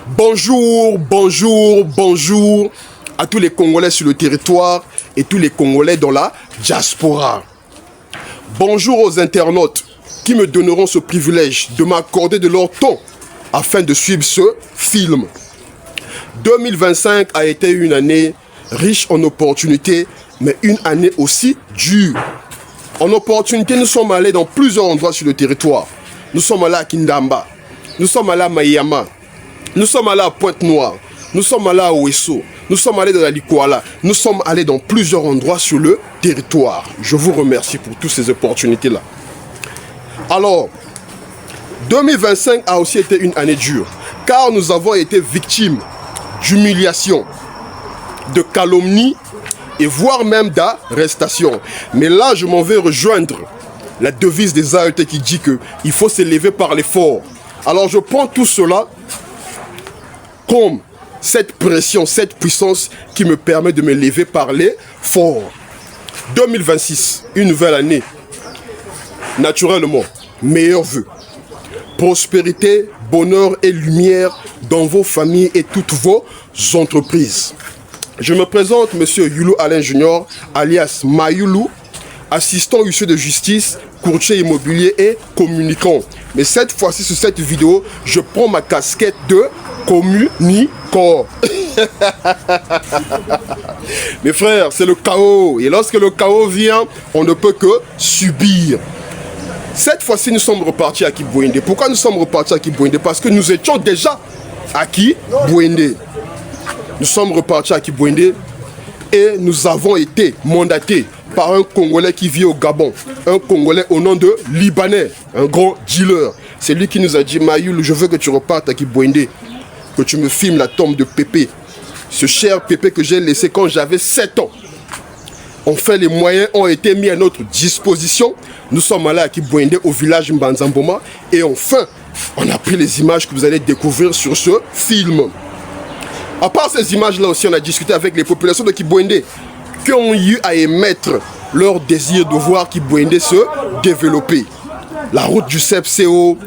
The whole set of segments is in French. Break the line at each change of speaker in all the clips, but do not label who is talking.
Bonjour, bonjour, bonjour à tous les Congolais sur le territoire et tous les Congolais dans la diaspora. Bonjour aux internautes qui me donneront ce privilège de m'accorder de leur temps afin de suivre ce film. 2025 a été une année riche en opportunités, mais une année aussi dure. En opportunités, nous sommes allés dans plusieurs endroits sur le territoire. Nous sommes allés à Kindamba, nous sommes allés à Mayama, nous sommes allés à Pointe-Noire, nous sommes allés à Ouesso, nous sommes allés dans la Likwala, nous sommes allés dans plusieurs endroits sur le territoire. Je vous remercie pour toutes ces opportunités-là. Alors, 2025 a aussi été une année dure, car nous avons été victimes d'humiliation, de calomnie et voire même d'arrestation. Mais là, je m'en vais rejoindre la devise des AET qui dit qu'il faut s'élever par l'effort. Alors je prends tout cela comme cette pression, cette puissance qui me permet de me lever par l'effort. 2026, une nouvelle année. Naturellement, meilleurs vœux. Prospérité, bonheur et lumière dans vos familles et toutes vos entreprises. Je me présente, Monsieur Youlou Alain Junior, alias Mayoulou, assistant huissier de justice, courtier immobilier et communicant. Mais cette fois-ci, sur cette vidéo, je prends ma casquette de communicant. Mes frères, c'est le chaos. Et lorsque le chaos vient, on ne peut que subir. Cette fois-ci, nous sommes repartis à Kibouinde. Pourquoi nous sommes repartis à Kibouinde? Parce que nous étions déjà à Kibouinde. Nous sommes repartis à Kibouinde et nous avons été mandatés par un Congolais qui vit au Gabon. Un Congolais au nom de Libanais, un grand dealer. C'est lui qui nous a dit: Mayoul, je veux que tu repartes à Kibouinde, que tu me filmes la tombe de Pépé. Ce cher Pépé que j'ai laissé quand j'avais 7 ans. Enfin, les moyens ont été mis à notre disposition. Nous sommes allés à Kibouinde, au village Mbanzamboma. Et enfin, on a pris les images que vous allez découvrir sur ce film. À part ces images-là aussi, on a discuté avec les populations de Kibouinde qui ont eu à émettre leur désir de voir Kibouinde se développer. La route du CEPCO,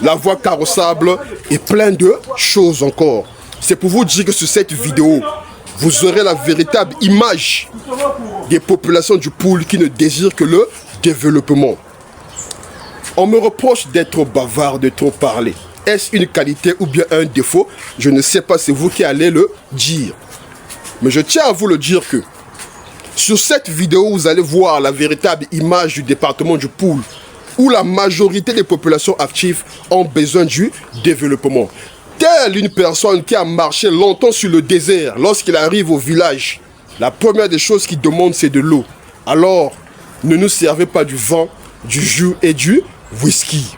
la voie carrossable et plein de choses encore. C'est pour vous dire que sur cette vidéo, vous aurez la véritable image des populations du Poul qui ne désirent que le développement. On me reproche d'être trop bavard, de trop parler. Est-ce une qualité ou bien un défaut? Je ne sais pas, c'est vous qui allez le dire. Mais je tiens à vous le dire que sur cette vidéo, vous allez voir la véritable image du département du Poul, où la majorité des populations actives ont besoin du développement. Telle une personne qui a marché longtemps sur le désert, lorsqu'il arrive au village, la première des choses qu'il demande, c'est de l'eau. Alors, ne nous servez pas du vin, du jus et du whisky.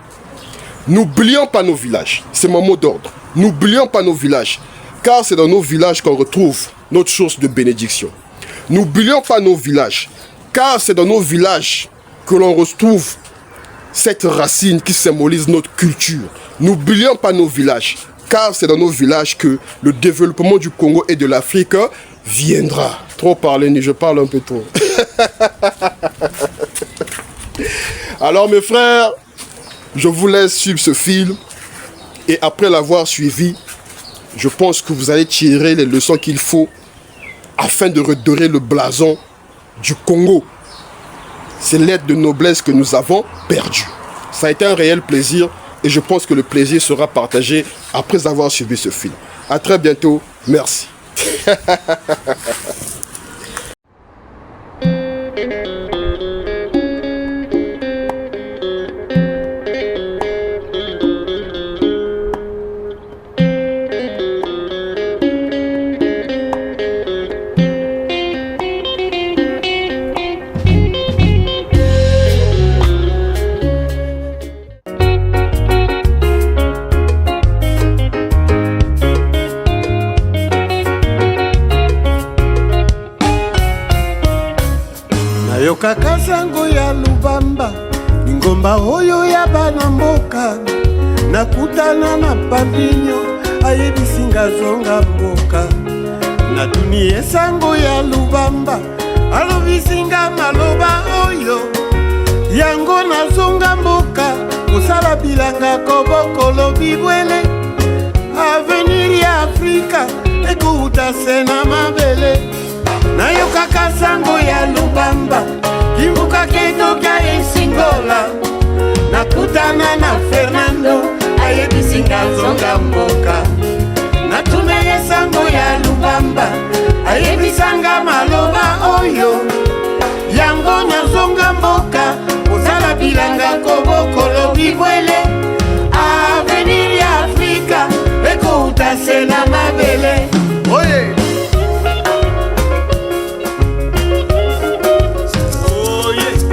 N'oublions pas nos villages, c'est mon mot d'ordre. N'oublions pas nos villages, car c'est dans nos villages qu'on retrouve notre source de bénédiction. N'oublions pas nos villages, car c'est dans nos villages que l'on retrouve cette racine qui symbolise notre culture. N'oublions pas nos villages, car c'est dans nos villages que le développement du Congo et de l'Afrique viendra. Trop parler, je parle un peu trop. Alors mes frères, je vous laisse suivre ce film et après l'avoir suivi, je pense que vous allez tirer les leçons qu'il faut afin de redorer le blason du Congo. C'est l'aide de noblesse que nous avons perdue. Ça a été un réel plaisir et je pense que le plaisir sera partagé après avoir suivi ce film. À très bientôt. Merci.
Yokaka sango ya Lubamba, ngomba oyo ya bana mboka. Nakutana na Pambinyo, ayebisinga zonga mboka. Natuni esango ya Lubamba, alobisinga maloba oyo. Yango na zonga mboka, kosala bilanga kobokolo bibwele avenir ya Afrika ekuta se na mabele nayokaka sango ya Lubamba kimbuka ketoka esingola nakutana na Fernando ayebisinga zonga mboka natuna ye sango ya Lubamba ayebisanga maloba oyo yango nazonga mboka kozala bilanga kobokolo bibwele avenir ya Afrika ekouta se na mabele oye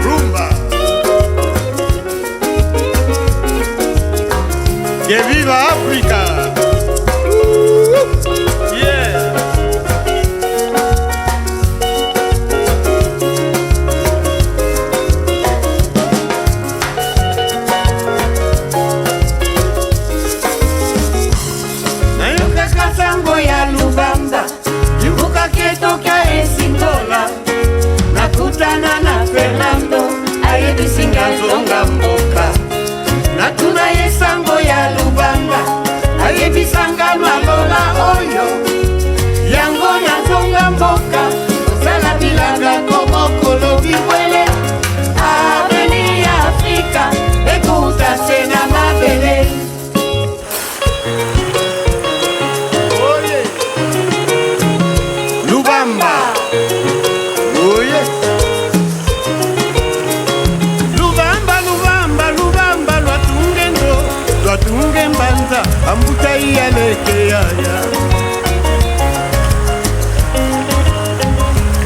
rumba que viva Africa. Fernando ayebisinga zonga mboka natuna ye sango ya Lubamba ayebisanga maloba oyo yango nazonga mboka kozala bilanga kobokolo bibwele avenir ya Afrika ekuta se na mabele Lubamba tunge mbanza ambuta iyaleke yaya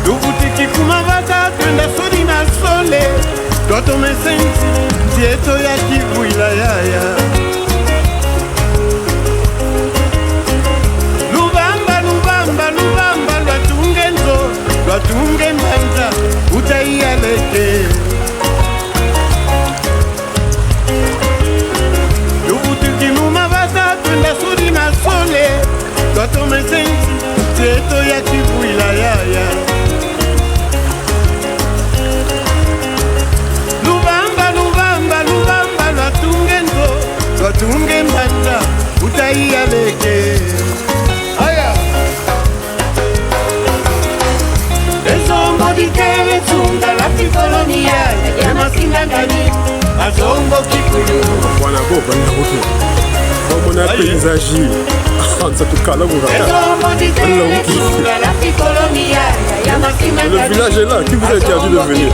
dubutiki kumabata twenda sodi na sole twatomesenti tieto ya kivuila yaya Lubamba Lubamba Lubamba lwatunge nzo lwatunge mbanza buta iyaleke sudi na sole twatomesenti tieto ya kivuila yaya Lubamba Lubamba Lubamba lwatunge nzo lwatunge mbanda utaiyaleke aya ezongo dikele tsunga la pikolonia ya masingangani azongo kikulu
wana go bana roto on a paysage ça te cala le village est là, qui vous a interdit de venir?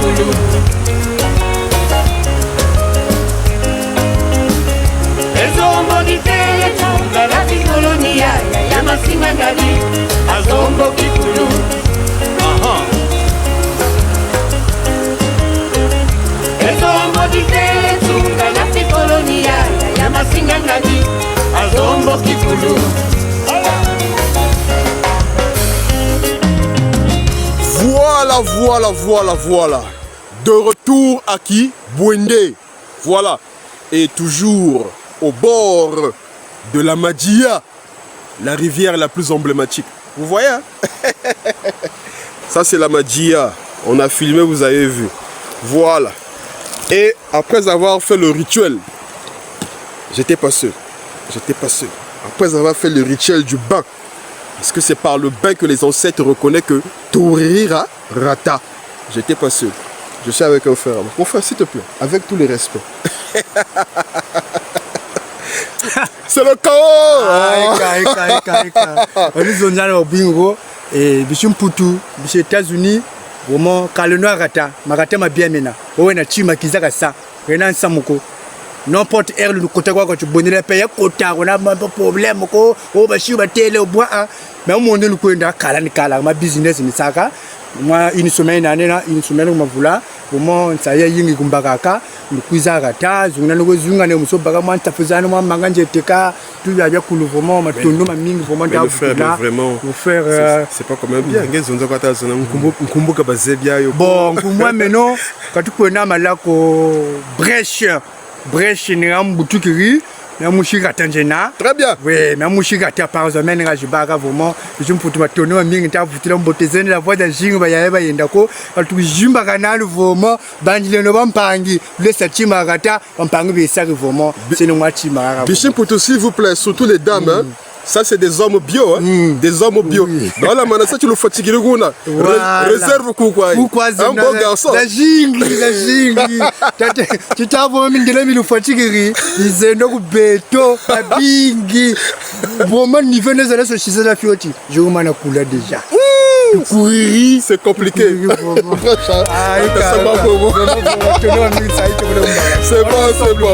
Voilà. De retour à qui? Bouendé. Voilà. Et toujours au bord de la Madia, la rivière la plus emblématique. Vous voyez, hein? Ça, c'est la Madia. On a filmé, vous avez vu. Voilà. Et après avoir fait le rituel, j'étais pas seul. Après avoir fait le rituel du bain, parce que c'est par le bain que les ancêtres reconnaissent que Tourira Rata. J'étais pas seul. Je suis avec un frère. Mon frère, s'il te plaît, avec tous les respects. C'est le chaos.
Et Bishumputu, Bish États-Unis, vraiment, Kalenoa Rata, Marata ma bien mena. Owen a Chima Kizakasa, Renan Samuko. N'importe où le côté quoi quand tu bonnes les pays, Kota, on a pas de problème, oh, Bashi va télé au bois, mais au monde nous connaît Kala, ma business in Saka. Moi, une semaine, on m'a voulu. Comment ça y est, il y a un bagaka, le cuisarata, zunga no zunga ne muso bagama tafuzana mo manganje teka, tout y a bien cool vraiment, ma tondo ma ming vraiment
da vraiment.
Vous faire
c'est pas comme bien, ngezonzo kata zona mkumbuka bazebia yo.
Bon, pour moi maintenant, quand tu connais malako brèche ni am butukiri, mais Mouchigata Njena.
Très bien.
Oui, mais Mouchigata par exemple, je baga vraiment, je me fous de tourner en ming, t'as foutu l'embotezene, la voix d'un jing, va y aller, yendako, quand tu jumba canal, vraiment, bandile no bampangi, le sachimarata, bampangi, ça vraiment, c'est le machimara.
Bichim Poutou, s'il vous plaît, surtout les dames, hein. Ça, c'est des hommes bio, hein? Des hommes bio.
Oui.
Dans la manassa, tu le fatigues le goût,
Voilà.
réserve quoi. Un bon garçon.
La jingle. Tu t'as vu, il le fatigue, ils ont un béton, un bingi. Vraiment, niveau de la société, la fioti. Je vous m'en coulé déjà.
Oui, c'est compliqué. C'est bon.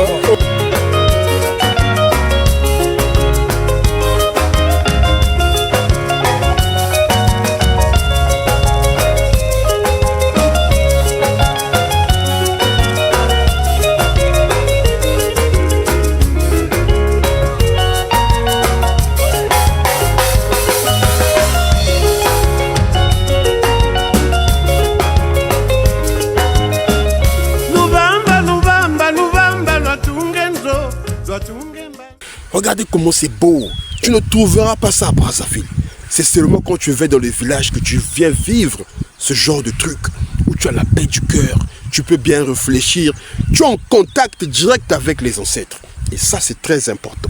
Regardez comment c'est beau. Tu ne trouveras pas ça à Brazzaville. C'est seulement quand tu vas dans les villages que tu viens vivre ce genre de truc où tu as la paix du cœur, tu peux bien réfléchir, tu es en contact direct avec les ancêtres. Et ça, c'est très important.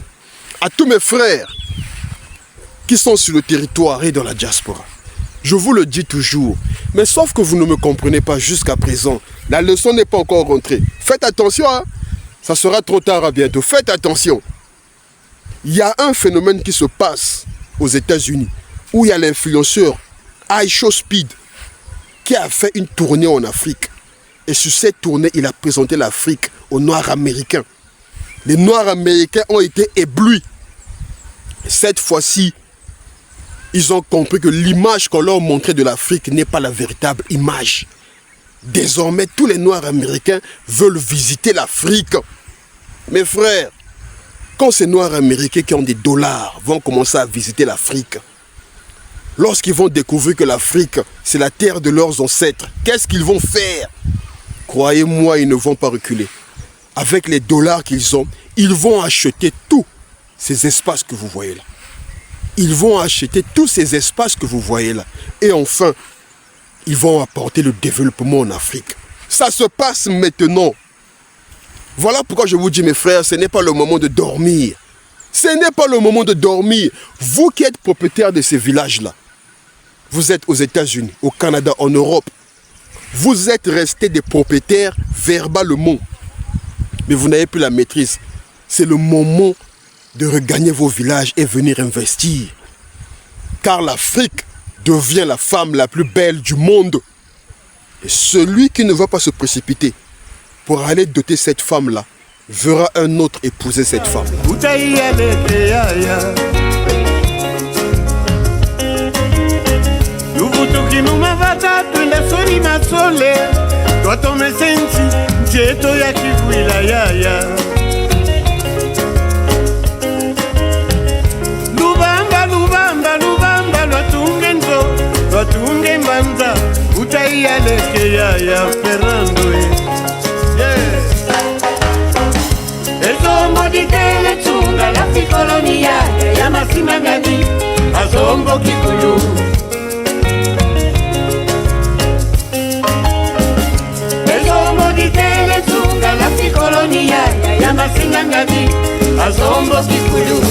À tous mes frères qui sont sur le territoire et dans la diaspora, je vous le dis toujours, mais sauf que vous ne me comprenez pas jusqu'à présent, la leçon n'est pas encore rentrée. Faites attention, hein? Ça sera trop tard à bientôt. Faites attention. Il y a un phénomène qui se passe aux États-Unis où il y a l'influenceur iShow Speed qui a fait une tournée en Afrique. Et sur cette tournée, il a présenté l'Afrique aux Noirs américains. Les Noirs américains ont été éblouis. Cette fois-ci, ils ont compris que l'image qu'on leur montrait de l'Afrique n'est pas la véritable image. Désormais, tous les Noirs américains veulent visiter l'Afrique. Mes frères, quand ces Noirs américains qui ont des dollars vont commencer à visiter l'Afrique, lorsqu'ils vont découvrir que l'Afrique, c'est la terre de leurs ancêtres, qu'est-ce qu'ils vont faire? Croyez-moi, ils ne vont pas reculer. Avec les dollars qu'ils ont, ils vont acheter tous ces espaces que vous voyez là. Ils vont acheter tous ces espaces que vous voyez là. Et enfin, ils vont apporter le développement en Afrique. Ça se passe maintenant. Voilà pourquoi je vous dis, mes frères, ce n'est pas le moment de dormir. Ce n'est pas le moment de dormir. Vous qui êtes propriétaires de ces villages-là, vous êtes aux États-Unis, au Canada, en Europe. Vous êtes restés des propriétaires verbalement. Mais vous n'avez plus la maîtrise. C'est le moment de regagner vos villages et venir investir. Car l'Afrique devient la femme la plus belle du monde. Et celui qui ne va pas se précipiter pour aller doter cette femme-là verra un autre épouser cette femme.
Watunge mbanza utaialeke ya Fernando. Ezombo dikele tunga la fikolonia ya masimangani azombo kikulu. Ezombo dikele tunga la fikolonia ya masimangani azombo kikulu.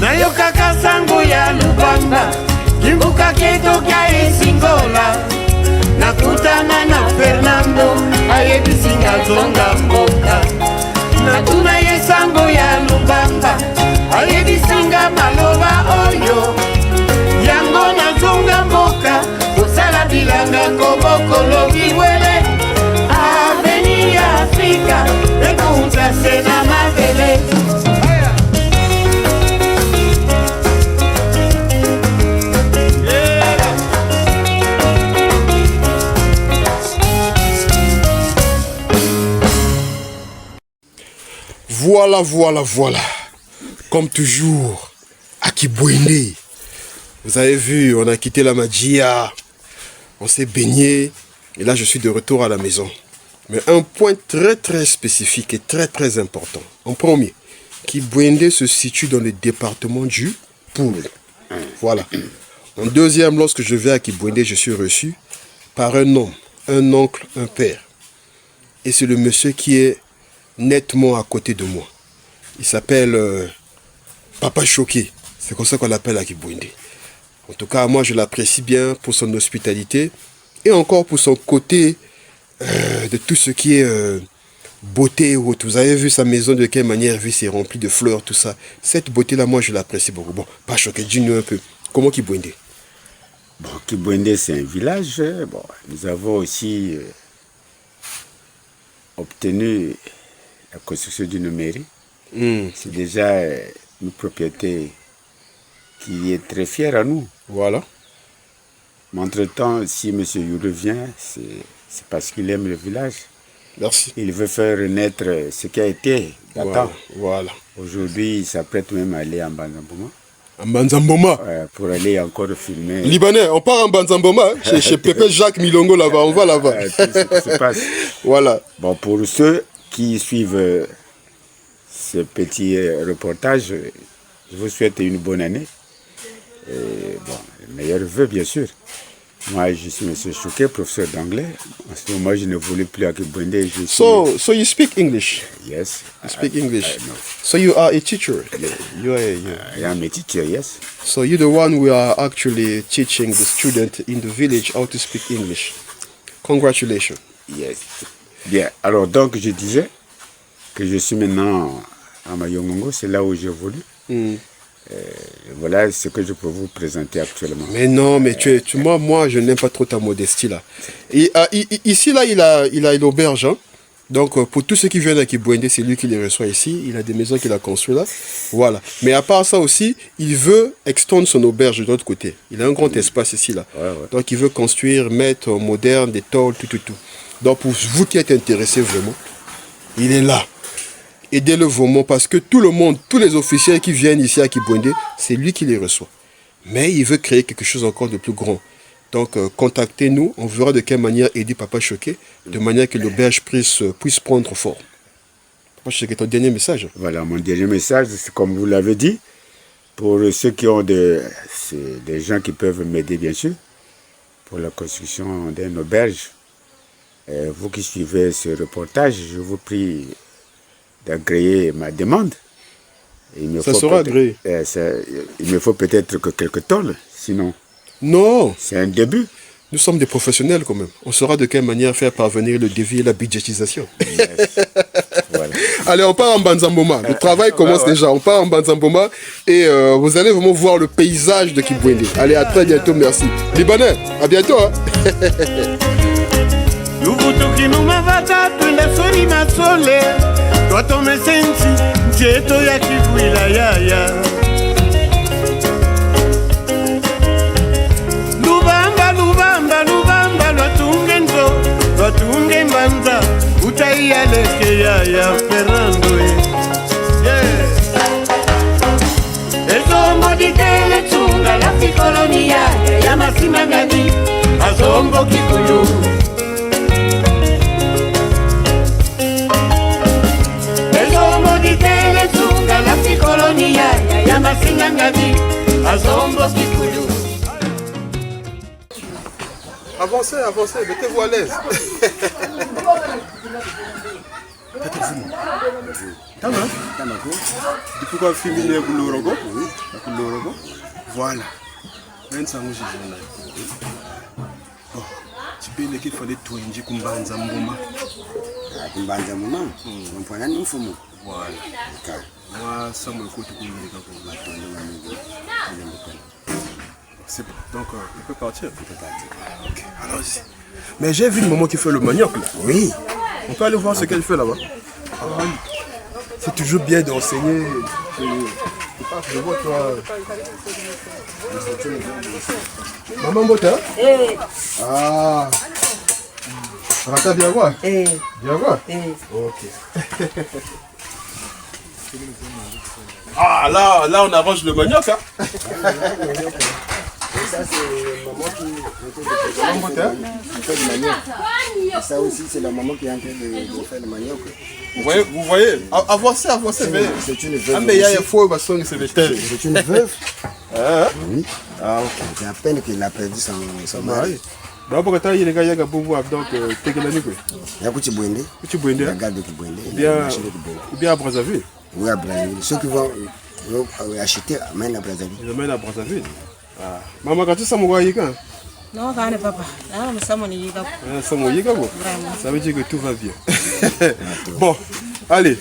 Nayo kaka sango ya Lubanga, kimbuka keto kya esingola. Nakutana na Fernando, ayebisinga zonga mboka. Natuna ye sango ya Lubanga, ayebisinga maloba oyo. Yango na zonga mboka, osala bilanga koboko lobiwele. Aveni ya Afrika, ekunza sena mavele.
Voilà. Comme toujours, à Kibouéné. Vous avez vu, on a quitté la Magia, on s'est baigné, et là je suis de retour à la maison. Mais un point très spécifique et très important. En premier, Kibwende se situe dans le département du Poul. Voilà. En deuxième, lorsque je vais à Kibwende, je suis reçu par un homme, un oncle, un père. Et c'est le monsieur qui est nettement à côté de moi. Il s'appelle Papa Choqué. C'est comme ça qu'on l'appelle à Kibwende. En tout cas, moi, je l'apprécie bien pour son hospitalité et encore pour son côté de tout ce qui est beauté ou autre. Vous avez vu sa maison, de quelle manière c'est rempli de fleurs, tout ça. Cette beauté-là, moi, je l'apprécie beaucoup. Bon, Papa Choqué, dis-nous un peu. Comment Kibwende?
Bon, Kibwende, c'est un village. Bon, nous avons aussi obtenu la construction d'une mairie. C'est déjà une propriété qui est très fière à nous.
Voilà.
Mais entre-temps, si M. Youlou vient, c'est parce qu'il aime le village.
Merci.
Il veut faire renaître ce qui a été
Voilà. Voilà.
Aujourd'hui, il s'apprête même à aller en Banzamboma.
En Banzamboma.
Pour aller encore filmer.
Libanais, on part en Banzamboma, hein, chez Pépé Jacques Milongo là-bas, on va là-bas.
Tout ce qui se passe.
Voilà.
Bon, pour ceux qui suivent ce petit reportage, je vous souhaite une bonne année. Et bon, le meilleur vœu, bien sûr. Moi, je suis M. Choqué, professeur d'anglais. En ce moment, je ne voulais plus à Kibwende.
So you speak English?
Yes.
You speak English?
No.
So you are a teacher? You are
I am a teacher, yes.
So you're the one who are actually teaching the student in the village how to speak English. Congratulations.
Yes. Bien, alors donc je disais que je suis maintenant à Mayongongo, c'est là où j'évolue. Voilà ce que je peux vous présenter actuellement.
Mais non, mais moi, je n'aime pas trop ta modestie là. Et, ici, là, il a une auberge. Hein? Donc, pour tous ceux qui viennent à Kibwende, c'est lui qui les reçoit ici. Il a des maisons qu'il a construites là. Voilà. Mais à part ça aussi, il veut extendre son auberge de l'autre côté. Il a un grand espace ici là.
Ouais.
Donc, il veut construire, mettre moderne, des tôles, tout. Donc, pour vous qui êtes intéressés vraiment, il est là. Aidez-le vraiment parce que tout le monde, tous les officiels qui viennent ici à Kibwende, c'est lui qui les reçoit. Mais il veut créer quelque chose encore de plus grand. Donc, contactez-nous, on verra de quelle manière aider Papa Choqué, de manière que l'auberge puisse prendre forme. Papa Choqué, ton dernier message.
Voilà, mon dernier message, c'est comme vous l'avez dit, pour ceux qui ont des gens qui peuvent m'aider, bien sûr, pour la construction d'une auberge. Vous qui suivez ce reportage, je vous prie d'agréer ma demande.
Ça sera agréé.
Il me faut peut-être que quelques tonnes, sinon...
Non.
C'est un début.
Nous sommes des professionnels quand même. On saura de quelle manière faire parvenir le devis et la budgétisation.
Yes. Voilà.
Allez, on part en Banzamboma. Le travail commence déjà. On part en Banzamboma et vous allez vraiment voir le paysage de Kibwende. Allez, à très bientôt. Merci. Libanais, à bientôt. Hein?
Lubamba lwatunge nzo lwatunge mbanza utayaleke ya Fernando ezombo ditele tunga la fikolonia ya masimangani azombo kikuyu ezombo ditele tunga la fikolonia ya masimangani azombo kikuyu.
Avancez, mettez-vous à l'aise. Voilà. Tu peux qu'il fallait tout indiquer comme Banzamboma.
Banzamboma, on prend un info.
Voilà. Moi, ça me coûte pour c'est bon. Donc, il peut partir. Ok, allons-y. Mais j'ai vu une maman qui fait le manioc là.
Oui.
On peut aller voir ce qu'elle fait là-bas. C'est toujours bien d'enseigner. Je vois toi. Maman Bota? Ah. Rata bien voir? Bien voir? Ok. Ah, là on arrange le manioc. Hein? Ça, c'est maman qui fait le manioc.
Ça aussi, c'est la maman qui est en train de faire le manioc.
Vous voyez, avancez,
C'est une veuve.
Ah, mais il y a un faux basson qui se métal.
C'est une veuve. Oui.
Ah, ok.
C'est à peine qu'il a perdu son mari.
Donc, pour que tu aies les gars, il y a donc, t'es que la nuit.
Il y a beaucoup de Bouendé.
Tu bois
Il y a garde de Bouendé.
ou bien à Brazzaville.
Oui, à Brazzaville. Ceux qui vont acheter, amènent à Brazzaville.
Ils amènent à Brazzaville. Ah. Maman, quand tu sais, moi, il y a
non, pas papa. Non, mais ça, mon yiga.
Ça veut dire que tout va bien. Bon, allez.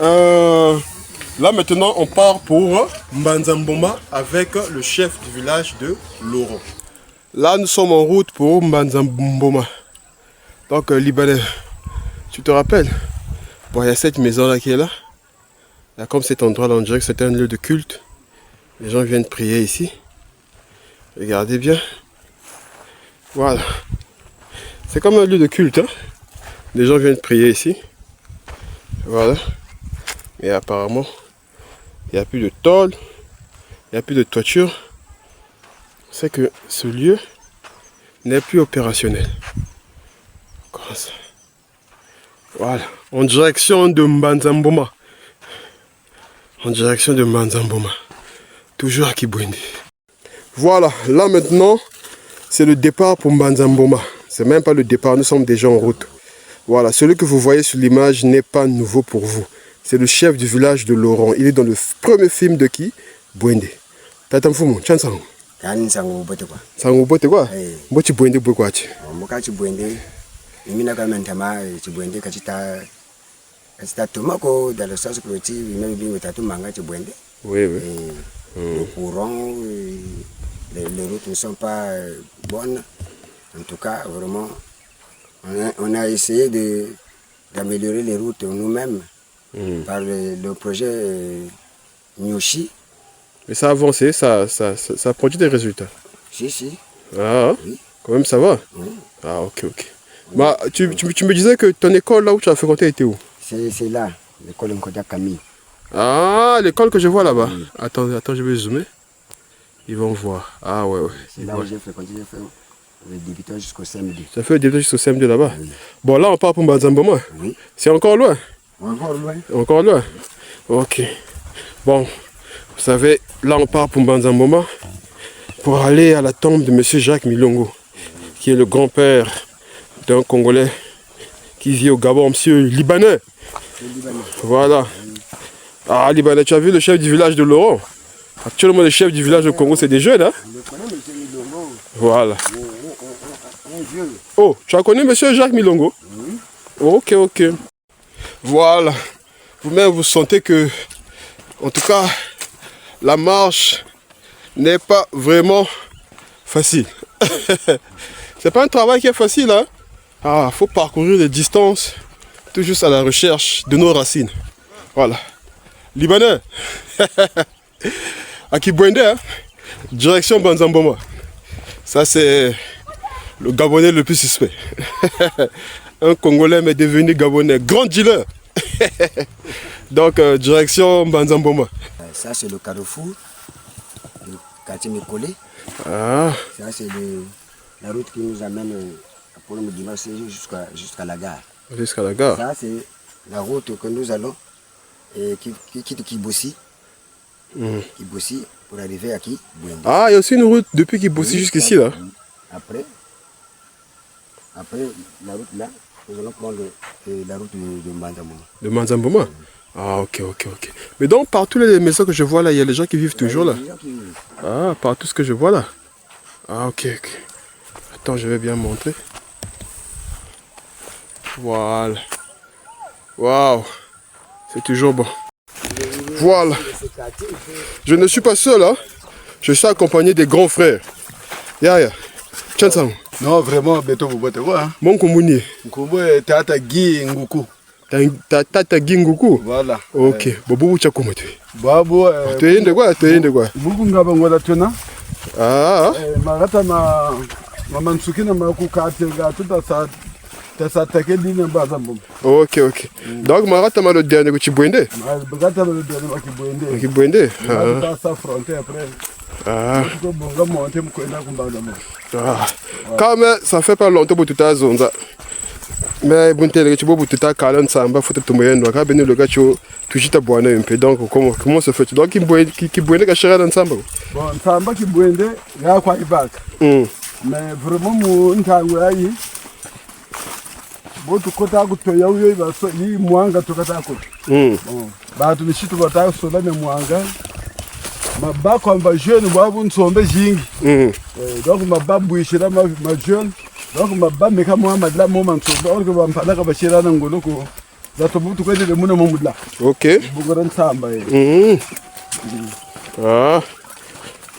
Là maintenant, on part pour Mbanzamboma avec le chef du village de Laurent. Là, nous sommes en route pour Mbanzamboma. Donc, Libanais, tu te rappelles? Bon, il y a cette maison-là qui est là. Il y a comme cet endroit-là, on dirait que c'est un lieu de culte. Les gens viennent prier ici. Regardez bien. Voilà. C'est comme un lieu de culte. Hein? Les gens viennent prier ici. Voilà. Mais apparemment, il n'y a plus de tôle. Il n'y a plus de toiture. C'est que ce lieu n'est plus opérationnel. Comment ça? Voilà. En direction de Mbanzamboma. En direction de Mbanzamboma. Toujours à Kibwende. Voilà. Là maintenant, c'est le départ pour Mbanzamboma. C'est même pas le départ, nous sommes déjà en route. Voilà, celui que vous voyez sur l'image n'est pas nouveau pour vous. C'est le chef du village de Laurent. Il est dans le premier film de qui? Bwende. Tatamfumu, Chansango.
Sango bote quoi.
Sango bote quoi? Bochi Bwende bwekwachi.
Moka Bwende. Mimi quand même tama Bwende kachita tomako dans le sens que tu même bien tatu manga Bwende.
Oui, oui.
Le courant, les routes ne sont pas bonnes. En tout cas, vraiment, on a essayé d'améliorer les routes nous-mêmes par le projet Nyoshi.
Mais ça a avancé, ça produit des résultats.
Si.
Ah,
oui.
Quand même ça va?
Oui.
Ah, ok. Bah, tu me disais que ton école là où tu as fréquenté était où? C'est
là, l'école Nkoda Camille.
Ah, l'école que je vois là-bas. Oui. Attends, je vais zoomer. Ils vont voir. Ah ouais.
C'est là où j'ai fréquenté, j'ai fait le débutant jusqu'au CM2.
Ça fait le débutant jusqu'au CM2 là-bas?
Oui.
Bon, là on part pour Mbanzamboma.
Oui.
C'est encore loin?
Encore loin.
Ok. Bon, vous savez, là on part pour Mbanzamboma pour aller à la tombe de M. Jacques Milongo, qui est le grand-père d'un Congolais qui vit au Gabon, monsieur Libanais. Voilà. Ah, Libanais, tu as vu le chef du village de Laurent? Actuellement, le chef du village de Congo, c'est des jeunes, hein? Voilà. Oh, tu as connu M. Jacques Milongo? Oui. Ok. Voilà. Vous-même, vous sentez que, en tout cas, la marche n'est pas vraiment facile. C'est pas un travail qui est facile, hein? Ah, faut parcourir des distances, tout juste à la recherche de nos racines. Voilà. Libanais. À Kibwende, hein? Direction Mbanzamboma. Ça, c'est le Gabonais le plus suspect. Un Congolais mais devenu Gabonais. Grand dealer. Donc, direction Mbanzamboma.
Ça, c'est le carrefour, le quartier Mécolé.
Ah.
Ça, c'est la route qui nous amène pour le dimanche jusqu'à la gare.
Jusqu'à la gare.
Ça, c'est la route que nous allons et qui quitte Kibossi. Kibossi pour arriver à Kibwende.
Ah, il y a aussi une route depuis Kibossi jusqu'ici là.
Après la route là, nous allons prendre la route de Mbanzamboma.
De Mbanzamboma? Ah, ok. Mais donc, partout les maisons que je vois là, il y a les gens qui vivent toujours là. Ah, partout ce que je vois là. Ah, ok. Attends, je vais bien montrer. Voilà. Waouh. C'est toujours bon. Voilà. Je ne suis pas seul, hein. Je suis accompagné des grands frères. Yaya. Chansan.
Non, vraiment, Beto Bobote, quoi.
Mon Komouni.
Nkumbo Tata Guy Nguku.
Tata Guy Nguku.
Voilà.
Ok. Bobo Chakomo tu.
Babu.
Tu es de quoi?
Buku ngaba ngola tuna.
Ah.
Marata mama Nsukina makukate ga tuta sa tasa takeli Mbanzamboma.
Ok. Donc Marata ma le dernier que tu boindé.
Marata le dernier qui boindé.
Qui boindé.
Ah. Ça frontière après.
Ah.
Ah.
Quand même, ça fait pas longtemps pour tout à Zonza. Mais bon, tu peux tout à calme, ça va foutre ton moyen. Donc, ben le gars, tu as boire un peu. Donc, comment se fait? Donc, qui boit que chéra ensemble.
Bon, ça va qui boit, il y a quoi il va. Mais vraiment, mon travail, bon, tu côté à côté, il y a eu un moanga, tu côté à côté. Bon, bah, tu me chites, tu vas t'aller sur la moanga. Ma bas comme ma jeune, moi, vous ne sommes jing. Donc, ma bas bouchera ma jeune. Donc, ma bas me comme moi, madame, moment, donc, ma fada ka bashira nan golo ko. Za to butu ko de muna mamudla.
Ok.
Bugoran samba.
Ah.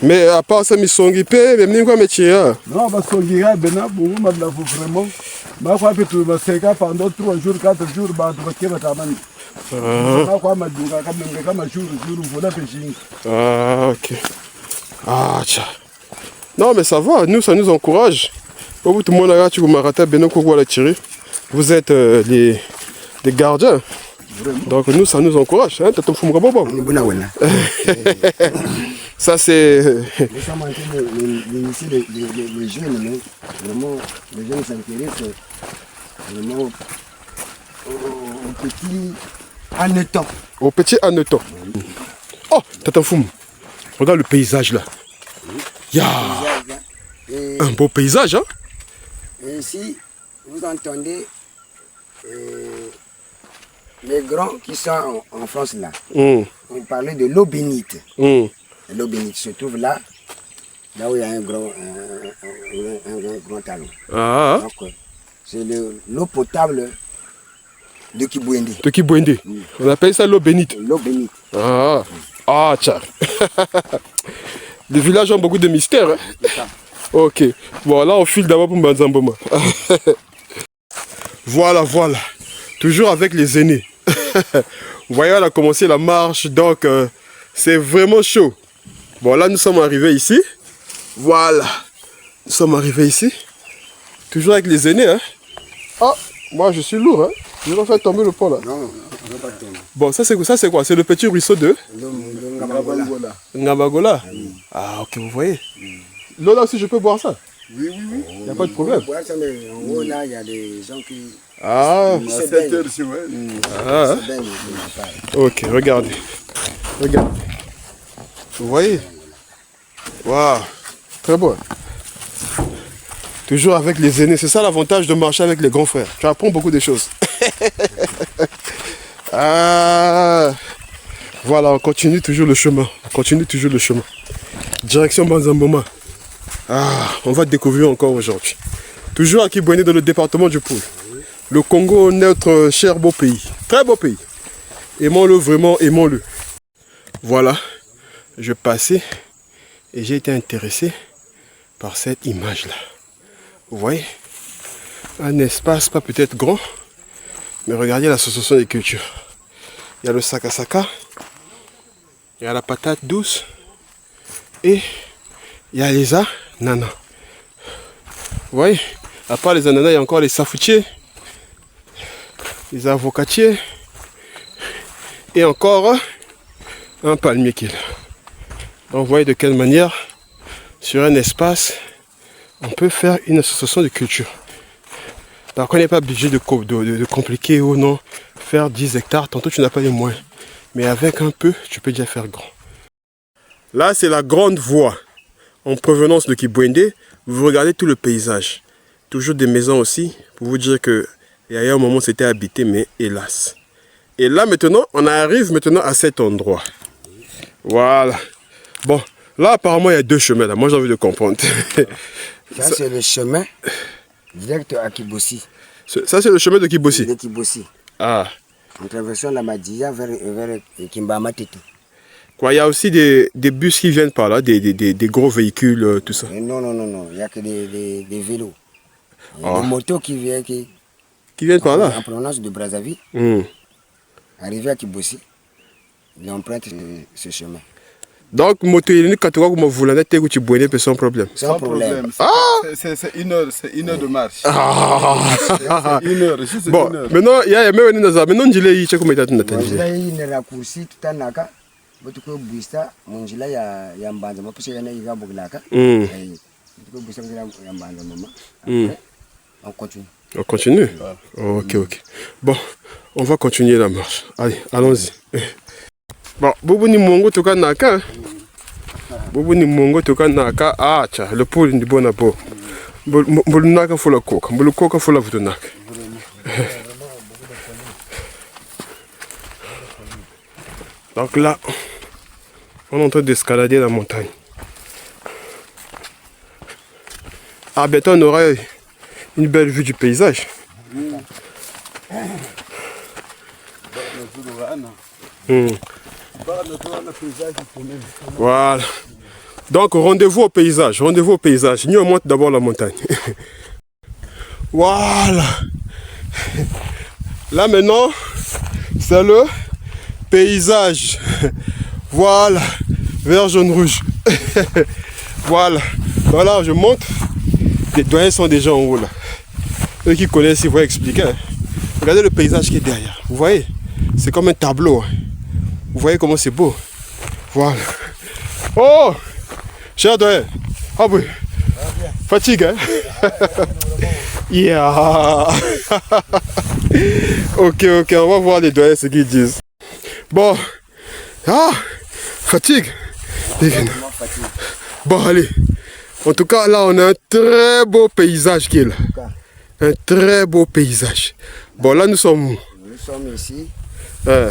Mais à part ça, mi songi pe, même ni quoi métier.
Non, ba songi ga bena bungu madla vraiment. Ma kwa petu ba seka pendant 3 jours, 4 jours ba to ke ba tamani. Ma kwa madunga kama jour vola pejing.
Ah, ok. Ah, tiens. Non, mais ça va, nous, ça nous encourage. Au bout de mon agat, tu m'as raté, ben la tirer. Vous êtes des gardiens. Donc nous, ça nous encourage. Hein? Ça, c'est...
Nous sommes en train d'initier les jeunes, mais vraiment, les jeunes s'intéressent vraiment au petit anneton.
Au petit anneton. Oh, Tata Foum, regarde le paysage là. Il y a un beau paysage, hein?
Et si vous entendez les grands qui sont en France là, on parlait de l'eau bénite. L'eau bénite se trouve là où il y a un grand talon. Donc c'est l'eau potable de Kibouende.
De Kibouende. On appelle ça l'eau bénite.
L'eau bénite.
Ah, tiens. Les villages ont beaucoup de mystères. Hein? Ok. Bon, là, on file d'abord pour Mbanzamboma. Voilà. Toujours avec les aînés. Vous voyez, on a commencé la marche, donc c'est vraiment chaud. Bon, là, nous sommes arrivés ici. Voilà. Nous sommes arrivés ici. Toujours avec les aînés. Hein? Ah, moi, je suis lourd. Hein? Je vais faire tomber le pont là.
Non, on va pas tomber.
Bon, ça c'est quoi? C'est le petit ruisseau de
Ngabagola.
Ngabagola. Ah, ok, vous voyez. L'eau là aussi, je peux boire ça?
Oui.
Il n'y a pas de problème.
En haut là, il y a des gens qui...
Ah, ok, regardez. Vous voyez? Waouh, très beau. Toujours avec les aînés, c'est ça l'avantage de marcher avec les grands frères. Tu apprends beaucoup de choses. Ah, voilà, on continue toujours le chemin. Direction Mbanzamboma. Ah, on va découvrir encore aujourd'hui. Toujours à Kibouende dans le département du Poul. Le Congo, notre cher beau pays. Très beau pays. Aimons-le vraiment, aimons-le. Voilà, je passais et j'ai été intéressé par cette image-là. Vous voyez? Un espace pas peut-être grand, mais regardez l'association des cultures. Il y a le sakasaka, il y a la patate douce et il y a les ananas. Vous voyez? À part les ananas, il y a encore les safoutiers, les avocatiers et encore un palmier qui est là. Donc vous voyez de quelle manière sur un espace on peut faire une association de culture. Donc on n'est pas obligé de compliquer ou non, faire 10 hectares, tantôt tu n'as pas les moyens. Mais avec un peu, tu peux déjà faire grand. Là c'est la grande voie en provenance de Kibouende. Vous regardez tout le paysage. Toujours des maisons aussi, pour vous dire que il y a eu un moment c'était habité, mais hélas. Et là maintenant, on arrive maintenant à cet endroit. Voilà. Bon, là apparemment il y a 2 chemins là, moi j'ai envie de comprendre.
Ça c'est le chemin direct à Kibossi.
Ça c'est le chemin de Kibossi.
De Kibossi.
Ah.
En traversant la Madia vers Kimbamatete.
Quoi, il y a aussi des bus qui viennent par là, des gros véhicules, tout ça.
Non, il n'y a que des vélos. Des motos qui viennent
par là.
En provenance de Brazzaville. Arrivé à Kibossi, ils empruntent ce chemin.
Donc, moto électrique, quand tu vois comment vous l'avez été, tu bois sans problème.
Sans problème.
C'est 1 heure, c'est 1 heure de marche.
C'est
1 heure, juste
bon,
1 heure.
maintenant, il y a même une autre. Maintenant, il y a combien de temps?
Il y a raccourci tout en naka. Tu peux bouger mon gilet, il y a un bandeau, parce qu'il y a un bouglaka. Tu peux bouger un bandeau. Après, on continue.
On continue? Ok. Bon, on va continuer la marche. Allez, allons-y. Bon, Bobo ni mongo toka naka. Bobo ni mongo toka naka. Ah, tiens, le pôle ni bon à peau. Bolunaka faut la coca. Bolukoka faut la vutonaka. Donc là, on est en train d'escalader la montagne. À bientôt, on aura une belle vue du paysage. Voilà. Donc rendez-vous au paysage. Nous on monte d'abord la montagne. Voilà. Là maintenant, c'est le paysage. Voilà. Vert, jaune, rouge. Voilà. Voilà, je monte. Les doyens sont déjà en haut là. Eux qui connaissent, ils vont expliquer. Hein. Regardez le paysage qui est derrière. Vous voyez? C'est comme un tableau. Hein. Vous voyez comment c'est beau? Voilà. Oh! Cher doyen. Ah oui. Fatigue, hein? Yeah. Ok, on va voir les doyens ce qu'ils disent. Bon. Ah! Fatigue. Bon, allez. En tout cas, là, on a un très beau paysage qui est là. Un très beau paysage. Bon, là, nous sommes où?
Nous sommes ici. Voilà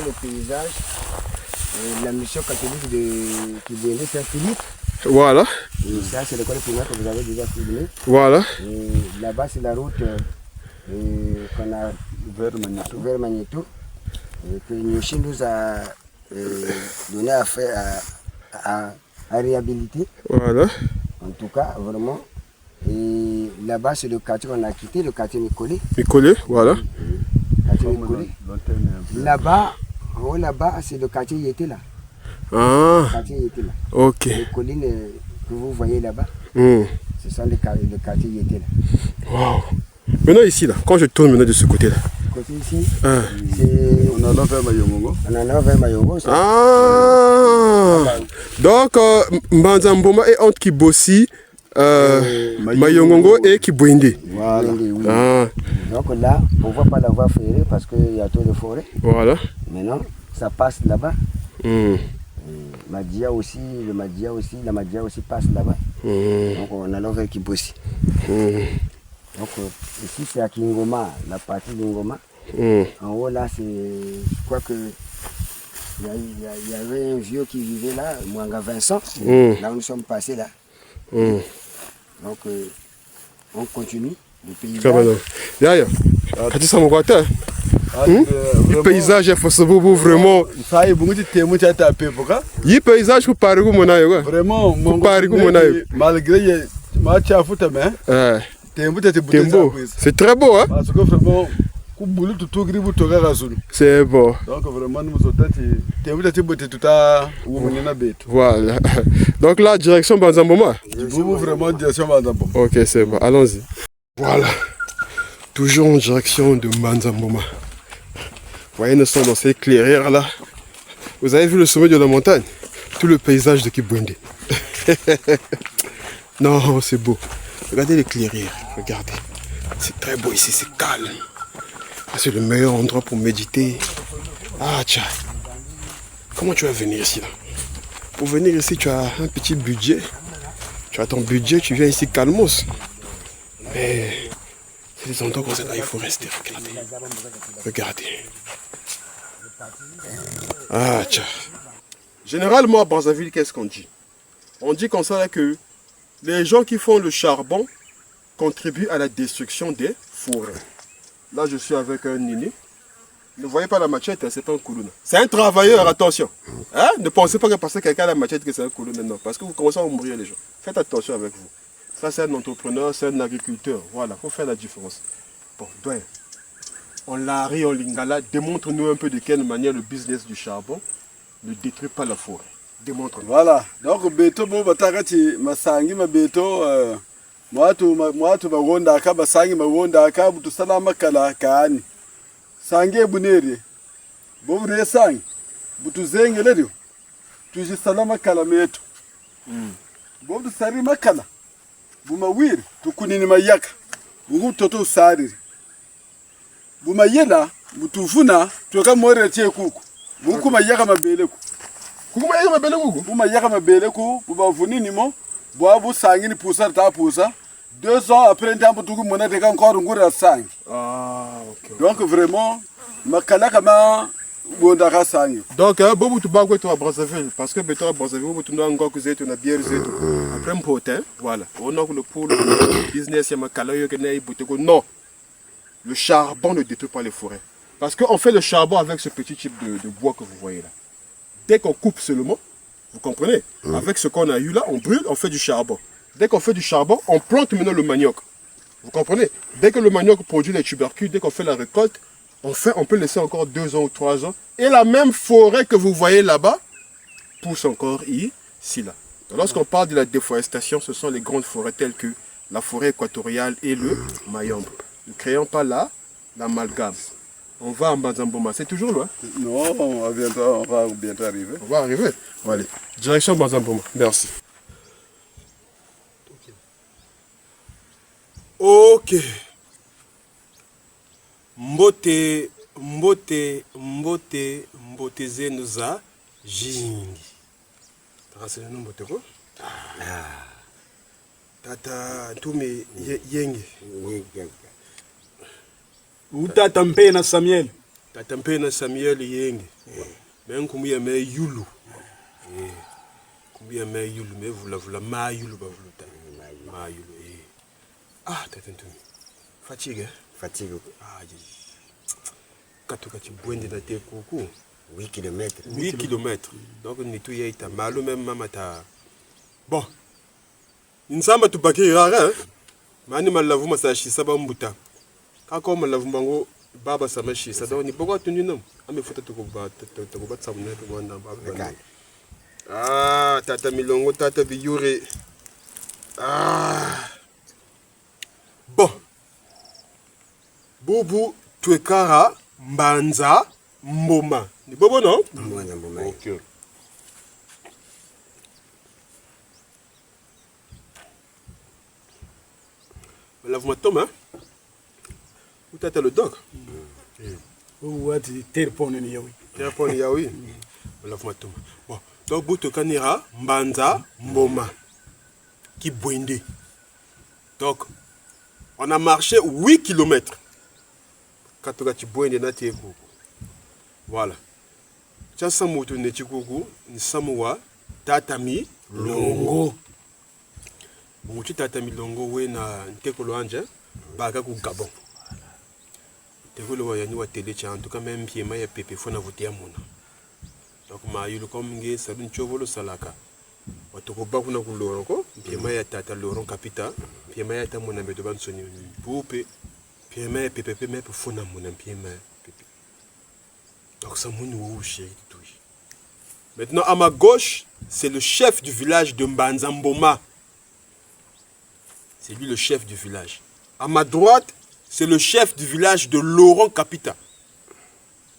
le paysage. La mission catholique de Kibwende Saint-Philippe.
Voilà.
Et ça, c'est l'école primaire que vous avez déjà filmé.
Voilà.
Là-bas, c'est la route qu'on a vers Magneto. Que Nyoshi nous a donné à faire à réhabiliter.
Voilà.
En tout cas, vraiment. Et là-bas, c'est le quartier qu'on a quitté, le quartier Nicolé.
Nicolé, voilà.
Là-bas, là-bas, c'est le quartier qui était là.
Ah.
Le quartier qui était là.
Ok.
Les collines que vous voyez là-bas, ce sont le quartier qui était là.
Wow. Maintenant ici, là, quand je tourne maintenant de ce côté-là.
Côté ici, on en a vers Mayongo. On en a vers Mayongo.
Ah. Donc, Mbanzamboma est entre Kibossi, Mayongongo et Kibwende.
Voilà.
Ah.
Donc là, on ne voit pas la voie ferrée parce qu'il y a trop de forêt.
Voilà.
Maintenant, ça passe là-bas. Madia aussi, la Madia aussi passe là-bas. Donc on a vers Kibossi. Donc ici c'est à Kingoma, la partie de Ngoma. En haut là, c'est, je crois que il y avait un vieux qui vivait là, Mwanga Vincent. Là où nous sommes passés là. Donc on continue le paysage.
Le paysage est forcément vraiment.
Ça y est, beaucoup de témoins qui ont tapé pour ça.
Le paysage vous parle comme on a eu.
Vraiment, malgré ma chafoute, mais
c'est très beau, hein?
Parce que vraiment,
c'est beau.
Donc vraiment, nous sommes
voilà. Donc là, direction Banzamboma.
Vraiment, direction Banzamboma.
Ok, c'est bon. Allons-y. Voilà. Toujours en direction de Banzamboma. Vous voyez, nous sommes dans cette clairière là. Vous avez vu le sommet de la montagne? Tout le paysage de Kibwende. Non, c'est beau. Regardez les clairières. Regardez. C'est très beau ici, c'est calme. C'est le meilleur endroit pour méditer. Ah, tiens. Comment tu vas venir ici là? Pour venir ici, tu as un petit budget. Tu as ton budget, tu viens ici calmos. Mais c'est des endroits comme ça, là, il faut rester. Regardez. Regardez. Ah, tiens. Généralement, à Brazzaville, qu'est-ce qu'on dit? On dit comme ça là, que les gens qui font le charbon contribuent à la destruction des forêts. Là, je suis avec un Nini. Ne voyez pas la machette, c'est pas un Koulouna. C'est un travailleur, attention. Hein? Ne pensez pas que parce que quelqu'un a la machette que c'est un Koulouna, non. Parce que vous commencez à mourir les gens. Faites attention avec vous. Ça, c'est un entrepreneur, c'est un agriculteur. Voilà, il faut faire la différence. Bon, doyen, on l'a ri, on lingala. Démontre-nous un peu de quelle manière le business du charbon ne détruit pas la forêt. Démontre-nous.
Voilà. Donc, beto, bon, batakati, masangi, ma beto, mwatu magonda aka, basangi magonda aka, butu salama kala kaani. Sange buneri. Bovre sangi. Butu zenge ledio. Tuji salama kala meto. Bovre sari makala. Buma wiri. Tukunini mayaka. buku toto sari buma yela butuvuna toka more tie kuku buku mayaka mabele ku
Comment est-ce que vous avez
buma yaka mabele ku buba vunini mo boabu sangini pusa ta pusa 2 ans après ntambo tuku mona de kan encore ngura sangi.
Ah, ok.
Donc vraiment makala kama gondaka sangi.
Donc, bobu tu bagwe to à Brazzaville parce que beto à Brazzaville bobu tu n'as encore que zéto na bière zéto. Après un potin, voilà. On a le pour le business ya makala yo kenai buteko. Non. Le charbon ne détruit pas les forêts. Parce qu'on fait le charbon avec ce petit type de bois que vous voyez là. Dès qu'on coupe seulement, vous comprenez, avec ce qu'on a eu là, on brûle, on fait du charbon. Dès qu'on fait du charbon, on plante maintenant le manioc. Vous comprenez? Dès que le manioc produit les tubercules, dès qu'on fait la récolte, on peut laisser encore 2 ans ou 3 ans. Et la même forêt que vous voyez là-bas pousse encore ici, là. Lorsqu'on parle de la déforestation, ce sont les grandes forêts telles que la forêt équatoriale et le mayombe. Ne créons pas là l'amalgame. On va en Banzamboma, c'est toujours loin.
Non, on va bientôt arriver.
On va arriver. Bon, allez, direction Banzamboma. Merci.
Ok. Mbote zenu za jingi. Takasele no mbote ko? Tata tume yenge.
Utata mpe na Samuel.
Tata mpe na Samuel yenge. Men kumbuya me yulu. Kumbuya me yulu me vula ma yulu ba vuluta. Ma yulu. Ah, tata tume. Fatigue.
Fatigue.
Ah, katuka chibwende na te kuku
8 km.
8 km. Donc ni tu yaita malo même mama ta. Bon. Nsamba tupaki rara. Mani malavu masashi saba mbuta. Kako malavu bango baba samashi sada ni boko tuni nom. Ame futa to ba tsamne to wanda ba. Ah, tata milongo tata biyure. Ah. Bon. Bobu Twekara Mbanza Mboma. Ni bobo non?
Mbanza Mboma.
Ok. Lave-moi Thomas. Où t'as le doc?
Où est-ce Terpon et Yaoui?
Terpon et Yaoui. Lave-moi Thomas. Bon. Donc, Bouto Kanira Mbanza Mboma. Qui boinde. Donc, on a marché 8 km. Katoka Chiboinde na Teko. Voilà. Chasa moto ne Chikuku, ni Samoa, Tatami Longo. Mutu Tatami Longo we na Teko Loanje, Baga ku Gabon. Teko lo ya ni wa télé cha en tout cas même piema ya pepe fona voter mona. Donc ma yulu comme nge salun chovolo salaka. Watoko bakuna ku loronko, piema ya tata loron capita, piema ya tamona bedo ban soni poupe. Piema pepe me pour fona mona piema pepe. Donc ça mounou chéri tout. Maintenant à ma gauche, c'est le chef du village de Mbanzamboma. C'est lui le chef du village. À ma droite, c'est le chef du village de Laurent Capita.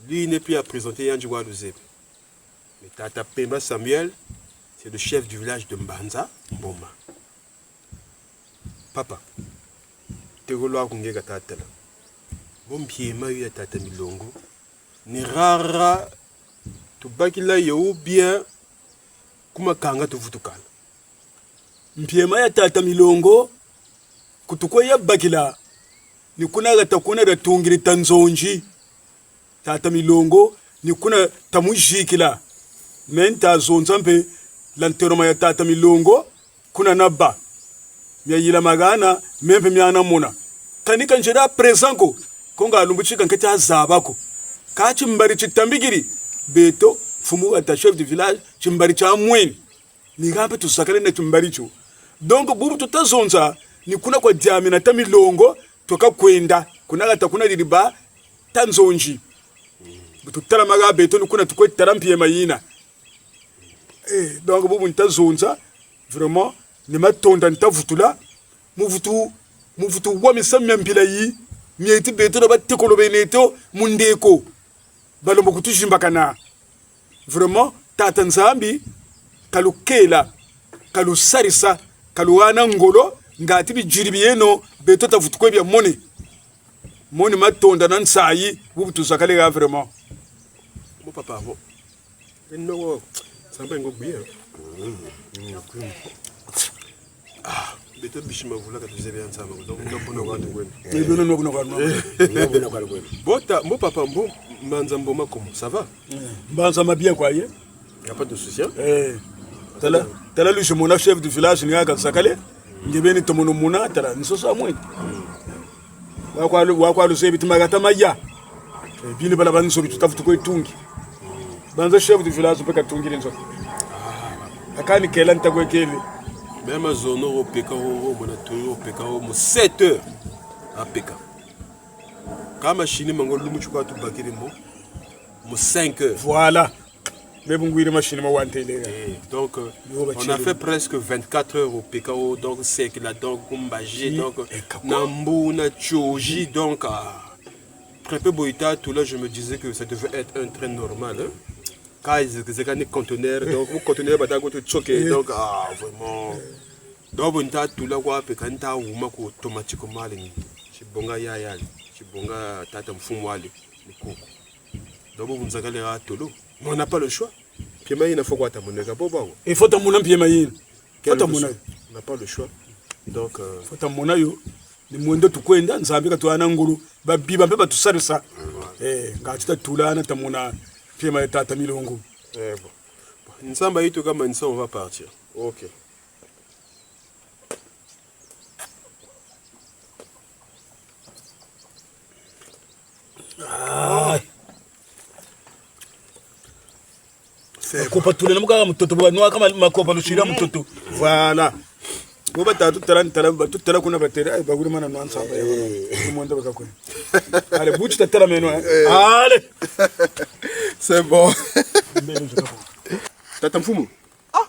Lui, il n'est plus à présenter Yanjiwa Luzeb. Mais Tata Pemba Samuel, c'est le chef du village de Mbanza Mboma. Papa, te golo kungeka tata la. Bon piema yu ya tata milongo. Ni rara tubakila yo bien kuma kanga tuvutukana.
Mpiema ya tata milongo kutukwa ya bakila ni kuna gatakuna da tungiri tanzonji. Tata milongo ni kuna tamujikila. Menta zonzampe lanteroma ya tata milongo kuna naba. Mia yila magana mempe miana muna. Kanika njera prezanko konga alumbuchika nkete azabako. Kachi mbari chitambigiri beto fumu ata chef du village chimbari cha mweni. Ni gampe tusakale na chimbari cho. Donc bubu tutazonza ni kuna kwa diami na tamilongo toka kwenda kuna gata kuna diriba tanzonji. Tutala maga beto ni kuna tukwe tarampie mayina. Donc bubu ntazonza vraiment ni matonda ntavutula muvutu wa misamya mpila yi mieti beto na batekolo beneto mundeko balombo kutushimbakana vraiment tata nzambi kalukela kalusarisa kaluana ngolo
ngati bijiribiyeno betota vutukwe bya moni matonda nan sayi bubutu sakale ga vraiment
Mon papa, bon. Non, ça va bien. Ah, mais toi, Bichima, vous l'avez dit bien ça. Donc, mon papa, bon, Manzamboma, comment ça va?
Manzamba bien quoi,
il n'y a pas de souci.
Tala lui, mon chef du village, il y a Sakale. Il y a bien été mon mouna, tala, nous sommes à moi. Wakwa le sebi timagata maya. Bini bala bani sobi tutafuta kwa tungi. Banza chef du village peka tungi lenzo. Akani kela ntakwe kele.
Même zone au peka au monato peka au 7 heures à peka. Kama chini mangolo muchukua tu bakiri mo 5 heures.
Voilà.
Donc, on a fait presque 24 heures au PKO, donc c'est que la donc Gumbaji, donc Nambu, Nachoji, donc Prépé Boïta, tout là, je me disais que ça devait être un train normal. Car c'est un conteneur, donc un conteneur, donc vraiment. Donc, on a tout là, Pekanta ou Mako automatiquement, Chibonga Yaya, Chibonga Tatam Fumwali, donc vous avez l'air à Tolo. Mais on n'a pas le choix. Il faut quoi
il faut t'amener Piemaï.
On n'a pas le choix. Donc,
il faut t'amener yo. Ni mwendo tukwenda nzambika tuana nguru babiba mbeba tusarisa. Ngachita tulana tamona Piemaï tata milongo.
Bon. Nsamba ito kama nsa on va partir. OK.
Kopa tule namuka mtoto bwa nwa kama makopa lushira mtoto. Voilà. Boba tatu tala kuna bateri ay baguri mana nwa nsamba yo. Monde bakakwe. Allez buchi tatala meno. Allez.
C'est bon. Tata mfumu. Ah.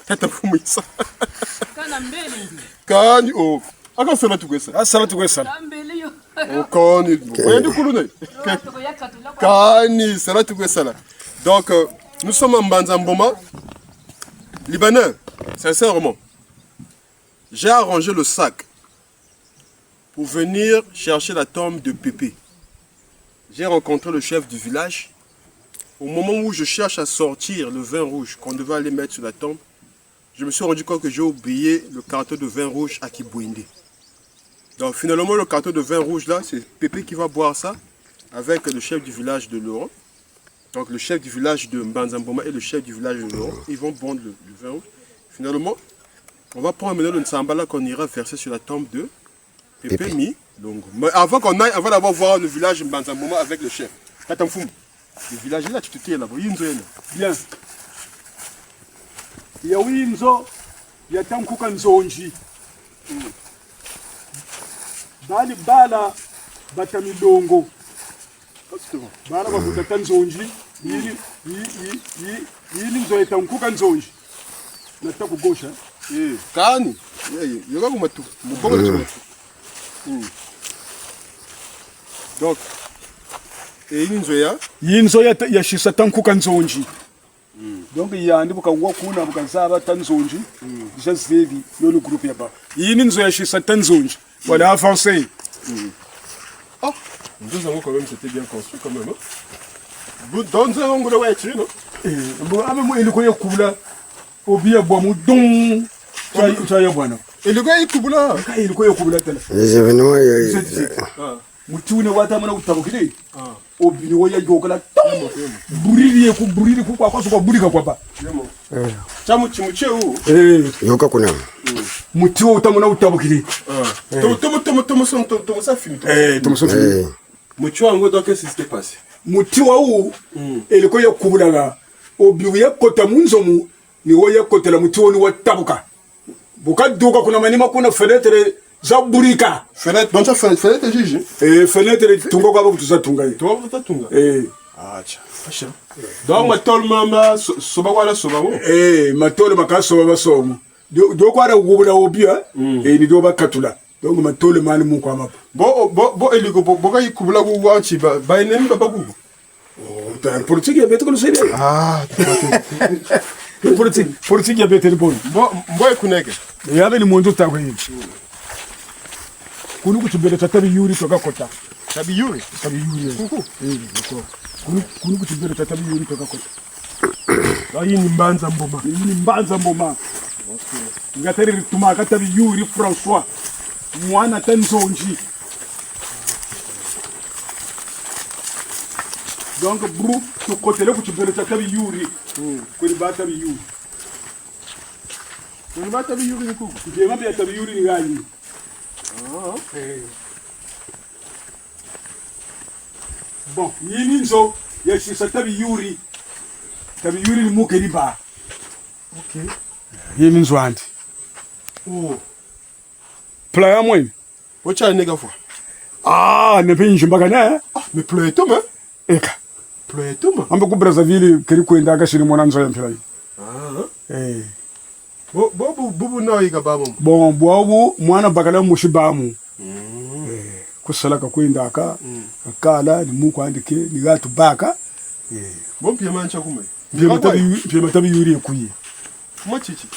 Tata mfumu isa.
Kana mbele.
Kani oh. Aka sala tukwesa.
Asala tukwesa.
Mbele yo.
O kani. Oyendi kulune. Kani sala tukwesa. Donc, nous sommes en Banzamboma, Libanais, sincèrement. J'ai arrangé le sac pour venir chercher la tombe de Pépé. J'ai rencontré le chef du village. Au moment où je cherche à sortir le vin rouge qu'on devait aller mettre sur la tombe, je me suis rendu compte que j'ai oublié le carton de vin rouge à Kibouinde. Donc finalement, le carton de vin rouge là, c'est Pépé qui va boire ça avec le chef du village de Laurent. Donc le chef du village de Mbanzamboma et le chef du village de Laurent, ils vont boire le vin rouge. Finalement, on va prendre maintenant le Nsambala qu'on ira verser sur la tombe de Pépé Mi Longo. Mais avant qu'on aille, avant d'avoir voir le village de Mbanzamboma avec le chef. Katamfoum, le village là, tu te tiens là-bas.
Bien. Il y a Winzo, il y a Tankuka Nzonji. Bali Bala Batamilongo. Bala bakutata nzonji yili nzoeta nkuka nzonji nata kugosha
kani yoga kumatu mubongo tu donc
yinzoya yashisa tankuka nzonji donc yandi bukangwa kuna bukanzaba tanzonji déjà zevi yo le groupe yaba yini nzoya yashisa tanzonji voilà avancé.
Oh, nous avons quand même, c'était bien construit quand même. Dans un angle, ouais, tu non?
Il y a Koula, Obia Bomoudon, Tayabana.
Et le gars, il coupe là.
Il y a Koula.
Les événements, il y a.
Mutu ne watamana utabukiri. Obino ya yokala. Buriri ku buriri ku kwa kwa burika kwa ba.
Chamu chimuche u.
Yoka kuna.
Mutu utamana utabukiri.
Tomo ça finit.
Tomo ça finit.
Mutu ango donc qu'est-ce qui s'est passé?
Mutu wa u eliko ya kubula obiu ya kota munzomu ni wo ya kota la mutu ni watabuka. Buka duka kuna manima kuna fenêtre Zaburika.
Fenêtre, donc ça fenêtre juge.
Fenêtre tungo kwa kutuza tunga.
Tungo kwa tunga.
Acha.
Donc matol mama soba wala soba wo.
Matol maka soba basomo. Do kwa ra gubula obia ni do bakatula. Donc matol mani mu kwa mapa.
Bo eliko bo ga yikubula ku wanchi ba enemi baba ku.
Ta politique beto ko sebe. politique ya beteli bon
Mboye kuneke.
yabe ni mundu takwe hivi kunu kutubele tatabi yuri toka kota
Tabi yuri
kuku kunu kutubele tatabi yuri toka kota
hii ni mbanza mboma.
hii ni mbanza mboma ngateri tumaka tabi yuri François mwana tanzonji donc bru to kotele kutubele tatabi yuri kuni bata bi yuri kuni bata bi yuri kuku ndiye ya tabi yuri ni gani bon yini nzo yashisa tabi yuri ni muke riba
Okay.
yini nzo andi playa mwen
Wacha nega fwa.
ne pinji mbagane
Mais pleurer tout hein.
eka
Pleurer tout hein.
ambe ku Brazzaville kiri kwenda gashiri mwana nzo yampira
Bubu na yiga babu.
bon bwabu mwana bagala mushibamu kusalaka kwenda aka akala ni muko andike ni gatu baka
Bon pia mancha kumwe.
pia matabi yuri ekuye
Machichi.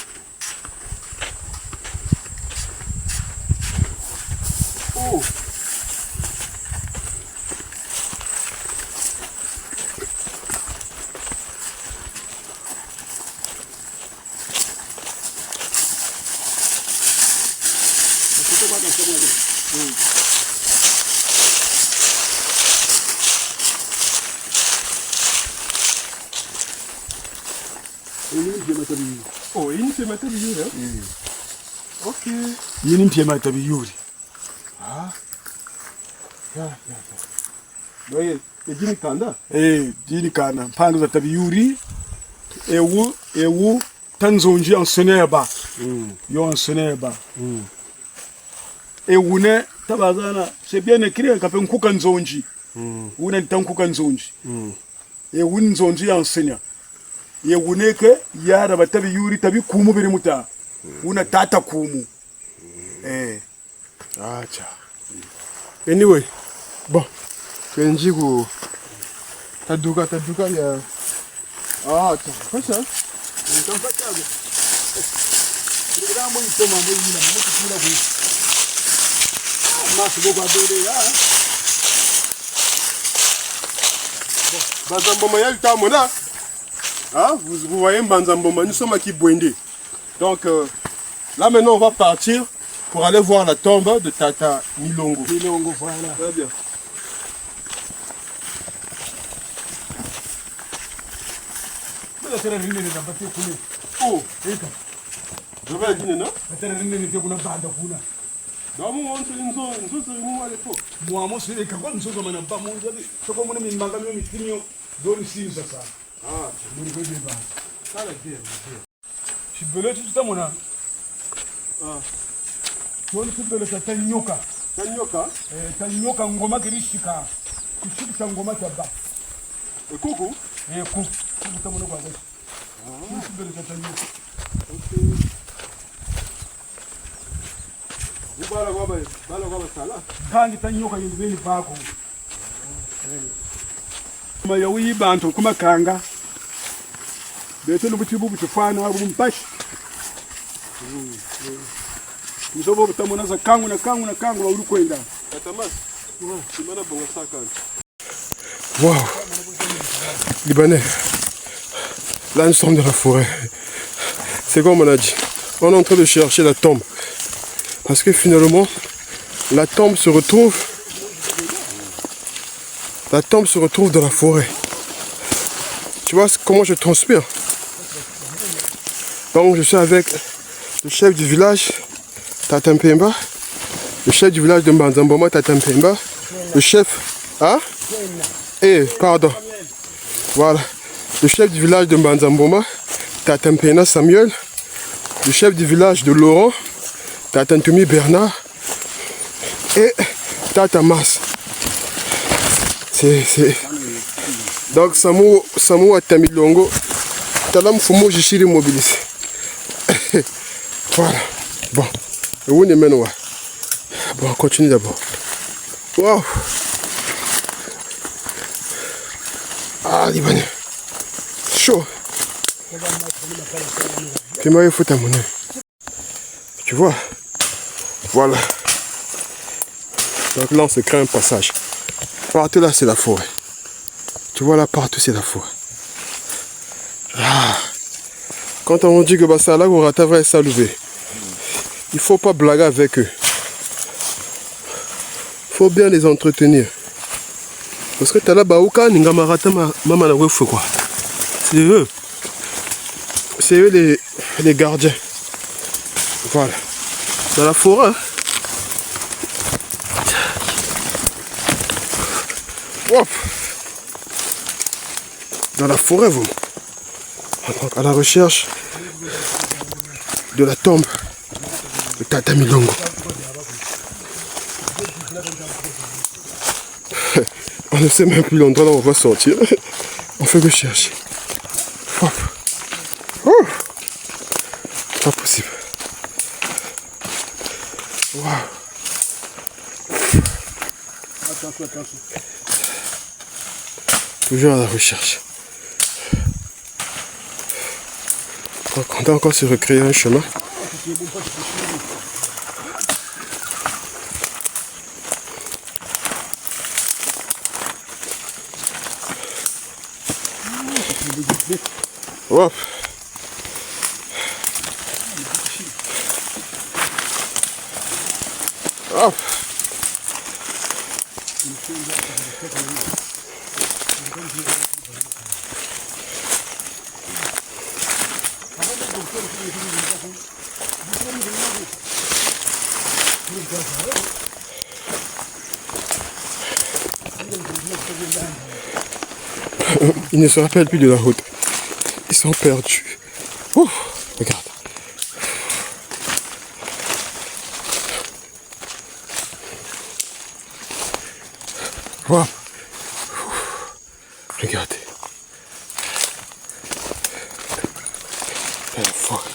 Oh, hii ni matabi yuri hein. Okay.
yini pia matabi yuri
Doye, ejini kanda.
dini kana mpanga za tabi yuri ewu tanzonji ansoneba yo ansoneba ewu ne tabazana c'est bien écrit ka pen kuka nzonji una tankuka nzonji ewu nzonji ansenya ewu ne ke yara batabi yuri tabi kumu biri muta una tata kumu
Acha. Anyway, bon. Kenjiku. Taduka ya. Acha. Pasa. Banzamboma ya Utamona. Ah, vous voyez Banzamboma, nous sommes à Kibwende. Donc là maintenant on va partir pour aller voir la tombe de Tata Milongo.
Milongo, voilà.
Très bien. Oh, je vais dîner, non? Non, moi, on se dit, nous, à l'époque.
Moi, je suis quand on se dit, on pas mon Dieu, je comme on est une bagage, on est donne si ça.
Ah,
je me dis,
ça la guerre.
Je suis belé tout ça, mon âme. Ah, tu vois, tu peux le faire, Tanyoka.
Tanyoka?
Tanyoka, ngoma kirishika. Kushika ngoma taba.
Et coucou?
Et coucou. Tu peux le faire. Tu peux le faire, Tanyoka.
Ok. Bala sala.
Kangi Tanyoka yindibeni bako. Maya wibantu kuma kanga. Bete lubutibu butufana bumpashi. Mzobo butamona za kangu na kangu uri kwenda.
Tatamas. Simana bongo saka. Wow. Libanais. Là nous sommes dans la forêt. C'est comme on a dit. On est en train de chercher la tombe. Parce que finalement, la tombe se retrouve dans la forêt. Tu vois comment je transpire? Donc je suis avec le chef du village, Tata Mpemba, le chef du village de Mbanzamboma, Tata Mpemba, le chef... Hein? Pardon. Voilà. Le chef du village de Mbanzamboma, Tata Mpena Samuel, le chef du village de Laurent, Tata Ntoumi Bernard et Tata Mas. Donc Samu Atamilongo, Talam Fumo Jishiri mobilisé. Voilà. Bon. Et où est maintenant? Bon, on continue d'abord. Waouh. Ah, Libanais. Chaud. Fais-moi faut ta monnaie. Tu vois? Voilà. Donc là, on se crée un passage. Partout là, c'est la forêt. Tu vois là, partout, c'est la forêt. Ah. Quand on dit que bah, ça là, on rata va saluer. Il faut pas blaguer avec eux. Il faut bien les entretenir. Parce que t'as là, bah, aucun n'ingamarata maman la refou quoi. C'est eux. C'est eux les gardiens. Voilà. Dans la forêt. Hein. Hop. Dans la forêt, vous. Donc, à la recherche de la tombe de Tata Milongo. On ne sait même plus l'endroit où on va sortir. On fait que chercher. Hop. Oh. Pas possible. Wow.
Attention.
Toujours à la recherche. Donc on doit encore se recréer un chemin. Hop. Hop. Ils ne se rappellent plus de la route. Ils sont perdus. Ouh, regarde. Wow. Regardez. La forêt.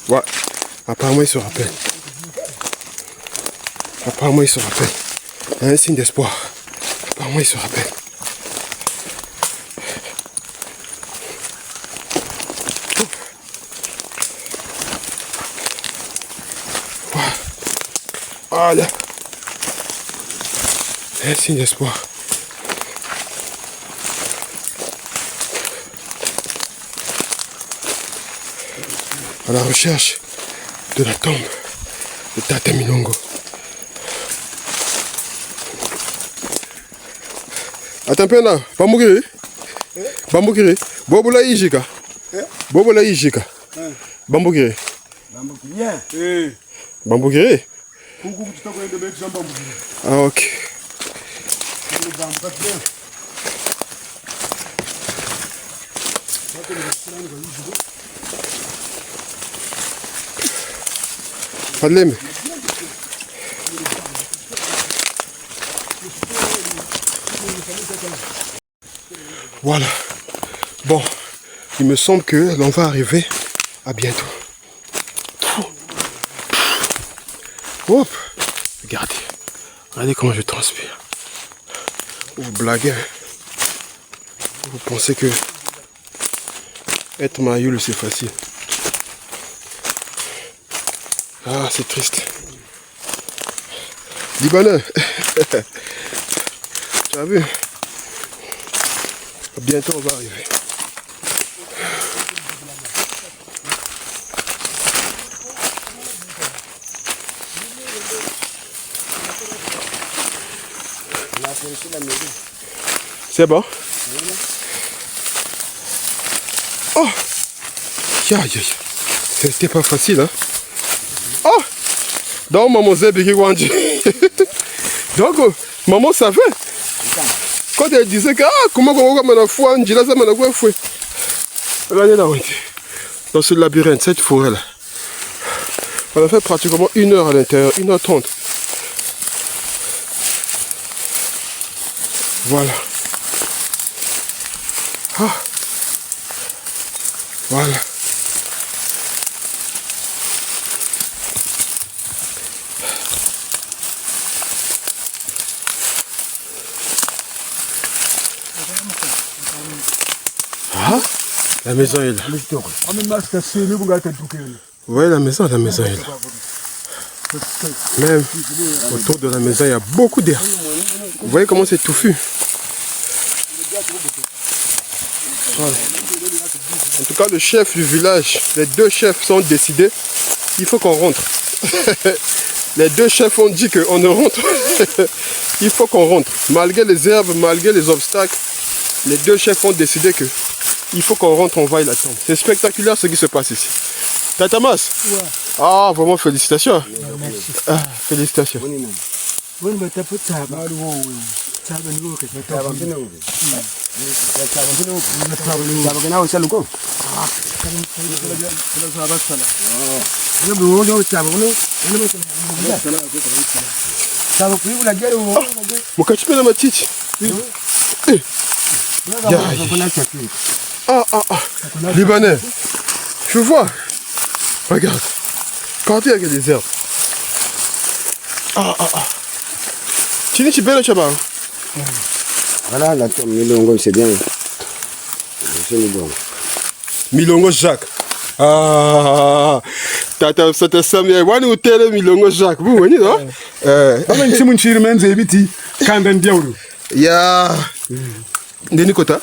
Ouais. Apparemment, ils se rappellent. Apparemment, ils se rappellent. Il y a un signe d'espoir. Apparemment, ils se rappellent. Voilà. Un signe d'espoir. À la recherche de la tombe de Tata Milongo. Attends un peu là, Bambukiri. Bambukiri. Bobola Ijika. Bobola Ijika. Bambukiri.
Bambukiri.
Bambukiri. Ah ok. Padleme. Voilà. Bon, il me semble que l'on va arriver à bientôt. Hop. Regardez. Regardez comment je transpire. Vous blaguez. Vous pensez que être maillot c'est facile. Ah, c'est triste. Libanais. Tu as vu? Bientôt on va arriver. C'est bon? Oh! C'était pas facile, hein? Oh! Donc, maman Zébé Wandi. Donc, maman savait. Quand elle disait que, comment on va faire un gila, ça m'a fait. Regardez là, dans ce labyrinthe, cette forêt-là. On a fait pratiquement 1 heure à l'intérieur, 1h30. Voilà. Ah. Voilà.
La maison est là. Ouais, la maison est là. Même autour de la maison, il y a beaucoup d'air. Vous voyez comment c'est touffu. Voilà. En tout cas, le chef du village, les deux chefs sont décidés. Il faut qu'on rentre. Les deux chefs ont dit qu'on ne rentre. Il faut qu'on rentre. Malgré les herbes, malgré les obstacles, les deux chefs ont décidé que il faut qu'on rentre, on vaille la tombe. C'est spectaculaire ce qui se passe ici. Tatamas? Ouais. Ah, vraiment félicitations.
Merci.
Ah, félicitations. Mukachipé na matiti. Libanais. Je vois. Regarde. Quand il y a des herbes. Chini chibela chaba.
Voilà, la tombe Milongo, c'est bien. C'est Milongo.
Milongo Jacques. Ah, tata sata samia wani utele Milongo Jacques. Vous voyez non?
Ama nchi munchiri menze ibiti kanda ndiauru.
Ya Denis Kota.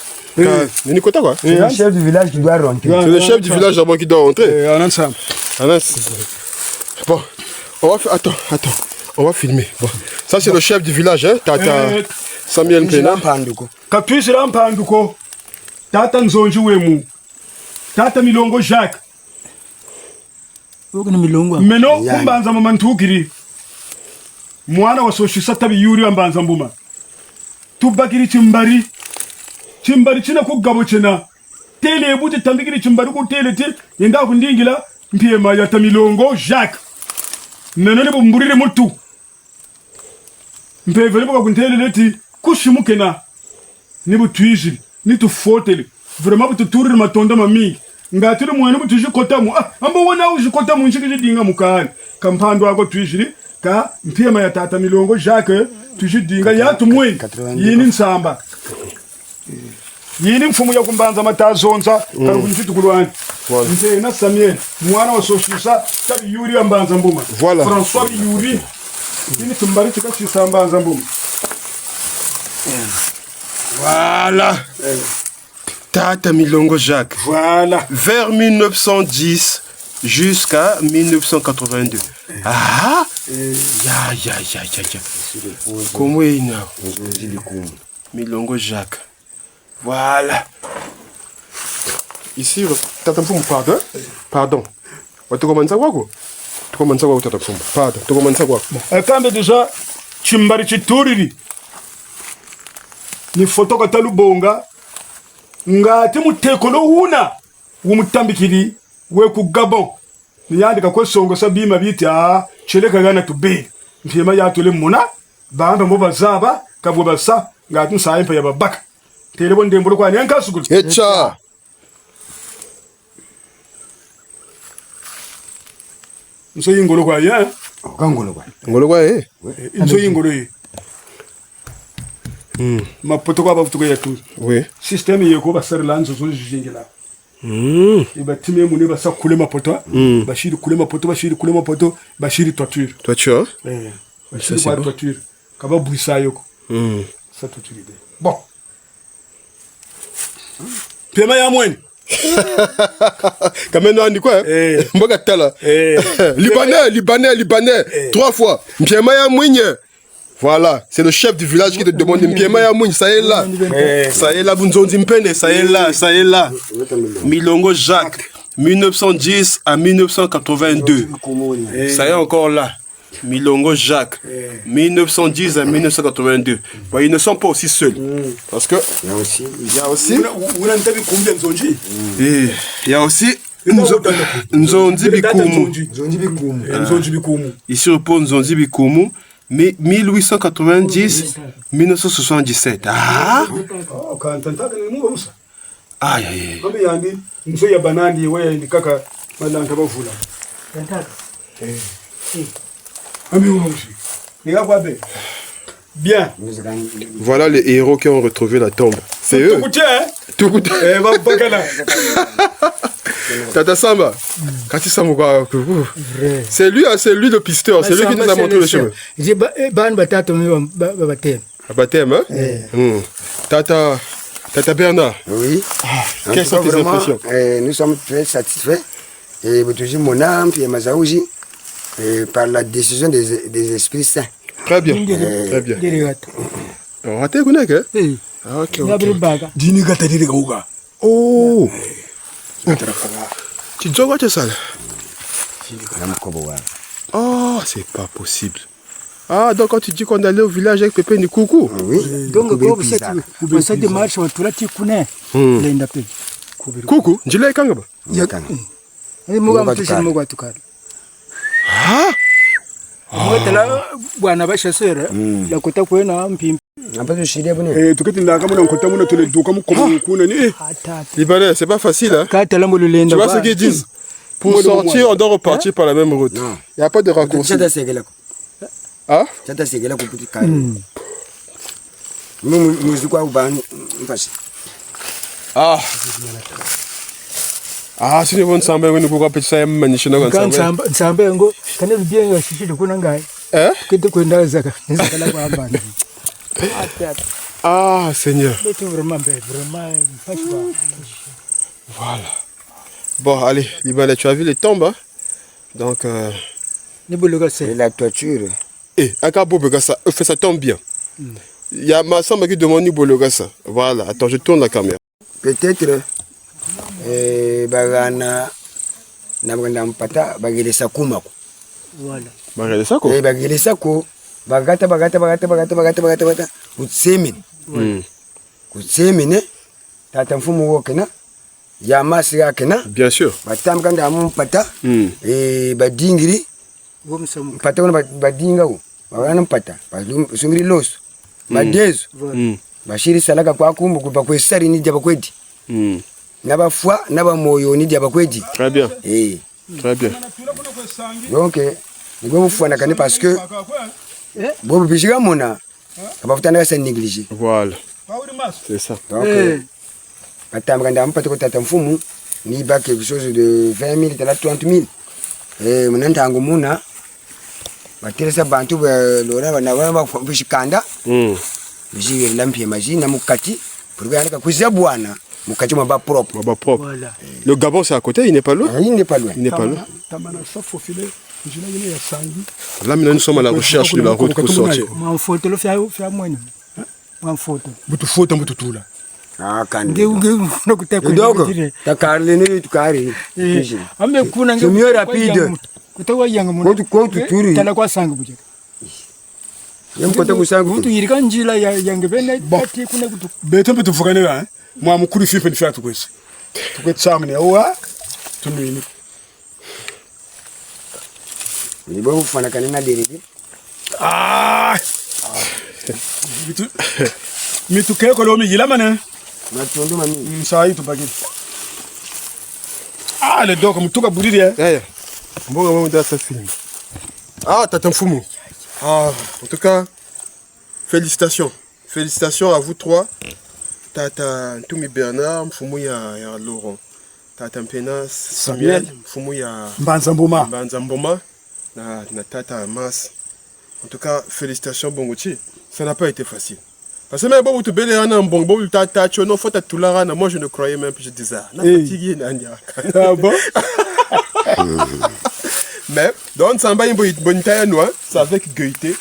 Denis Kota quoi?
C'est le chef du village qui doit rentrer.
C'est le chef du village d'abord qui doit rentrer. Bon, on va faire. Attends. On va filmer. Bon. Ça c'est le chef du village, hein? Tata Samuel Pena.
Katwisira mpanduko. Tata Nzonji wemu. Tata Milongo Jacques. Meno kumbanza mama ntukiri. Mwana wa soshisa tabi yuri wambanza mbuma. Tubakiri chimbari. Chimbari china kugabo chena. Tele ebuti tambikiri chimbari kutele ti. Yenda kundingila mpiyema ya Milongo Jacques. Meno nipo mburire mutu. Mpevele boka kuntele leti kushimukena. Nipo tuijili. Nitu fotele. Vraiment pour te tourner ma tonda mami. Ngatire mwana mu tujikota mu. Amba wona ujikota mu nshikije dinga mukani. Kampando ako tuijili ka mpiyema ya Tata Milongo Jacques tujidinga ya tumwe. Yini nsamba. Yini mfumu ya kumbanza matazonza ka kunjitu kulwani. Nze na Samuel mwana wa soshisa tabi yuri ambanza mbuma.
Voilà.
François Yuri. Yini tumbari tika chisambanza mbuma.
Voilà. Tata Milongo Jacques.
Voilà.
Vers 1910 jusqu'à 1982. Ah. Ya. Comment il a? Milongo Jacques. Voilà. Ici, Tata Mfumu, pardon. Tu commences à quoi? Tu commences à quoi, Tata Mfumu? Pardon. Tu commences à quoi?
Quand déjà, chimbari chituriri. Ni foto katalu bonga. Ngati mutekolo una wumutambikiri we ku Gabon niyandika ko songo sabima biti cheleka gana tube mpima yatule muna bamba mo bazaba kabwo basa ngati nsayimpa ya babaka telebo ndembulo kwa nyanka sukulu
Echa
nso yingolo kwa ya
ngolo kwa
nso yingolo yi mapoto kwa bavutuko ya tu
oui
système yeko basarila nzo zo jingela ibatime mune basa kule mapoto bashiri kule mapoto bashiri toiture bashiri kwa toiture kaba buisa yoko ça toiture ide bon pema ya mweni
Kameno andi quoi? Mboga tala. Libanais. 3 fois. Mpiema ya mwenye. Voilà, c'est le chef du village qui te demande Mpiema ya mwenye, ça est là. Ça est là, Bunzonzi Mpene, ça est là. Milongo Jacques, 1910 à 1982. Ça est encore là. Milongo Jacques, 1910 à 1982. Bon, ils ne sont pas aussi seuls. Parce que il y a aussi Nzonzi Bikumu. Ici repose Nzonzi Bikumu, mais 1890-1977. Ah! Aïe.
Bien.
Voilà les héros qui ont retrouvé la tombe. C'est eux.
Tukuta. Tata Samba. Kati Samba. C'est lui le pisteur. C'est lui qui nous a montré le chemin. Baptême, hein? Tata Bernard.
Oui.
Quelles sont tes impressions?
Nous sommes très satisfaits. Et toujours mon âme, puis Mazaouji, par la décision des esprits saints.
Très bien. Très bien. On va t'écouter, hein? Ok. Oh! Tu dis quoi, tu sais ça? Oh, c'est pas possible. Ah, donc quand tu dis qu'on allait au village avec Pépé ni Coucou.
Oui.
Donc, pour cette démarche, on va tout connaître.
Coucou, je l'ai quand même. Ah!
Bwana bashasera yakuta kwena mpimpi
Ampato shiria bune.
Tukatinda kama nkota muna tole duka mukomo kuna ni.
Libanais, c'est pas facile, hein?
Tu
vois ce qu'ils disent? Pour sortir, on doit repartir par la même route. Il n'y a pas de raccourci. Ah? Ah. Ah, si vous ne savez pas, vous pouvez ça magnifiquement.
Quand ça va ngo, quand le bien va chichi de kunanga.
Hein?
Que de kwenda zaka. Nzakala kwa bana.
Ah, Seigneur.
Vraiment.
Voilà. Bon, allez, Libanais, tu as vu les tombes, hein? Donc,
Et la toiture.
Eh, ça fait ça tombe bien. Il y a ma samba qui demande Nibologasa. Voilà, attends, je tourne la caméra.
Peut-être, bagana, namganda mpata, bagilesa kumako.
Voilà.
Bagilesa ko?
Bagilesa ko, bagata, utsemin. Utsemin, tata mfumu wokena, yamasi yakena.
Bien sûr.
Batamganda mpata, badingiri, mpata wana badinga u. Bagana mpata, sungiri loso, badezo. Bashiri salaka kwa kumbu kwa kwesari ni diaba kwedi. Naba foi, naba moyo ni diaba kwedi.
Très bien. Très bien.
Donc, nous devons faire nakane parce que bobo bishiga mona abafutana sa négligé.
Voilà. C'est ça.
Donc, batamganda mpata ko tata mfumu ni ba quelque chose de 20 000 à 30 000. Munanta ngo muna bateresa bantu lora bana ba bishikanda. Bishigeri lampie maji na mukati pour gagner kuizia bwana mukati mwa ba propre.
Voilà. Le Gabon c'est à côté, il n'est pas loin.
Il n'est pas loin.
Il n'est pas loin. Là maintenant nous sommes à la recherche de la route pour sortir.
Mon photo le fait moi. Mon photo.
Butu photo butu tula.
Ah kan.
Donc
ta karle ni tukari.
Ame kuna
c'est mieux rapide.
Kutawa yanga mun.
Ko tuturi.
Tala kwa sangu buje.
Yamkota kusangu.
Butu yirika njila yange bene ati kuna kutu.
Beto betu fukane ba. Mwa mukuru fipe ni fiatu kwesi. Tukwet samne owa. Tunini.
Ni bo fana kanina derede.
Ah. Bitu. Mitu keko lo mi yila mana.
Matondo mami.
Msai tupaki. Ah le doko mutuka buriri ya.
Yeah. Mbonga mwa dans ce film. Ah, Tata Mfumu. Ah, en tout cas, félicitations. Félicitations à vous trois. Tata Ntumi Bernard, Mfumu ya Laurent. Tata Mpena Samuel, Mfumu ya
Mbanzamboma.
Na Tata Mas. En tout cas, félicitations Bongochi. Ça n'a pas été facile. Parce que même bon tu belle un bon bon tata tu non faut tout la moi je ne croyais même plus je disais ah fatigué ah bon. Mais donc ça m'a une bonne taille nous c'est avec gaieté,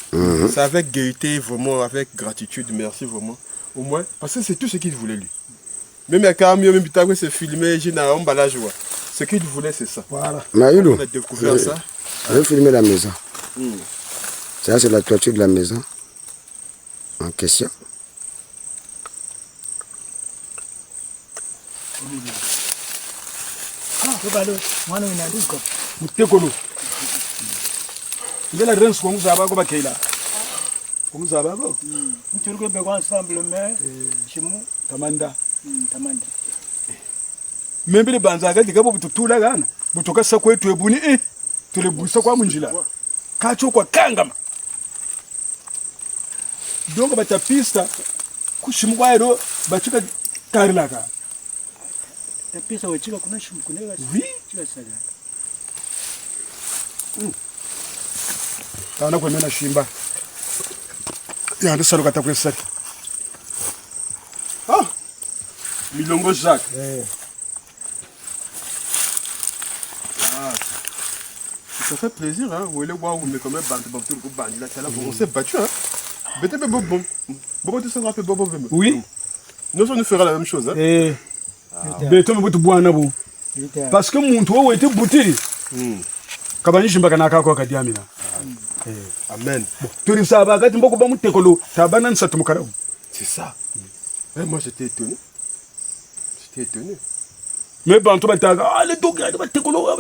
c'est avec gaieté vraiment avec gratitude merci vraiment au moins parce que c'est tout ce qu'il voulait lui. Même quand même putain c'est filmé j'ai un emballage ouais. Ce qu'il voulait c'est ça.
Voilà.
On a découvert ça.
On a filmé la maison. Ça c'est la toiture de la maison en question.
Mwana inaliko
mutekolo ngela rensu ko muzaba ko bakela ko muzaba ko
mturuko be kwa ensemble mais chimu
tamanda
membele
banza ga diga bututula gana butoka sakwetu ebuni tule busa kwa munjila kacho kwa kangama dongo batapista kushimu kwaero bachika Karilaka.
Tapisa wachika kuna shimkunega.
Oui.
Chika sana.
Taona kwa mena shimba. Ya ndo saluka takwe saki. Ah. Milongo Jacques.
Ça fait plaisir, hein. Vous voulez voir où on est quand même on s'est battu, hein.
Oui.
Nous, on nous fera la même chose, hein.
Beto mbutu bwana bu. Parce que muntu wewe ete butiri. Kabani shimba kana kako kadiamina.
Amen.
Turi saba kati mboko ba mutekolo tabana nsatu mukarabu.
C'est ça. Moi, j'étais étonné.
Mais bantu bataga ale doga batekolo. Abe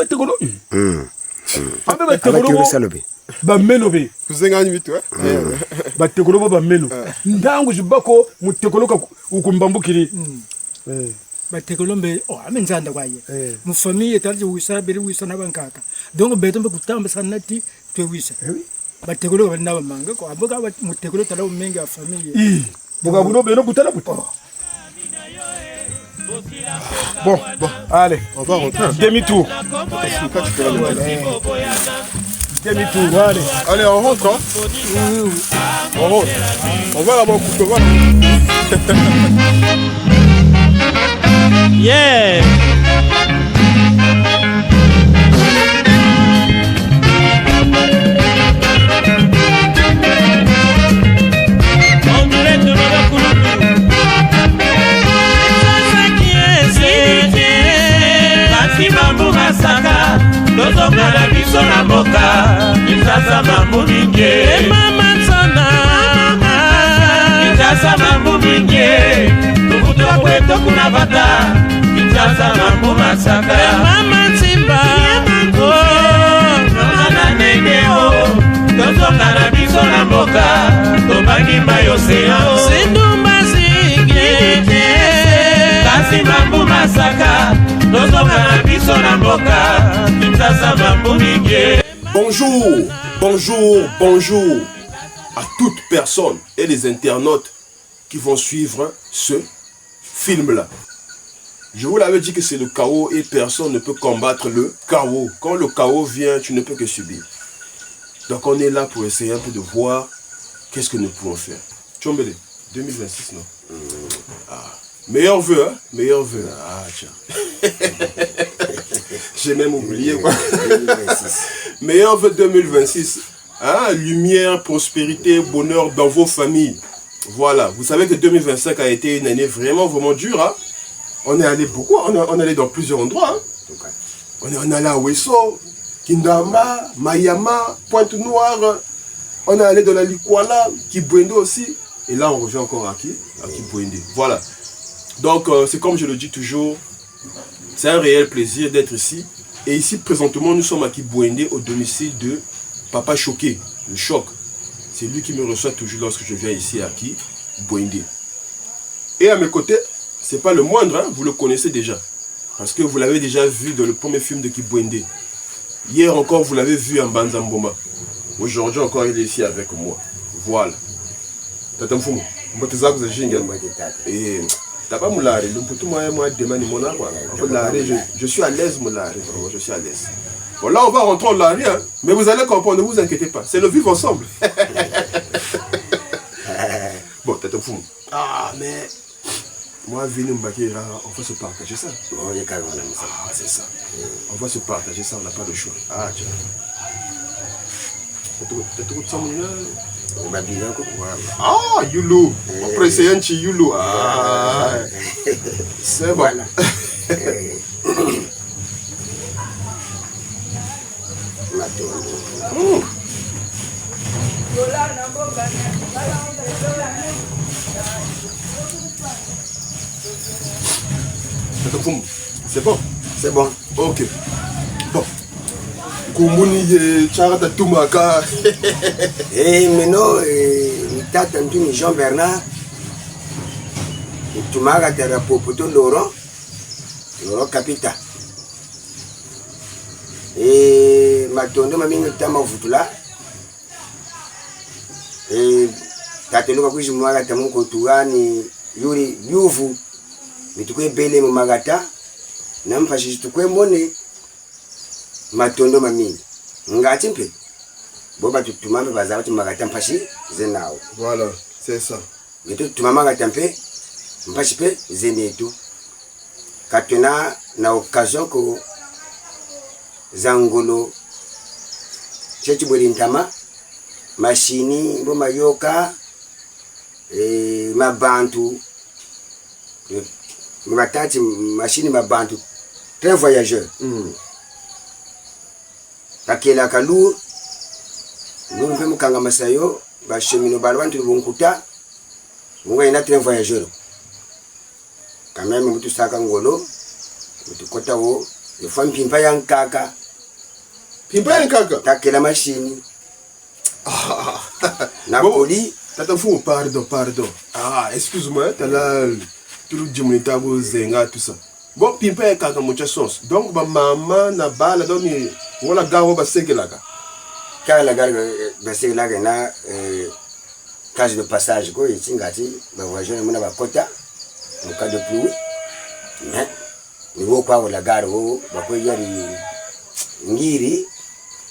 batekolo. Ba melobe.
Kuzenga ni toi.
Batekolo ba melo. Ndangu jibako mutekolo ukumbambukiri.
Batekolo mbe amenza kwaye. Mu famille etalje wisa beri wisa na bankaka. Donc beto mbe kutamba sanati twe wisa. Batekolo ba ndaba manga ko aboga mutekolo tala umenga ya famille.
Boga buno beno kutala buto. Bon, allez,
on va rentrer.
Demi-tour. Demi-tour, allez.
Allez, on rentre, hein. On rentre. On va là-bas, on va.
Yeah.
Masaka lozonga la biso na mboka Kinshasa mambo mingi mama sana Kinshasa mambo mingi tukutu kwetu kuna bata Kinshasa mambo masaka mama simba mama na negeo lozonga la biso na mboka tobangi mayo seyo sindumba zingi kasi mambo masaka
Bonjour à toute personne et les internautes qui vont suivre ce film-là. Je vous l'avais dit que c'est le chaos et personne ne peut combattre le chaos. Quand le chaos vient, tu ne peux que subir. Donc on est là pour essayer un peu de voir qu'est-ce que nous pouvons faire. Tchombele, 2026, non? Meilleur vœu, hein? Meilleur vœu. Ah, tiens. J'ai même oublié, quoi. 2026. Meilleur vœu 2026. Hein? Lumière, prospérité, bonheur dans vos familles. Voilà. Vous savez que 2025 a été une année vraiment dure. Hein? On est allé beaucoup. On est allé dans plusieurs endroits. Hein? On est allé à Wesso, Kindama, Mayama, Pointe-Noire. On est allé dans la Likwala, Kibwendo aussi. Et là, on revient encore à Kibwende. Voilà. Donc, c'est comme je le dis toujours, c'est un réel plaisir d'être ici. Et ici, présentement, nous sommes à Kibwende, au domicile de Papa Choqué, le Choc. C'est lui qui me reçoit toujours lorsque je viens ici à Kibwende. Et à mes côtés, c'est pas le moindre, hein, vous le connaissez déjà. Parce que vous l'avez déjà vu dans le premier film de Kibwende. Hier encore, vous l'avez vu en Banzamboma. Aujourd'hui encore, il est ici avec moi. Voilà. Tata Mfumu, et t'as pas moulari, je suis à l'aise, moulari, je suis à l'aise. Bon, là, on va rentrer en lari, hein, mais vous allez comprendre, ne vous inquiétez pas, c'est le vivre ensemble. Bon, Tata Mfumu. Ah, mais moi, Vini Mbakira, on va se partager ça. Ah, c'est ça. On va se partager ça, on n'a pas de choix. Ah, tiens. Ah, Yulu. Après, c'est un petit Yulu. Ah, c'est bon. Voilà. C'est bon?
C'est bon.
Ok. Bon. Koumouni Charata Toumaka.
Et maintenant, Tata Jean Bernard, Toumaka Terapopoto Laurent Capita. Et Matondo Mamino Tama Futula. Et Tateluka Kushimara Tamuko Tuani Yuri Yufu. mitukwe bele mu magata na mpashi tukwe mone matondo mamini ngati mpe boba tutumame bazaba magata mpashi zenao.
Voilà, c'est ça.
Mitu tumama magata mpe mpashi pe zenetu katuna na occasion ko zangolo chechi bolintama machini bo mayoka mabantu matati machine mabantu très voyageur kakela kalur nous fait mukanga masayo ba chemino balwantu bunkuta munga ina très voyageur quand même mutu saka ngolo mutu kota wo il faut mpimpa yankaka kakela machine
Napoli. Tata fou, pardon. Ah, excuse-moi, t'as là tout le dimanche vous zenga tout ça. Bon, pimpa et kaka mucha sens. Donc ma maman na bala donc on la gare ba segelaga.
Car la gare ba segelaga na case de passage ko itingati ba voyageur mona ba kota en cas de pluie. Mais ni wo kwa la gare wo ba ko yari ngiri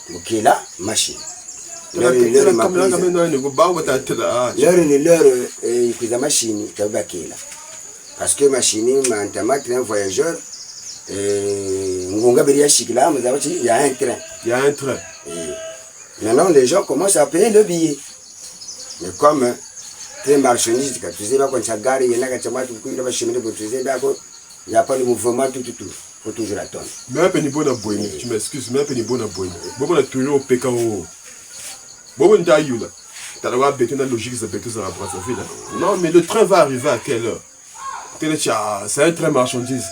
mukila machine. L'heure machine parce que machine mantama train voyageur ngonga beria shikila il y a un train. Maintenant les gens commencent à payer le billet, mais comme train marchandise quand tu sais pas quand ça gare il y en a qui chama tu kuira ba chemin de tu sais pas il y a pas le mouvement tout faut toujours attendre.
Mais un peu ni bon à boire, tu m'excuses, mais un peu ni bon à boire. Bon on toujours au PKO. Bon, on t'a eu là. T'as le droit de la logique, ça peut que ça va prendre sa vie là. Non, mais le train va arriver à quelle heure? C'est un train marchandise.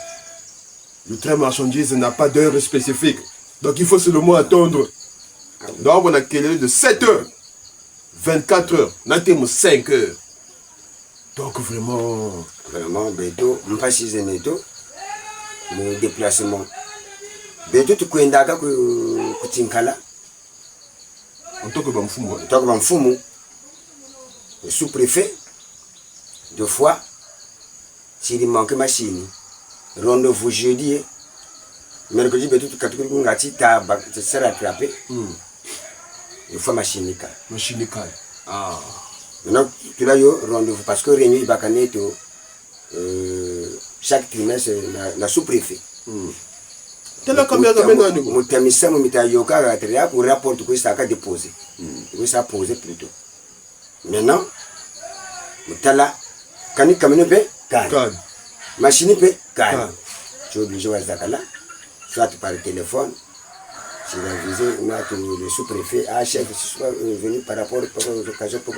Le train marchandise n'a pas d'heure spécifique. Donc il faut seulement attendre. Donc on a quelle heure de 7 heures, 24 heures, on a 5 heures. Donc vraiment.
Vraiment, bientôt, on passe chez Neto, le déplacement. Bientôt, tu connais d'accord que Tinkala.
En tant que Bamfumu.
Le sous-préfet, 2 fois, s'il manque machine, rendez-vous jeudi, mercredi, tout tu seras attrapé. Il faut machine.
Ah.
Maintenant, tu l'as eu rendez-vous parce que réunion, chaque trimestre, la sous-préfet.
Tela combien de maintenant nous?
Mutamisa mumitayoka atria pour rapport que ça a déposé. Oui, ça posé plutôt. Maintenant, mutala kani kamino pe kan. Machine pe kan. Tu es obligé de faire ça soit par téléphone. Si la visée, le sous-préfet, chef, soit venu par rapport aux occasions pour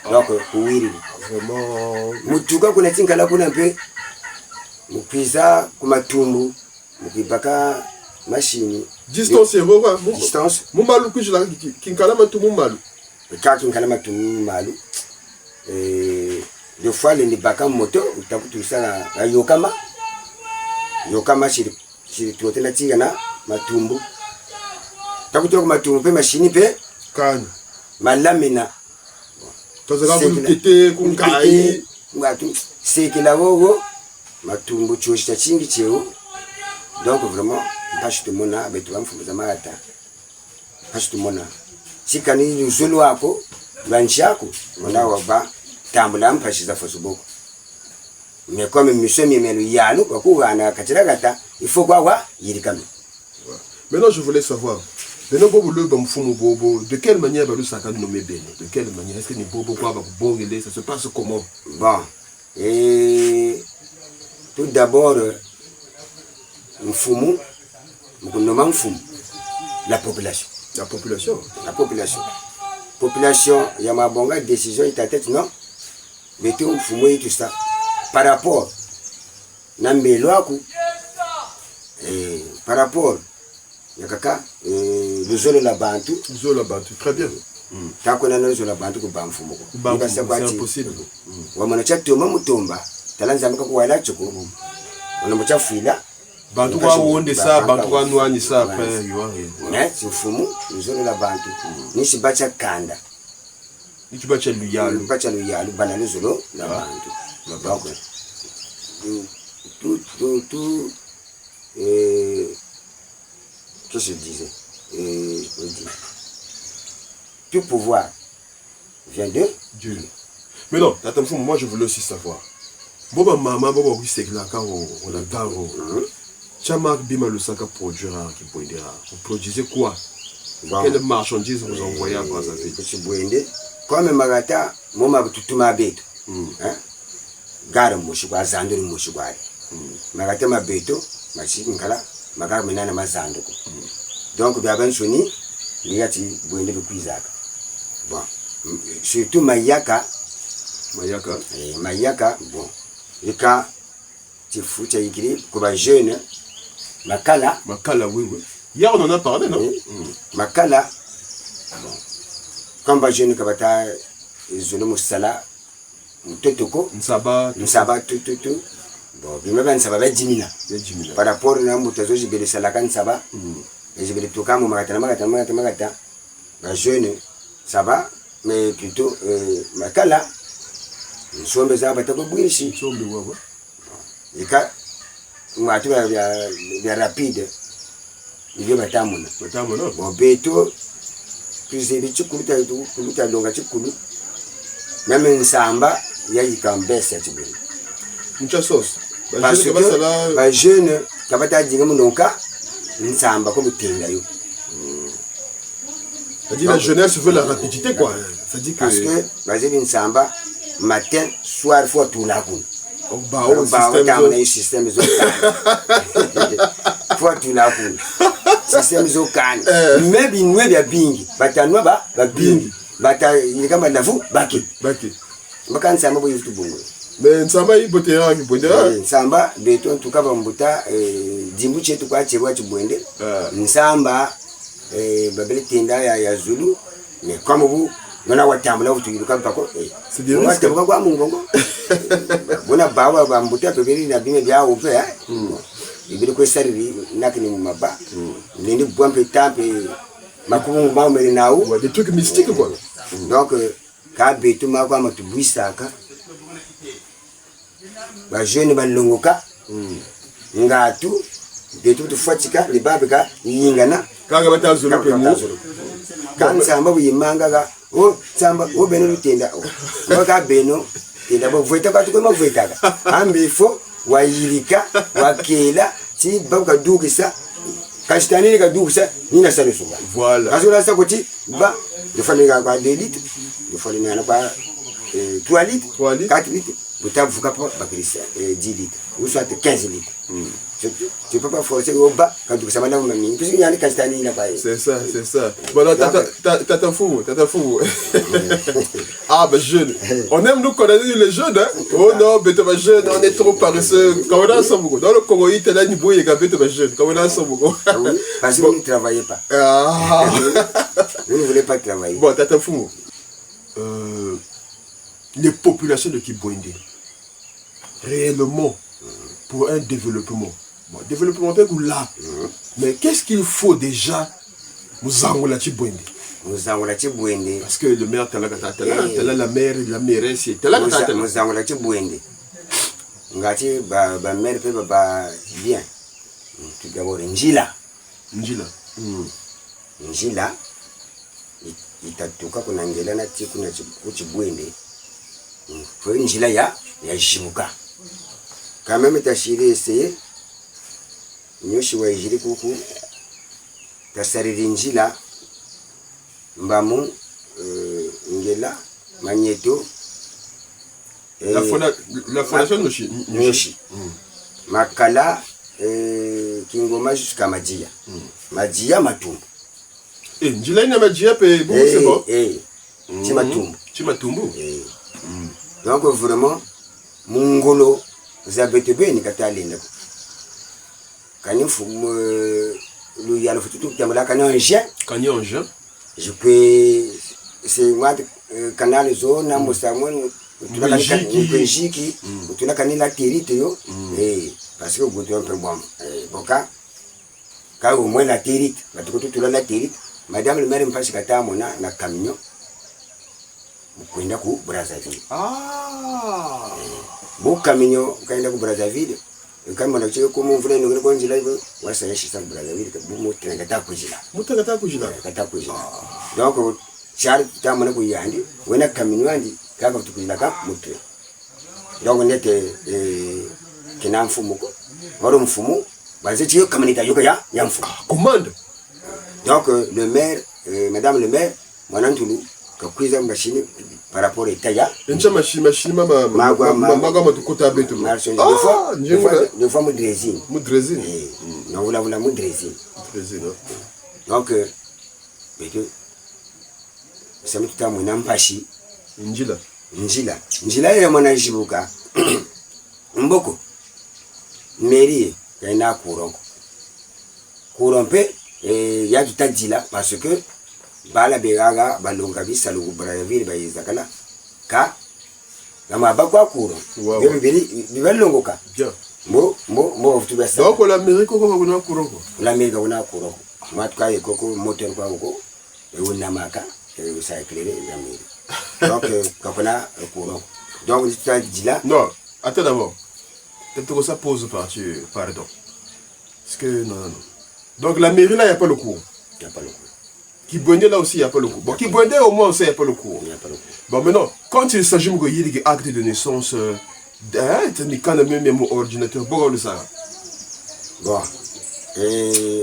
donc, oui,
vraiment.
Mutuka kuna tingala kuna pe mupiza kumatumbu. Mukibaka machine.
Distance c'est quoi?
Distance.
Mumalu que je la kinkala matumu malu.
Kinkala matumu malu. 2 fois les baka moto, utakutu sana na yokama. Yokama shiri tuote na tigana matumbu. Takutu matumbu pe machine pe
kan.
Malamina.
Tozala kulukete kunkai.
Ngatu sekela wogo matumbu choshita chingi cheo. Donc vraiment, pas tout le monde a besoin de marata. Pas tout le monde. Si quand nous jouons à quoi, l'anchako, on a waba tambulam pas chez Afosuboko. Mais comme monsieur Mimelu Yalo, Bakouana Katiragata, il faut voir Yirikami.
Maintenant, je voulais savoir, de quelle manière Balou Saka nommé Béni? De quelle manière? Est-ce que les Bobo ça se passe comment?
Bon, et tout d'abord, Mfumu, la population.
La population.
La population. Population, il y a ma bonne décision, il t'a tête, non? Mais tout Mfumu et tout ça. Par rapport, Nambeloaku, par rapport, Yakaka, le Zolo la Bantu.
Zolo la Bantu, très bien.
Tant qu'on a le Zolo la Bantu, c'est
impossible.
Wamanacha Toma Mutomba, Talanzamaka Wala Choko, on a mucha fila.
Bantu wa wonde sa, bantu wa nwani sa après
mais c'est fumu, nous allons la bantu. Ni si bacha kanda.
Ni tu bacha luyalu.
Bacha luyalu, banane zolo la bantu. Donc qu'est-ce que je disais? Tout pouvoir vient de
Dieu. Mais non, attends, moi je voulais aussi savoir. Boba maman, boba oui c'est là quand on a garo. Chamak bima le saka produira qui boindera. Vous produisez quoi? Quelle marchandise vous envoyez à Brazzaville?
Comme magata, moma tutuma beto. Gara mushigwa zanduri mushigwa. Magata mabeto, mashikala, magara menana mazando. Donc biaban soni, liati boinde bikuizaka. Bon, surtout Mayaka. Mayaka, bon. Et quand tu fous, tu as écrit, comme jeune, Makala.
Makala, oui. Hier, on en a parlé, non?
Makala, bon. Comme jeune, Kabata, Zolo Moussala, Totoko, Nsaba, tout. Bon, il m'a dit, ça va être 10 000. Par rapport à Moutazo, j'ai vu le Salakan Saba, et j'ai vu le Toka, mon Magata, jeune, ça va, mais plutôt Makala. Nous sommes des arbres ici. Et quand nous avons des rapides, il y a des tamons. Bon, béto, puis c'est des choukoulous, même un samba, il y a des cambes.
Mucha sauce.
Parce que les jeunes, qui ont été dit un samba comme Tengayo.
C'est-à-dire la jeunesse veut la rapidité, quoi.
Parce que, vas-y, un samba. Matin, soir, il faut tout la roue. Système de faut tout la roue. Système de canne. Mais bien, nous, bien bingi. Batanwa, ba bingi. Bata, il est comme la vous, baki. Bakan samba, vous tout bon.
Mais samba, il peut être un peu.
Samba, béton, tout cas, bambuta, dimbuche, tout quoi, tu vois, tu boende. Samba, babel tenda, ya Zulu. Mais comme vous, on a watambula utuiruka mpako.
C'est des risques.
On va mungongo. On a bawa bambuta pebeli na bime bya upe ha. Ibiri ko sariri nakini mumaba. Nini bwampe tape makubu maumeli naou.
Des trucs mystiques quoi.
Donc ka betu makwa matubwisaka. Ba jeune balongoka. Ngatu betu tufatika libabika yingana.
Kanga batazulu pe mu.
Kan samba buyimanga oh samba oh beno lutenda oh ka beno tenda bo vueta ka tukoma vueta ka ambi fo wayirika wakela ti babuka dukisa kashitani ka dukisa nina sale suba
voilà
kazola sa koti ba de fallait ka 2 litres de fallait na pa 3 litres 4 litres butavuka pa bakrisa 10 litres ou soit 15 litres. Tu peux pas forcer au bas quand tu sais maintenant même parce qu'il y a les castanis là bas.
C'est ça. Voilà, t'as fou. Ah ben jeune. On aime nous connaître les jeunes hein. Oh non, bête ma jeune, on est trop paresseux. Quand on a ça beaucoup. Dans le Congo, il là niveau il y a bête ma jeune. Quand on a ça beaucoup.
Oui, parce que vous ne travaillez pas.
Ah.
Vous ne voulez pas travailler.
Bon, t'as fou. Les populations de Kibouindé réellement pour un développement. Bon, développement est là. Mais qu'est-ce qu'il faut déjà nous envoyer Kibouindé?
Nous envoyer Kibouindé.
Parce que le maire t'as la mairesse, t'as la
nous envoyer Kibouindé. Ngati ba maire peut ba bien. Tout d'abord Njila. Njila. Itatoka kuna ngela na tiku na Kibouindé. Faut Njila ya Jibuka. Quand même tashiri essayer nyoshi wa ijiri kuku tasariri Njila mbamu ngela magneto
la fondation Nyoshi
makala kingoma jusqu'à Majia Majia Matumbu
Njila ina Majia pe bon c'est bon Chimatumbu
donc vraiment mungolo zabetebe ni katalenda kanifu le yalo futu tamala kanonja je peux c'est moi canal zone na mosamon Belgique tuna kanila terite yo parce que goto un peu bon boka ka au moins la terite batuko tula la terite madame le maire mpasi katamo na camion kwenda ku Brazzaville.
Ah.
Bo camion kaenda ku Brazzaville kama na chiko como mvule ngene kwa njila hivyo wasa yeshi sa Brazzaville ka bumu tengata kujila kata kujila donc char tamana ku yandi wena kamini andi kaka tukujila ka mutre donc ndeke kina mfumu ko waro mfumu baze chiyo kamanita yoka ya mfumu
commande
donc le maire madame le maire mwanantulu kakwiza mashini par rapport à Taya.
Incha machine magwa tukota betu.
Ah, une fois Moudrezine.
Moudrezine.
Non, voilà Moudrezine.
Moudrezine.
Donc ça me tout à mon ampachi. Njila ya mwana jibuka. Mboko. Mairie kaina kurongo. Kurompe ya tutadila parce que bala begaga balonga bisa lungu Brazzaville bayizakala ka ngama bakwa kuro bibalongo ka
bien
mo futu besa
donc la mairie ko kuna kuro ko
la mairie kuna kuro matka ye koko moteur kwa ko e wona maka e sa éclairer la mairie donc kakona kuro donc tu dis là
non attends d'abord peut-être que ça pose pardon parce que non donc la mairie là il y a pas le cours. Kibwende là aussi il n'y a pas le coup. Bon, Kibwende au moins aussi il n'y a pas le coup. Bon, maintenant, quand il s'agit de acte de naissance, quand même ordinateur, bon, le ça.
Bon,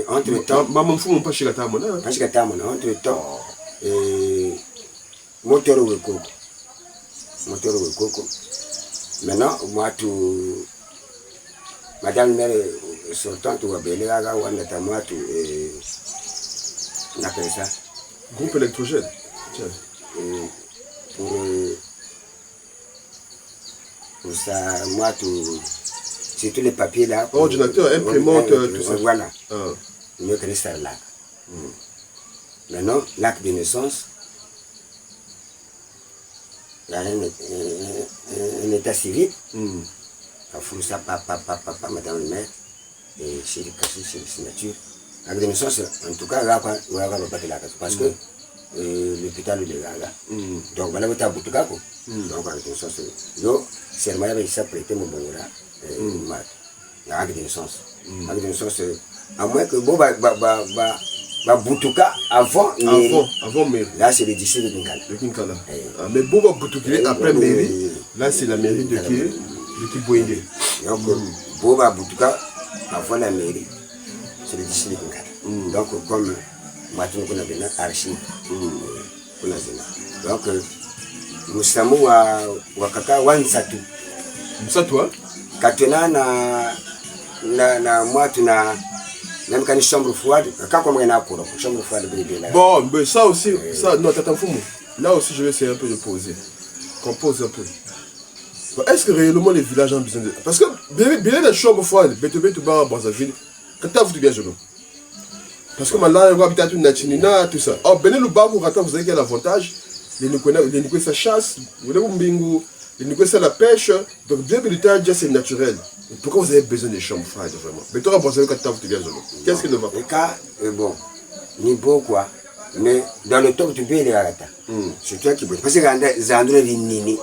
entre temps,
maman fou mon pas chez la table,
entre temps, moteur au coco. Maintenant, moi, tout, madame mère sortante ou abelé, on a moi tout. On appelle ça
groupe électrogène.
Pour ça, moi, c'est tous les papiers là.
Ordinateur, imprimante, tout ça.
Voilà. Je me connais ça là. Maintenant, l'acte de naissance, il y a un état civil. Il faut ça, papa, madame le maire, et chez les cachets, chez les signatures. L'acte de naissance, en tout cas, là, on va pas la parce que l'hôpital est là. Donc, voilà, on a beaucoup de cas. Donc, l'acte de naissance, c'est le moyen de s'apprêter mon bon là. L'acte de naissance. L'acte de naissance, à moins que bon, Boutouka avant
mairie.
Là, c'est le district
de Kinkala. Mais Boba Boutouka après mairie, là, c'est la mairie de Kibwende.
Donc, Boba Boutouka avant la mairie. C'est le district de Kinkala. Donc, comme moi, tu connais bien archive. Donc, nous sommes à Wakaka Wansatu.
Msatu, hein?
Katena na moi, tu n'as même quand une chambre froide, quand on a une chambre froide,
bon, mais ça aussi, ça, non, t'attends fou. Là aussi, je vais essayer un peu de poser. Qu'on pose un peu. Est-ce que réellement les villages ont besoin de. Parce que, bien la chambre froide, tu vas à Brazzaville, quand tu as vu bien, je veux. Parce que maintenant, on va habiter à Tunachinina, tout ça. Oh, Bené le Babu, vous avez quel avantage? Les Nikoé, ça chasse, les Nikoé, ça la pêche. Donc, bien que c'est naturel. Pourquoi vous avez besoin des chambres froides, vraiment? Mais tu as pensé que tu as vu bien, je veux. Qu'est-ce qui ne va pas?
Le cas est bon. Ni beau quoi. Mais dans le top, tu peux les arrêter. C'est toi qui peux. Parce que les endroits de Nini,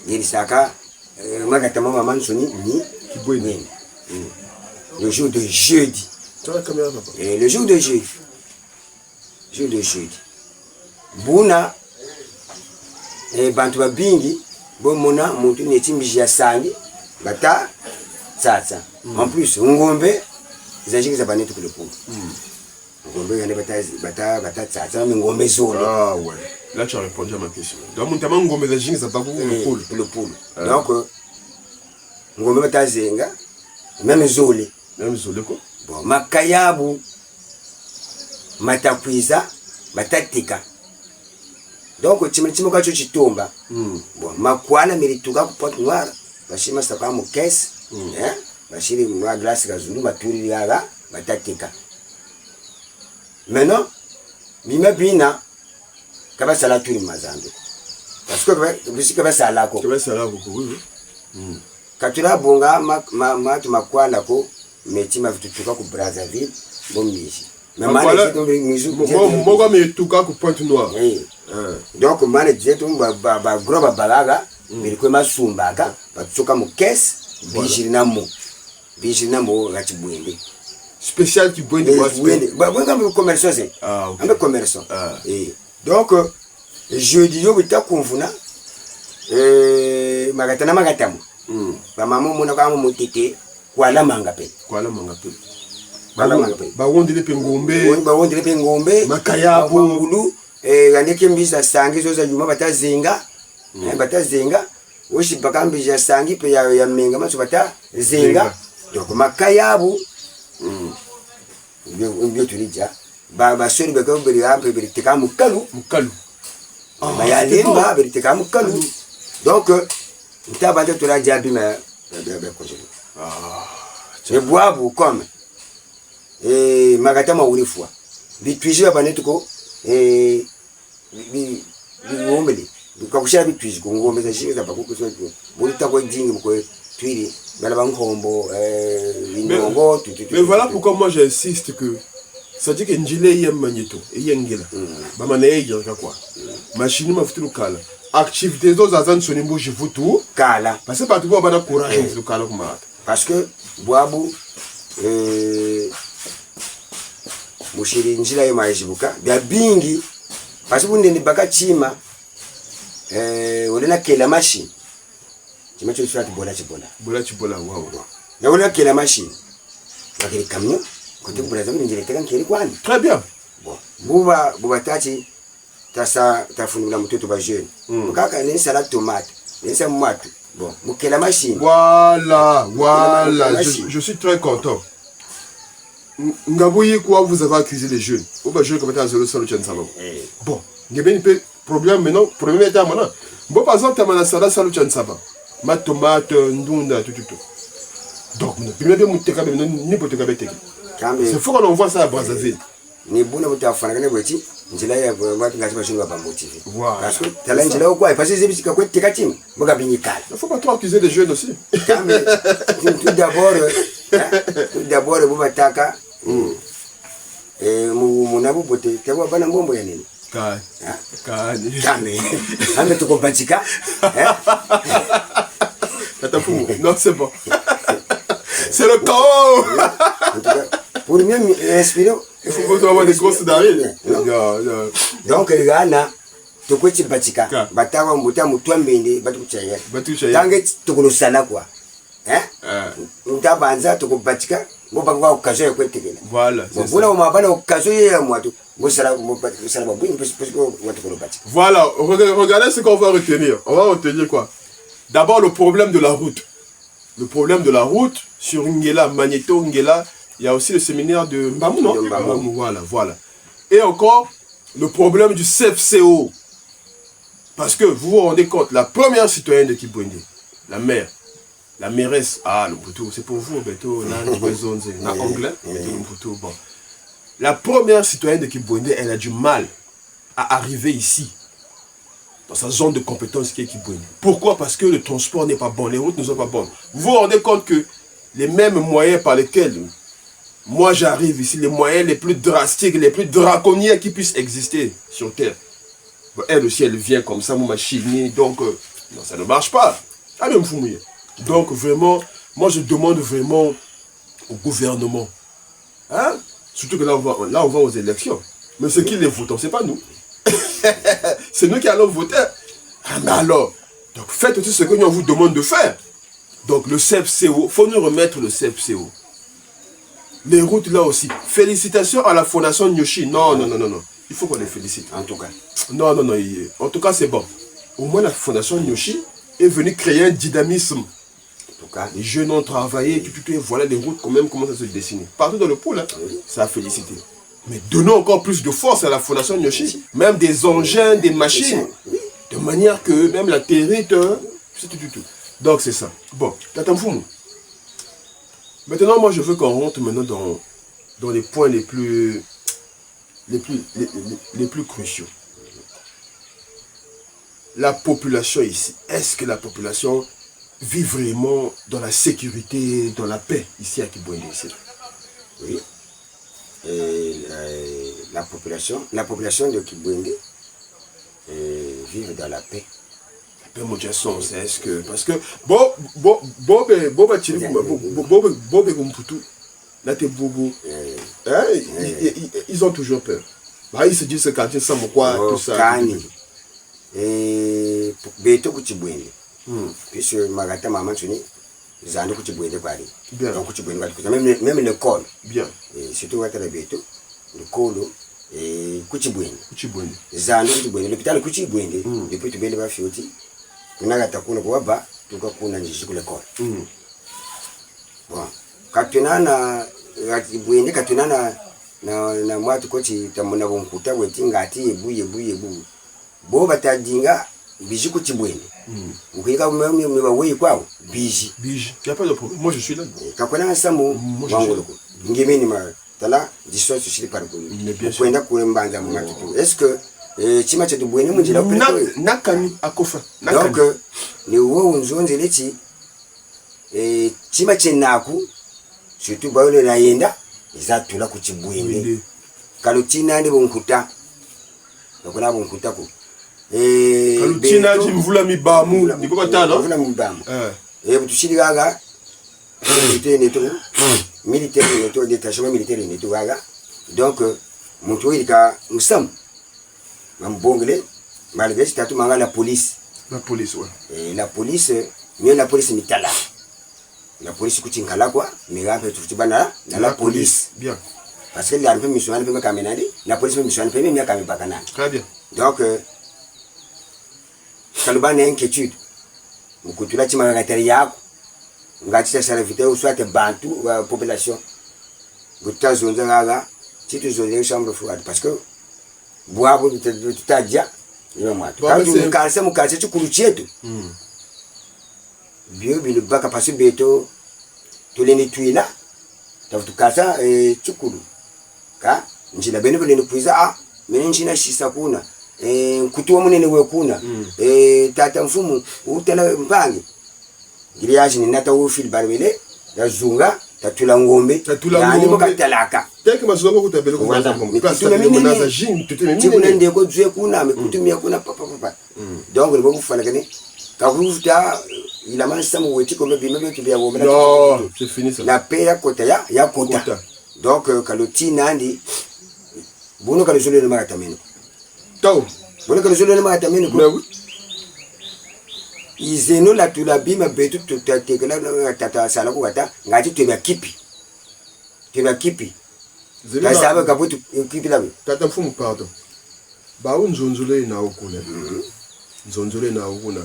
les Saka, maman Soni, ni qui peut ni. Le jour de jeudi.
Tu as la caméra, papa?
Et le jour de jeudi. Jour de jeudi. Bouna, et Bantua Bingi, bon mona, mon tour n'est pas sangi, bata, ça. En plus, Ngombe, les agents qui ont tout le pot. Ngombe, il y a des bata, ça, mais Ngombe zone.
Ah ouais. Là, tu as répondu à ma question. Donc, mon taman Ngombe, les agents, ça va beaucoup le pool.
Donc, Ngombe, bata, zenga, même zone.
Même zone, quoi?
Bon, Makayabu, Matapuiza, Matatika. Donc, tu me dis que tu tombes. Bon, ma kuala merituka ku porte noire. Bashima saka mu caisse, bashiri mu glace gazulu maturi yaga, Matatika. Maintenant, bima bina kaba sala turi mazambe. Parce que bisi kaba sala ko.
Kaba sala ko, oui.
Katula bonga ma tu makwala ko metima vitutuka ku Brazzaville, bon mishi. Mais
voilà, moi mais tout cas ku Pointe Noire.
Donc mane jetu ba gros balaga, mais ko masumbaga, ba tuka mu caisse bijiri na mu. Bijinamo Ratibouende.
Spécial qui boit
de commerçant, c'est un peu commerçant. Donc, jeudi, je vais convaincre Magatana Magatamu. Maman, mon agamo motete, Kuala Mangape.
Kuala Mangape.
Bawondele Pengombe,
Makaya,
Bongulu, Yaneke Mbisa Sangi, Zosa Yuma Batazenga, Batazenga, Oshi Bakambija Sangi, Paya Menga, Masubata, Zenga. Donc, Makayabu. Ndio tulija baba sori beka beri hapo beri teka mukalu ya lemba beri teka mukalu donc ntabanja tulaja bima bebe kojeli je boabu comme magata maulifwa bitwije banetuko bi ngombele bikakushira bitwije ko ngombe za shinga za bakuko so buri takwa jingi mko twiri mais
voilà pourquoi moi j'insiste que ça dit que Njile yem magneto et yengela ba manaye yaka quoi machine ma futu kala activité dos azan sonimbo je futu
kala
parce que pas tout ba na courage futu kala kuma
parce que boabu mushiri njila yema yibuka bya bingi parce que ndende baka chima olena kela machine chima cyo swati bola
wow
na wala kela machine bakiri camion côté bola zamu njele teka nkeri kwani
très bien
bon buba tati tasa tafundula mtoto ba jeune kaka ni salade tomate ni sa mwatu bon mukela machine
voilà je suis très content. Ngaboyi quoi vous avez accusé les jeunes au ba jeune comme ta zéro solo tchansalon bon ngeben pe problème maintenant problème est à moi bon par exemple ta mana sala solo tchansaba ma tomate ndunda tout donc premier de muteka be ni poteka be teki c'est fou qu'on voit ça à Brazzaville
ni buna mutafana kana bweti njila ya watu ngati bashinga ba motivé parce que tala njila okwa parce que zebisika ko teka tim boga binyikala
il faut pas trop accuser les jeunes aussi
tout d'abord vous bataka munabu bote tewa bana mbombo ya nini kani ame tukompatika
non c'est bon c'est le chaos
pour mieux respirer
il faut avoir des grosses narines
donc les gars tokweti batika batawa mbuta mutwa mbende batukuchaya tange tukulusana kwa ntabanza tukubatika ngoba kwa okazo ya kwetekela
voilà
c'est ça voilà mabana okazo ya mwatu ngosala babuni parce que watu batika
voilà regardez ce qu'on va retenir quoi d'abord le problème de la route sur Ngela Magneto Ngela il y a aussi le séminaire de Mbamou non voilà et encore le problème du CFCO parce que vous vous rendez compte la première citoyenne de Kibwende la mairesse, le Mputu, c'est pour vous, Beto, là, en anglais, bon. La première citoyenne de Kibwende, elle a du mal à arriver ici, dans sa zone de compétence qui est Kibwende. Pourquoi? Parce que le transport n'est pas bon, les routes ne sont pas bonnes. Vous vous rendez compte que les mêmes moyens par lesquels moi j'arrive ici, les moyens les plus drastiques, les plus draconiens qui puissent exister sur Terre, elle aussi, elle vient comme ça, mon machine, donc, non, ça ne marche pas. Allez, me fouiller. Donc vraiment, moi je demande vraiment au gouvernement, surtout que là on va aux élections, mais c'est qui les votants, c'est pas nous, c'est nous qui allons voter. Mais alors, donc faites aussi ce que nous on vous demande de faire. Donc le CFCO, il faut nous remettre le CFCO. Les routes là aussi, félicitations à la fondation Nyoshi, non, il faut qu'on les félicite.
En tout cas.
Non, en tout cas c'est bon. Au moins la fondation Nyoshi est venue créer un dynamisme. Les jeunes ont travaillé, et voilà les routes quand même commencent à se dessiner. Partout dans le pôle, ça a félicité. Mais donnons encore plus de force à la fondation Nyoshi, même des engins, des machines, de manière que même la territe, c'est tout. Donc c'est ça. Bon, Tatamfoumou. Maintenant, moi je veux qu'on rentre maintenant dans les points les plus cruciaux. La population ici, est-ce que la population vit vraiment dans la sécurité, dans la paix ici à Kibwende ici?
Oui. La population de Kibwende vit dans la paix.
Ben mon Jason, est-ce que parce que Bob Kumputu, là t'es bobo. Ils ont toujours peur. Bah ils se disent c'est quand ils savent quoi tout ça.
Et Beto Kuchibwende. Puisque Magata maman tuni, ils ont Kuchibwende Paris.
Bien.
Donc Kuchibwende même l'école.
Bien.
Et surtout Watara Beto, le colo et Kuchibwende.
Kuchibwende.
Ils ont Kuchibwende. L'hôpital Kuchibwende, depuis tu belle va fioti. Kunagata kuna kuwaba, tuka kuna njishiku l'école. Bon. Katunana Kuchibwende katunana na mwatu kochi tamona bonkuta wetinga ati ebu. Bo batadinga biji Kuchibwende. Ukika mwa weyi kwao biji.
Biji. Y a pas de problème. Moi je suis là.
Kakona samu wangoloko. Ngimeni ma tala diso sushiri parikulu. Kwenda kulembanza mu matutu. Est-ce que chima chetu Bwende munjira kuliko
nakani akofa.
Donc ni wo unzonze leti chima chenaku surtout baole na yenda izatula Kuchibwende. Kalutina ndi bonkuta. Nakona bonkuta ko.
Kalutina jimvula mibamu niko tano
mvula mibamu butushiri gaga militaire neto détachement militaire neto gaga donc muntu ilika musam mambongele malgré tatu manga la police
ouais
et la police mieux la police mitala la police kuchinkala quoi mais ga fait tout bana la police
bien
parce que la mission elle peut kamenadi la police mission elle peut même kamipakana
très bien
donc kalubana inquiétude mukutula chimagatari yako ngati serviteur ou soit bantu population gutazonza gaga chitu zonze chambre froide parce que boabo tutadia yo matu quand mukase chikuru chetu bio bilubaka parce beto tuleni tuila tafutukasa chikuru ka njila bene bene kuiza mene njina shisa kuna kutuwa munene wekuna tata mfumu utela mpangi giliaji ni nata ufil barwele ya zunga tatula ngombe yani mukatalaka
teke mazunga kutabele ko kwanza ngombe parce que menaza jin tuteme mine
nende ko dzwe kuna mekutumia kuna papa donc le bobu fala kane ka kufuta ila mansa mu weti ko mebe mebe tubia ngombe
non c'est fini ça
la paix ya kota ya kota donc kalotina ndi bono kalozole le maratameno
Tau.
Bon, quand je le mets à ta main,
oui.
Ils ont la tula bima betu tata tata salakuata ngati tebya kipi. Tebya kipi. La saba kabutu kipi la.
Tata mfumu pardon. Ba unzonzole na okuna. Nzonzole na okuna.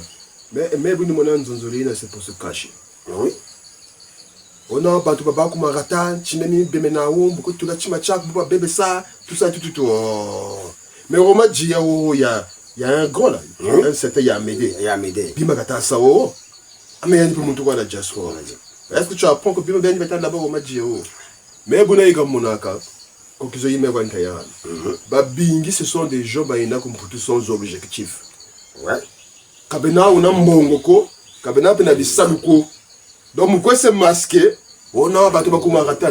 Mais vous nous montrez nzonzole c'est pour se cacher.
Oui.
On a pas tout papa comme ratan, chinemi bemenawo, beaucoup tout la chimachak, beaucoup bébé ça, tout ça tout. Mais on m'a dit, il y a un grand là, un certain Yamédé.
Yamédé.
Bimagata Sao. Ah, mais il y a un peu de la diaspora. Est-ce que tu apprends que Bimagata Ben va là-bas au Madji? Mais bon, il y a comme Monaka, quand ils ont eu mes Wankayan. Babingi, ce sont des gens qui ont pour sans objectif.
Ouais.
Kabena, on a Mongoko, Kabena, on a des Saluko. Donc, pourquoi c'est masqué? Oh non,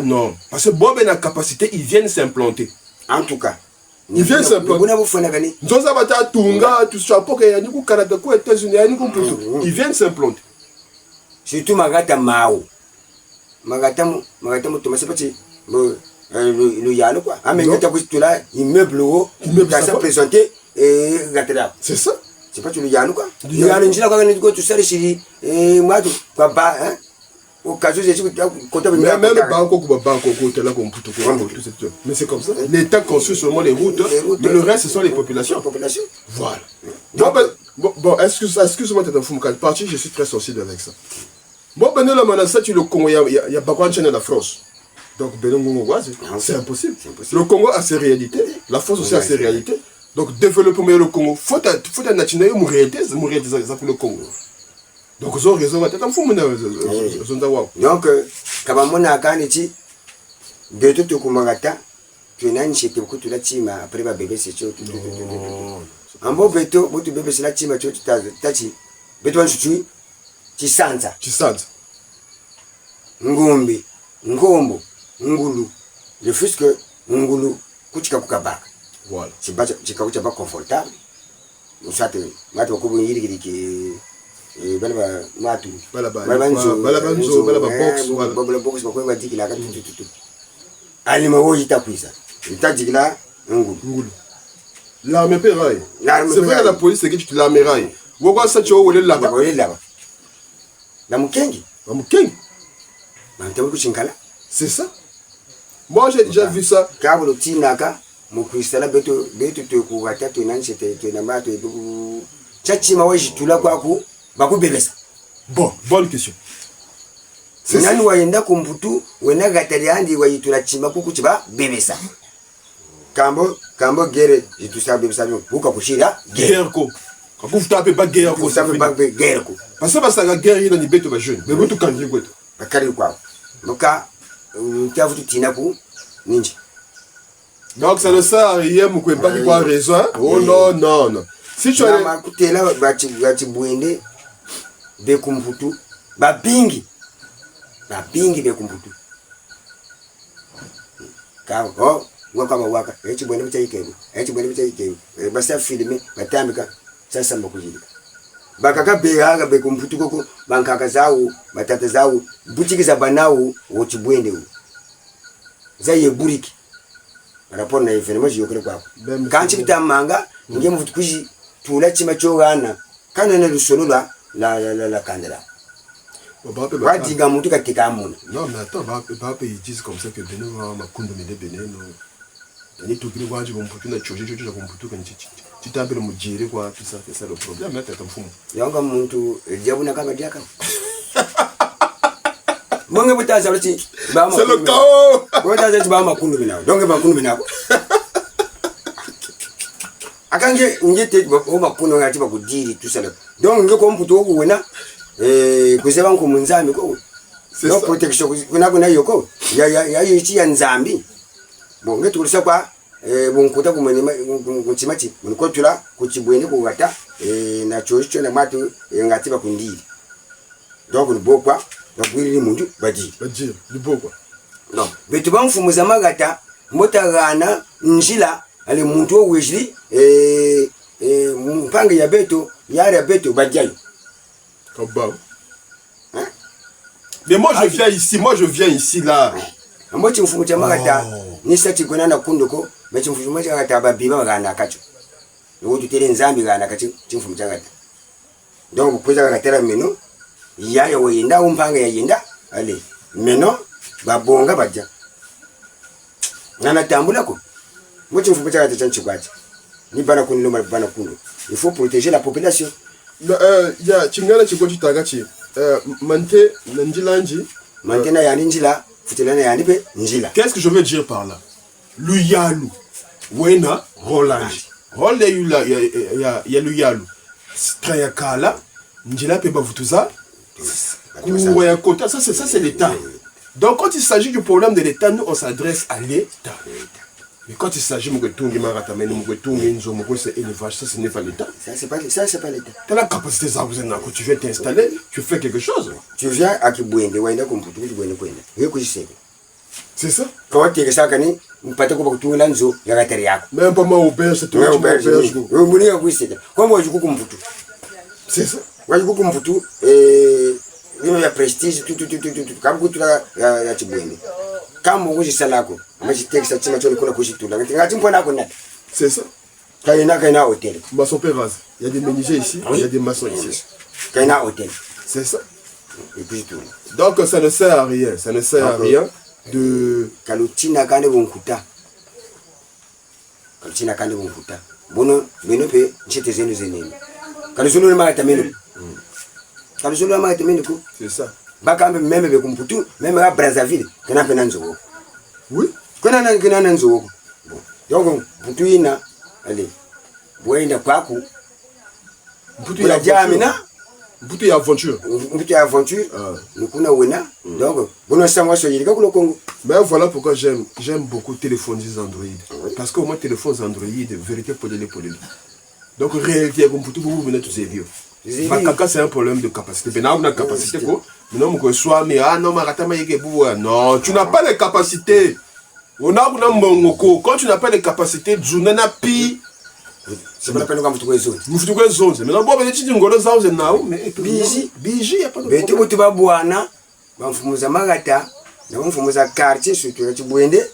non. Parce que Bob a la capacité, ils viennent s'implanter.
En tout cas.
Il vient simplement. Ils viennent s'implanter.
Surtout Magata Mao. Magata Thomas Petit. Le Yalo quoi. Ah, mais il y a tout là, immeuble haut, ça s'est présenté et Gatera.
C'est ça.
C'est pas tout le Yalo quoi. Il y a une gila quand on est tout ça, et moi, quoi, pas, hein.
Même le banco mais c'est comme ça. L'État construit seulement les routes, mais le reste ce sont les populations. Voilà. Bon, excuse-moi d'être fou, parti, je suis très sensible avec ça. Bon, ben là, maintenant, ça, tu le Congo, il y a pas de chaîne en France. Donc, c'est impossible. Le Congo a ses réalités, la France aussi a ses réalités. Donc, développer le Congo, faut un national, réalité pour le Congo. Donc, ils ont raison,
donc, Kabamona Kaniti, de tout Kumagata, tu n'as chez beaucoup la team après ma bébé, c'est tout. Un beau béto, votre bébé, c'est la team à Tati. Béton, tu sens. Ngombe, Ngombo, Ngulu, le fils que Ngulu, Kuchika Kukaba.
Voilà.
C'est pas confortable. Nous sommes, bala matu
bala
box bakwe badikila ka tututu alima wo yita kuisa itajikila ngulu
l'armée peraille c'est vrai la police c'est que tu l'armée raille pourquoi ça tu as olé là-bas
la mukengi bantamu kuchinkala
c'est ça moi j'ai déjà vu ça
kabolo tinaka mukristala beto te ku watatu nanchete te namato ebu chachima wajitula kwaku bakubebesa.
Bon, bonne question.
C'est nani wayenda kumbutu wena gatari andi wayitula chima kuku chiba bebesa. Kambo gere jitusa bebesa buka kushira
guerre ko. Kakufu tape ba guerre ko
ça fait pas guerre ko.
Parce que ça la guerre ina ni beto ba jeune. Mais beto kanji kweto.
Bakari kwa. Muka utavutu tinaku ninji.
Donc ça ne sert à rien mu kwemba ki kwa raison. Oh non. Si tu as
makutela bachi buende be kumbutu babingi be kumbutu ka waka echi buende bichaike basa filme batambika sasa mbakujilika bakaka be haga be kumbutu koko bankaka zawo batata zawo buchikiza banawo wochi buende wo zaye buriki rapport na événement jiyokere kwako kanchi bitamanga nge mufutu kuji tula chima chogana kana na lusolo la kandela wadiga mutu katika amuna.
Non mais attends, ils disent comme ça que Benin va makundo mede Benin no ni to kile wanji bomputu na choje bomputu kan tu t'appelles mu jere quoi tout ça, c'est ça le problème là t'es mfumo
yanga muntu jabuna kama diaka monge butaza lati ba
c'est le chaos
butaza ba makundo bina donc makundo bina akange ngete o makundo ngati ba kudiri tout ça donc ngeko mputu oku wena kuzeba nko munzambi ko no protection kuna yoko ya yichi ya nzambi bo ngetu kulisa kwa bunkuta kumene kunchimachi munikotula kuchibwene kugata na choicho na matu ngati ba kundiri donc ni bokwa bagwiriri mundu baji
ni bokwa
no betu bamfumuza magata motagana njila ale muntu owejiri mpange ya beto yare beto bajayo
Kabao. Hein? Mais moi je viens ici là.
Moi tu mfumu chamagata ni sati kona na kundoko mais tu mfumu chamagata babiba bagana kacho. Ngo tutere nzambi gana kacho mfumu chamagata. Donc kuza gatera meno yaya weyenda umpanga yayenda ale meno babonga baja. Nana tambula ko. Moi tu mfumu chamagata chanchikwacha. Ni bana kunilo bana kundo. Il faut protéger la population.
Ya chingana chikochi tagachi mante nanjilanji
mantena ya njila futelana ya nipe njila.
Qu'est-ce que je veux dire par là? Luyalu wena rolanji role ya luyalu strayakala njila pe bavutuza kuya kota, ça c'est l'état. Donc quand il s'agit du problème de l'état, nous on s'adresse à l'état. Mais quand il s'agit de Tungi Maratamene, c'est élevage, ça ce n'est pas l'État.
Ça c'est pas l'État.
Tu as la capacité ça, tu viens t'installer, tu fais quelque chose.
Tu viens à Kibouende,
c'est ça.
Quand tu es ça, tu pas tout le monde, il y a la
même pas moi auberge, c'est tout.
Comment je coupe
c'est ça.
Moi je coupe il y a prestige, tout. Comme tu l'as Kibouende. Kama uji salako amaji sa chima chole kuna kushitula ngati mpona kuna
c'est ça
kaina hôtel
maçon Perraz, il y a des menuisiers ici, il y a des maçons ici,
kaina hôtel
c'est ça.
Et puis tout.
Donc ça ne sert à rien, de
kalutina kande bonkuta bono pe nchete zenu zeneni kalusulu ma tameno ko
c'est ça.
Bakambe même be kumputu même à Brazzaville kana pena nzo.
Oui,
kana nzo. Bon. Donc mputu ina allez. Boenda kwaku.
Mputu ya jamina, mputu ya aventure. Nous
kuna wena. Donc bono samwa so yirika kulo Congo.
Mais voilà pourquoi j'aime beaucoup téléphones Android. Parce que moi téléphones Android vérité pour les. Donc réalité comme mputu vous venez tous ces vieux. Bakaka c'est un problème de capacité. Ben on a capacité quoi? Non, non, tu n'as pas les capacités. Quand tu n'as pas les capacités,
C'est pas la peine qu'on trouve zone.
Vous faites zone. Mais d'abord, vous dites ngolo za vous na mais biji y a pas de
problème. Beti ba bwana bamfumuza magata na bamfumuza quartier surtout ya Chibwende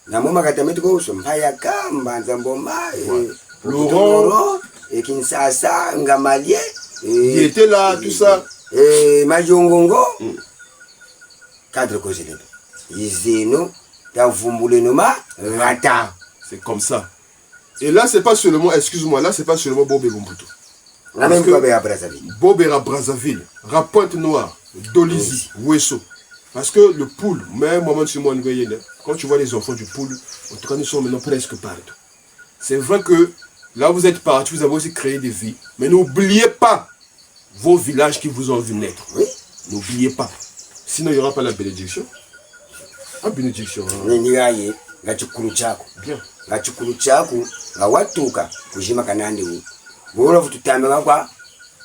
na mo magata metu ko so mpaya kamba nzamboma Laurent et Kinsasa Ngamalie
il était là tout ça
Majongongo cadre cause Izeno Tavumbuleno Rata.
C'est comme ça. Et là, c'est pas seulement, excuse-moi, là, c'est pas seulement Bobé Bumputu. Bobé à Brazzaville, Pointe-Noire, Dolizy, Wesso. Parce que le poule, même moment sur moi, quand tu vois les enfants du poule, en tout cas, nous sommes maintenant presque partout. C'est vrai que là, vous êtes partis, vous avez aussi créé des vies. Mais n'oubliez pas vos villages qui vous ont vu naître.
Oui.
N'oubliez pas. Sinon, il n'y aura pas la bénédiction. La bénédiction.
Bien. Gachukuru chako ngawatuka kujima kanande u bora vututameka kwa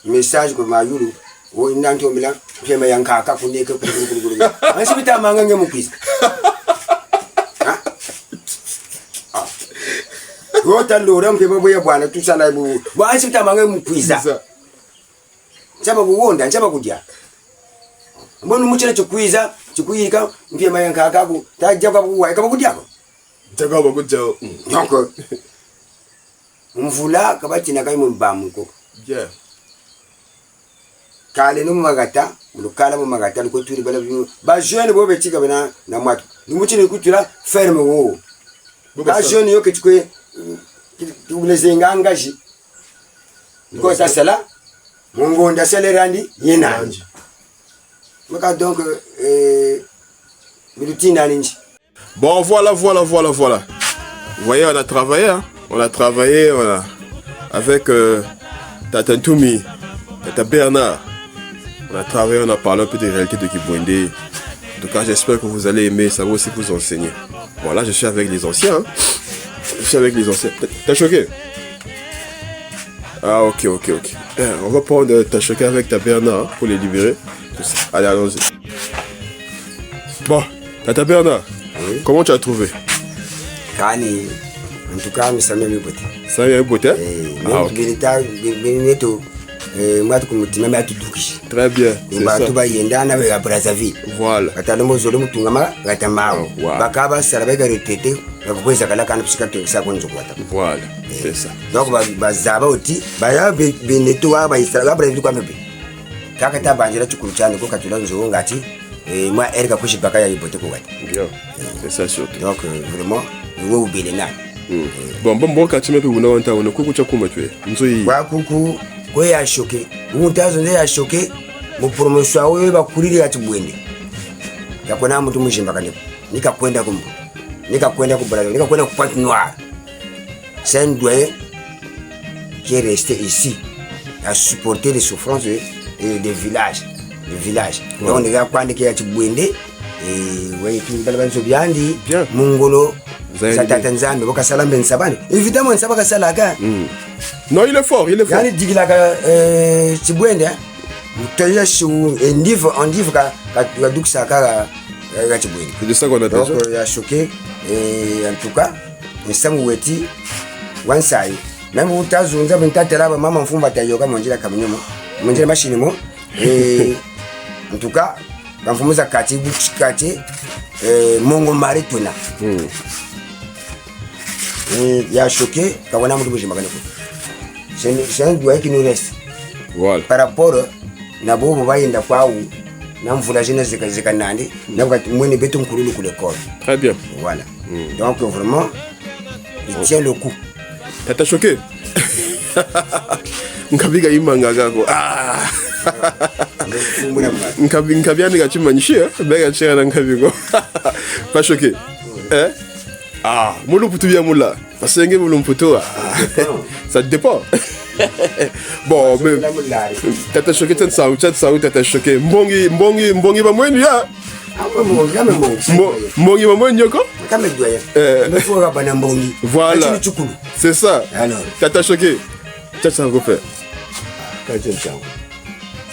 message kwa mayulu o inanto mila pema yankaka kuneke kuguruguru asibita mangange mukisa rota lora mpema boya bwana tusala bu asibita mangange mukwiza chaba kuwonda chaba kudya mbona muchele chokwiza chikuyika mpema yankaka ku tajja kwa kuwa kaba kudyako donc mvula kabatina kai mumbamuko
yeah
kale no magata mulukala mu magata liko turi bala ba jeune bo betika bana na mwatu nimuchine kutira ferme wo ba jeune yo ketikwe tubulezenga angaji ko sasala mungonda selerandi yenanji maka donc milutina ninji.
Bon, voilà. Vous voyez, on a travaillé, hein? Voilà, avec Tata Ntoumi, Tata Bernard. On a travaillé, on a parlé un peu des réalités de Kibwende. En tout cas, j'espère que vous allez aimer, ça va aussi vous enseigner. Bon, là, je suis avec les anciens. Hein? T'as choqué? Ah, ok. On va prendre T'as choqué avec ta Bernard pour les libérer. Allez, allons-y. Bon, Tata Bernard. Oui. Comment tu as trouvé?
Kani, en tout cas, nous sommes bien beauté.
Ça vient beauté? Très bien. C'est ça. Voilà. Voilà. C'est ça.
Donc, bazaba oti, baya beneto wa ba isra ba kwa mebe. Kakata banjira chukuchana ko katula nzo ngati moi erga kushi baka ya ibote ko gati.
C'est ça surtout.
Donc vraiment, nous oublier na.
Bon kati mebe una wanta una kuku cha kuma twe. Nzoyi.
Wa kuku ko ya choqué. Untazo nde ya choqué. Mu promotion awe ba kuriri ya Chibwende. Yakona mtu mushimba kaneko. Nikakwenda kumbu. Nikakwenda ku Brazil, nikakwenda ku Pointe-Noire. C'est un doyen qui est resté ici à supporter les souffrances des villages. Ouais. Donc, on est quand il y a Chibwende et ouais, tout le monde biandi, Mongolo, Satatanzan, Boka Salam Ben Saban. Évidemment, on s'appelle Salaga.
Non, il est fort.
Il dit que Chibwende, tu as sur un livre, ka duk saka Chibwende.
C'est de ça qu'on a
donc il a choqué et en tout cas, nous sommes ouétis, one side. Même où tu as zone, tu as maman fumba tayoga monjila kaminomo, monjila machinimo et en tout cas, quand vous me avez dit Mongo Marituna, il a choqué quand on a montré que c'est un doigt qui nous reste.
Voilà.
Par rapport à Bobo Bayenda Pau, Namfula Jeunesse de Kazikanandi, Namwani Beton Koulou pour l'école.
Très bien.
Voilà. Donc vraiment, il tient le coup.
T'as choqué? Nkabiga imangagako. Ah! Nkabiani gachimanyishia, bega chera nkabigo. Pas choqué. Hein? Ah, mulumputu bien moula. Pasenge mulumputu. Ça dépend. Bon, mais t'as choqué t'as choqué. Mbongi ba mwenye ya. Mbongi ba mwenye ko? Voilà. C'est ça. T'as choqué. Ça va faire.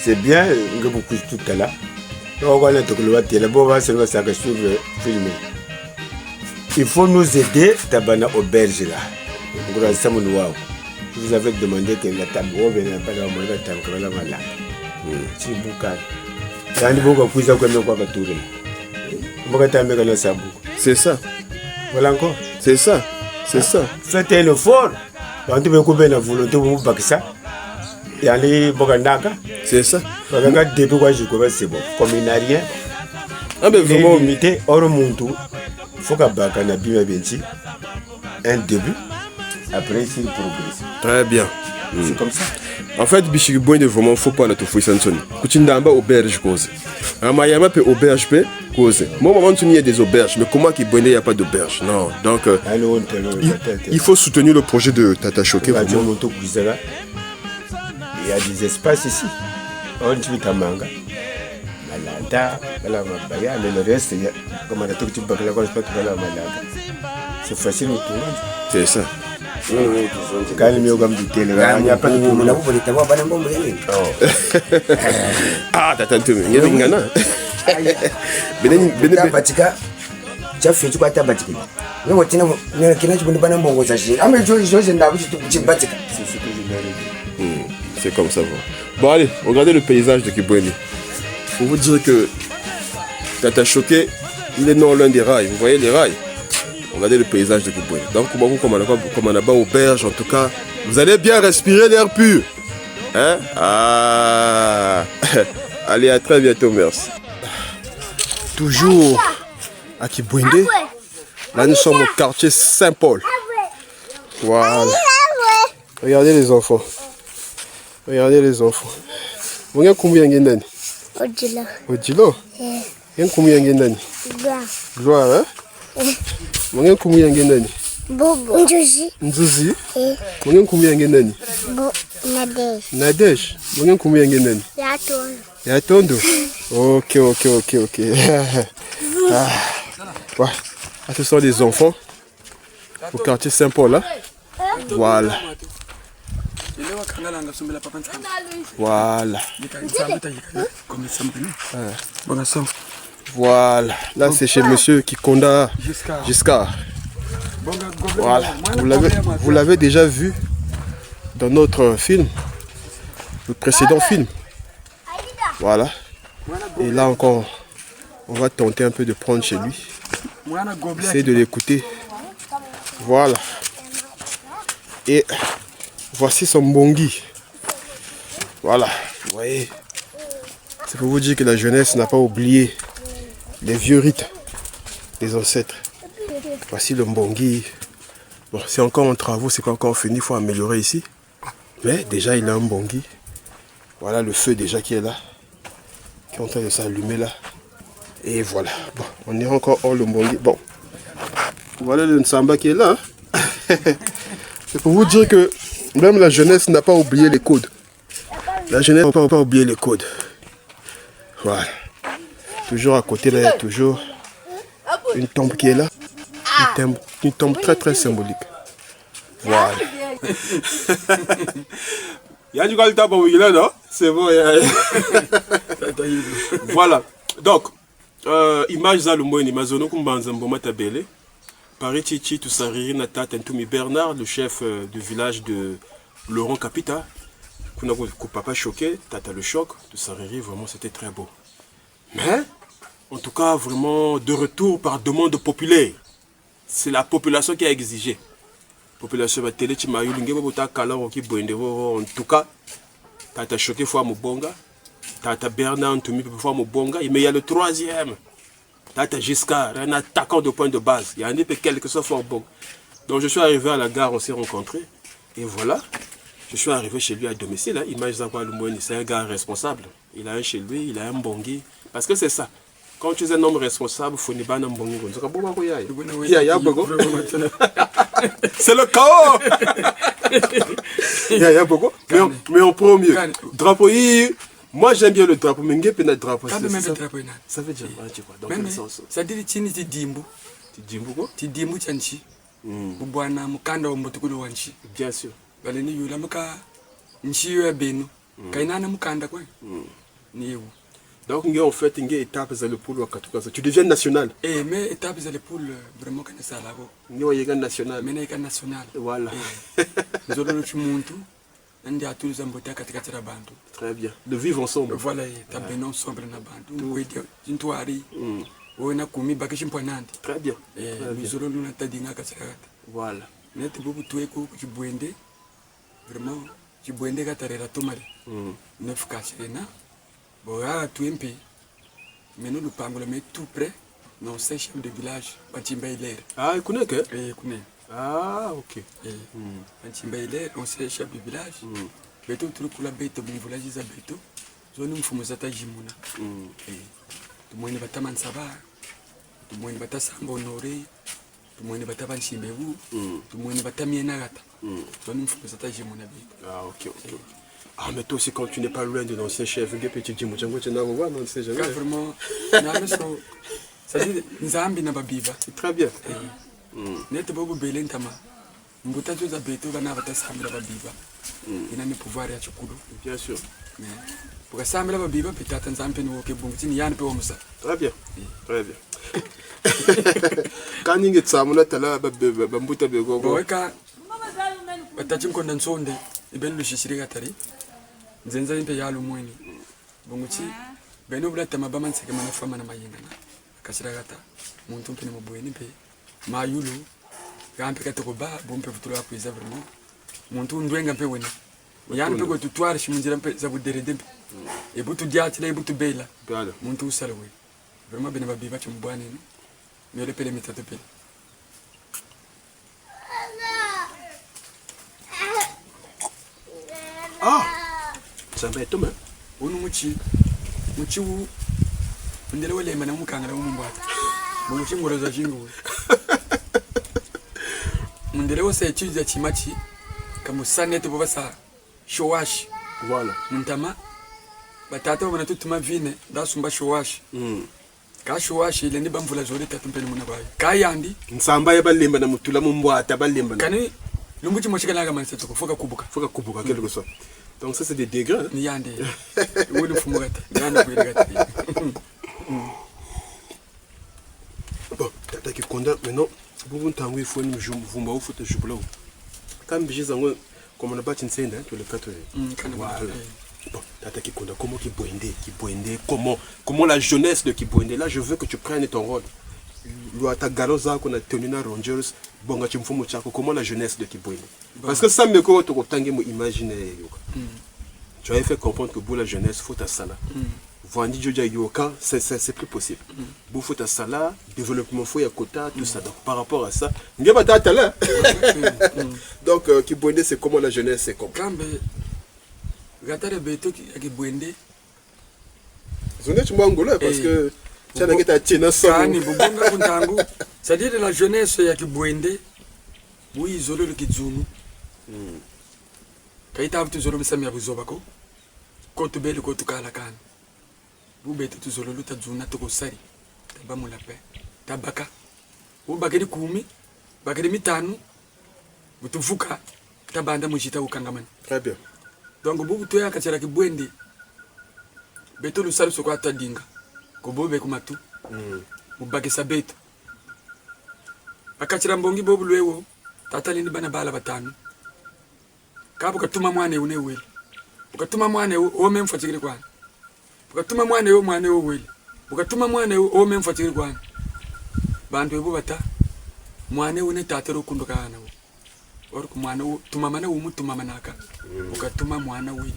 C'est bien que beaucoup tout à l'heure. Il faut nous aider tabana auberge là. vous avez demandé que la table, on venait pas la moitié de la table, que la malade. Si vous calmez. Quand vous avez poussé, vous avez quoi que tout. Vous avez tamé que le sabou.
C'est ça.
Voilà encore.
C'est ça. C'est ça.
Faites un effort. Quand vous avez coupé la volonté, vous avez ça. Et allez,
c'est ça.
Depuis quoi je commence, c'est bon. Comme il n'a rien.
Ah ben vraiment.
Limité, hors monde, il faut que un début. Après, c'est progresser.
Très bien.
C'est comme ça.
En fait, Bichiri Boine, vraiment, faut pas la tout fouiller sans Kuchindamba auberge cause. Amayama peut auberge peut cause. Moi, maman, tu n'y a des auberges, mais comment qu'il Boine, il n'y a pas d'auberge? Non. Donc, il faut soutenir le projet de Tata Choqué.
Il y a des espaces ici. On dit que manga. Malada, la mabaya, mais le reste, comme on a tout petit peu de la malade. C'est facile au tout.
C'est ça.
Quand il y a pas de
ah, Tata Ntoumi, il y a une gana.
Tu as fait du bata batika. Mais on tient le kinach de banane bongo sachi. Ah, mais je n'ai pas de batika.
C'est comme ça. Bon, allez, regardez le paysage de Kiboueni. Pour vous dire que Tata Choqué, il est non loin des rails. Vous voyez les rails? Regardez le paysage de Kiboueni. Donc, comme on a bas auberge, en tout cas, vous allez bien respirer l'air pur. Hein? Ah. Allez, à très bientôt, merci. Toujours à Kiboueni. Là, nous sommes au quartier Saint-Paul. Voilà. Regardez les enfants. Regardez les enfants. Vous avez combien de gens?
Odilo.
Odilo? Vous avez combien de gens?
Gloire.
Gloire, hein? Vous avez combien de gens?
Bobo. Nzuzi.
Nzuzi? Vous avez combien de gens?
Nadej.
Nadej? Vous avez combien de gens?
Yatondo.
Yatondo? Ok. Ah. Ouais. Ah, ce sont des enfants au quartier Saint-Paul, hein? Voilà. Voilà. Voilà. Là, c'est chez monsieur Kikonda Giscard. Voilà. Vous l'avez déjà vu dans notre film, le précédent film. Voilà. Et là encore, on va tenter un peu de prendre chez lui. Essayer de l'écouter. Voilà. Et voici son bongi. Voilà. Vous voyez. C'est pour vous dire que la jeunesse n'a pas oublié les vieux rites des ancêtres. Voici le mbongi. Bon, c'est encore en travaux, c'est pas encore fini, il faut améliorer ici. Mais déjà, il a un mbongi. Voilà le feu déjà qui est là. Qui est en train de s'allumer là. Et voilà. Bon, on ira encore hors le mbongi. Bon. Voilà le nsamba qui est là. C'est pour vous dire que même la jeunesse n'a pas oublié les codes. La jeunesse n'a pas oublié les codes. Voilà. Toujours à côté là, il y a toujours une tombe qui est là. Une tombe très très symbolique. Voilà.
Il y a du calta pour là, non? C'est bon. Voilà. Donc, image za lumboini mazono kumbanza mboma tabele. Paris Chichi Toussariri Nata Tentoumi Bernard, le chef du village de Laurent Capita. Papa Choqué, Tata le choc, Toussariri, vraiment c'était très beau. Mais, en tout cas, vraiment de retour par demande populaire. C'est la population qui a exigé. Population va télé Chimayou, Lingeba Kala, en tout cas, Tata Choqué fois Mobonga, Tata Bernard Tentoumi fois Mobonga, mais il y a le troisième. Tata Giscard, un attaquant de point de base. Il y en a quelque chose fort bon. Donc je suis arrivé à la gare, on s'est rencontrés. Et voilà, je suis arrivé chez lui à domicile. Hein. Image Zakwa Lumboini, c'est un gars responsable. Il a un chez lui, il a un bongi. Parce que c'est ça. Quand tu es un homme responsable, il faut n'y pas un bongi. C'est le chaos. Mais on prend mieux. Drapeau. Moi j'aime bien le drapeau, mais il y a un drapeau. Ça veut dire quoi? Dans quel sens?
Ça dit que tu dimbu.
Tu dimbu quoi?
Tu dimbu chanchi. Bubwana mukanda wa mbotukulu wanchi.
Bien sûr.
Baleni yula muka nchi yo benu. Kainana mukanda kwa. Ni yewu.
Donc, en fait, il y a une étape dans le pool. Tu deviens national.
Eh, mais étape dans le pool, vraiment, quand ça là-bas.
Il y a national.
Mais il y a national.
Voilà.
Nous avons le monde. On a tous les embouteilles à la bande.
Très bien. De vivre ensemble.
Voilà, tu as bien ensemble dans la bande. Tu as commis bakishin poinante.
Très bien.
Nous avons nous tadinga kasarata.
Voilà.
Mais tu peux tuer ko tu boende. Vraiment, tu boende katarera tomari. Neuf kasirena. Boa tu MP. Mais nous pangolo mais tout près. Non, c'est chef de village. Panchimbaïler.
Ah, il connaît que?
Il connaît.
Ah, ok.
Panchimbaïler, on sait chef de village. Beto tu le bête mon village is a beto. Zone mfumuzata jimuna. Tumwene bataman saba. Tumwene batasamba honoré. Tumwene bataban simbewu. Tumwene batamiena gata. Zone mfumuzata jimuna beto.
Ah, ok, ok. Ah, mais toi aussi, quand tu n'es pas loin de l'ancien chef, tu dis, tu n'as pas non, c'est jamais.
Vraiment, ça dit, Nzambi n'a pas biva.
C'est très bien.
Net bobu belentama. Mbuta tuza beto bana batasamira ba biva. Ina ni pouvoir ya chukulu.
Bien sûr.
Mais pour que samira ba biva peut-être Nzambi no ke bungu tini yan pe omusa.
Très bien. Très bien. Quand il y a un tala bambuta bego.
Boeka batachim kondan sonde ibelu shishiri gatari. Nzenza impe yalo mweni. Bunguchi beno blata mabama nseke mana fama na mayingana. Kasiragata muntu mpene mubweni pe mayulu gampe katoko ba bompe futula kwiza vraiment muntu ndwenga mpe wena yani pe ko tutwara shimunjira mpe za buderede mpe ebutu diatila ebutu bela muntu usalwe vraiment bene babiba chimbwane no mele pele mitato pele
ah ça va être mal
onu muchi wu ndele wale mana mukangala mumbata muchi ngoroza jingu ndele wose chiza chimachi kamusane to basa showash
voilà
ntama batata bana tutuma vine dasumba showash ka showash ile ndi bamvula zori tatumpeni muna bayi kayandi
nsamba yabalemba na mutula mumbata balemba
kani lumbuchi moshikana ga manse to foka kubuka
quelque chose. Donc ça c'est des degrés.
Ni yande. Wulu fumugata. Yande kwirigata.
Bon, tata ki konda maintenant bubu ntango il faut ni mvumba au foto jublo. Comme bijizango comme on a battu nsenda tu le 4. Bon, tata ki konda comment Kiboindé comment la jeunesse de Kiboindé là je veux que tu prennes ton rôle. Luata Galoza qu'on a tenu na Rangers bonga chimfumu chako comment la jeunesse de Kiboindé. Parce que ça me ko to kotange mo imaginer tu avais fait comprendre que pour la jeunesse faut ta sala. Vandi Joja Yoka, c'est plus possible. Pour faut ta sala, développement faut ya quota tout ça. Donc par rapport à ça, ngeba tata là. Donc Kiboindé c'est comment la jeunesse c'est comme.
Kambe gatare beto Kiboindé.
Zone tu m'angola parce que tu as ngeta tina ça.
Kani bubonga kuntangu. C'est-à-dire la jeunesse ya Kiboindé. Oui, izolo le kizunu. Kaita abtu zolo bisami abuzobako. Ko tubele ko tukala kana. Bubete tuzolo luta zuna to sari. Tabamu la pe. Tabaka. Ubageri 10, bageri 5. Butufuka tabanda mushita ukangamana.
Très bien.
Donc bubu to ya kachara Kibwende. Beto lusali soko atadinga. Ko bobe kumatu. Ubagesa beto. Akachira mbongi bobu lwewo. Tata lini bana bala batanu. Kabu katuma mwane une wele. Ukatuma mwane o memfatsikiri kwana. Ukatuma mwane o wele. Ukatuma mwane o memfatsikiri kwana. Bantu ebo bata mwane une tata rukundo kana wo. Or ku mwana tuma mana wo mutuma manaka. Ukatuma mwana wele.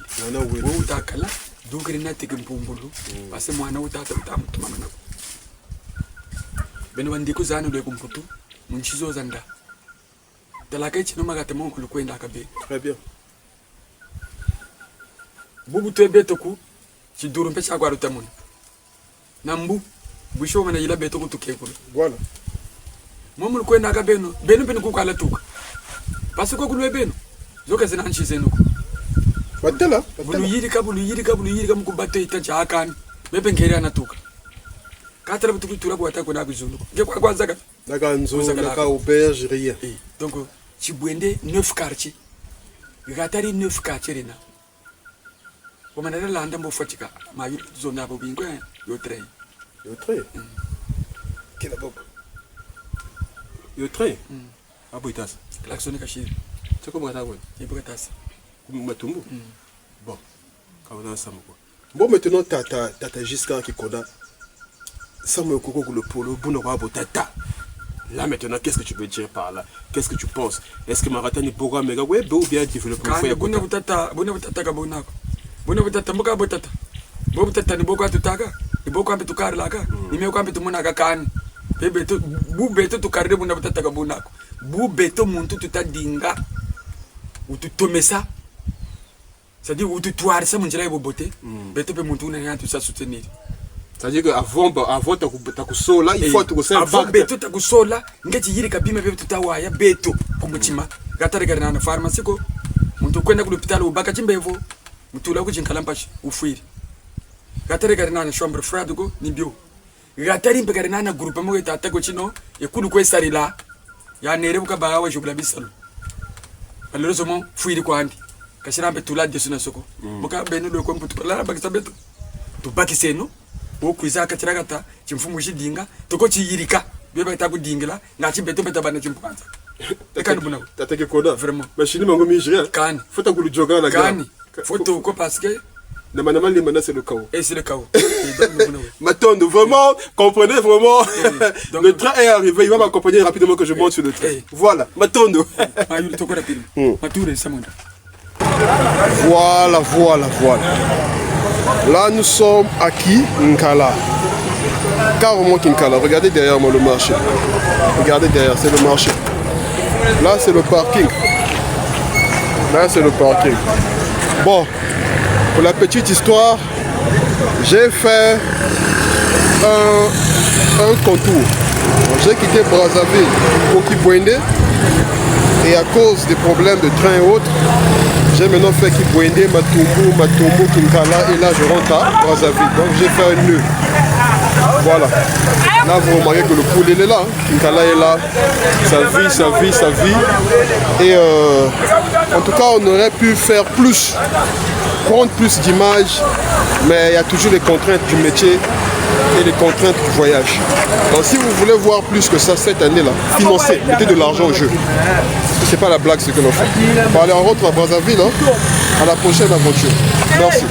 Wo utakala dugiri na tikimpumbulu. Base mwana utata utamutuma manako. Beno bandiko zanu de kumputu. Munchizo zanda. Talaka ichi no magate mo kulukwenda akabe.
Très bien.
Bubu to beto ku ci duru mpe cha gwaru tamon. Nambu busho mana yila beto ku tuke ku.
Voilà.
Mo mulukwenda akabe no. Beno beno ku kala tuka. Parce que ku lwe beno. Zoka zina anchi zenu ku.
Batela.
Bulu yiri ka mu ku batte ita cha akani. Bebe ngeri anatuka. Katara butuku tura kwa tako na bizulu. Nge kwa kwanza ka.
Daga nzo daga auberge rien.
Donc Kiboindé 9 quartiers. Gatari 9 quartiers na. Womanela landa mbo fatika. Ma zona bo bingwe yo train.
Yo train. Quelle boque. Yo train. Aboitas.
Klaxon kashiri.
Chako mata quoi.
Ibukatas.
Matumbu. Bon. Kaona samoko. Bon maintenant tata Giscard qui koda. Samuel Koko le polo bono wa botata. Là maintenant qu'est-ce que tu veux dire par là? Qu'est-ce que tu penses? Est-ce que Marata ni pourra méga web ou bien développer
faut ya bono botata ka bonako. Bono botata mboka botata. Bo botata ni boko tutaka. Ni boko ambe tukari laka. Ni meko ambe tumuna kakani. Bebeto bu beto tukarire bono botata ka bonako. Bu beto muntu tutadinga. Ututomesa. C'est-à-dire où tu toires ça mon dirait boboté. Beto pe muntu na yantu sa soutenir.
C'est-à-dire que avant ta kusola il faut que ça
avant beto ta kusola ngeti yiri kabima beto tutawaya beto kumutima gatare garana na pharmacie ko muntu kwenda ku hospital ubaka chimbevo mutula ku chinkalampashi ufuiri gatare garana na chambre froide ko ni bio gatare mpe garana na groupe mo tata ko chino ekulu ko esarila ya nere buka bawa jobla bisalo malheureusement fuiri ko andi kashira mpe tula desuna soko buka beno do ko mputu la bakisa beto tubaki seno okuiza katiragata chimfumu shidinga toko chiyirika beba takudingila ngachi beto beta bana chimpanza ekani buna
tatake koda
vraiment
machine mango migre
kan
faut que le joga la
kan faut ko parce que
le manama les menaces c'est le chaos
et c'est le chaos
Matondo vraiment comprenez vraiment le train est arrivé il va m'accompagner rapidement que je monte sur le train voilà Matondo
ayul toko rapide mature samonda
voilà. Là, nous sommes à Nkala. Carrément Nkala. Regardez derrière moi le marché. Regardez derrière, c'est le marché. Là, c'est le parking. Bon, pour la petite histoire, j'ai fait un contour. J'ai quitté Brazzaville pour Kibwende. Et à cause des problèmes de train et autres, j'ai maintenant fait Kibwende, Matombo, Kinkala et là je rentre à Brazzaville. Donc j'ai fait un nœud. Voilà. Là vous remarquez que le poulet il est là. Kinkala est là. Ça vit. Et en tout cas on aurait pu faire plus, prendre plus d'images, mais il y a toujours les contraintes du métier et les contraintes du voyage. Donc si vous voulez voir plus que ça cette année-là, financez, mettez de l'argent au jeu. C'est pas la blague ce que l'on fait. Bon, allez, on rentre à Brazzaville, hein. À la prochaine aventure. Merci.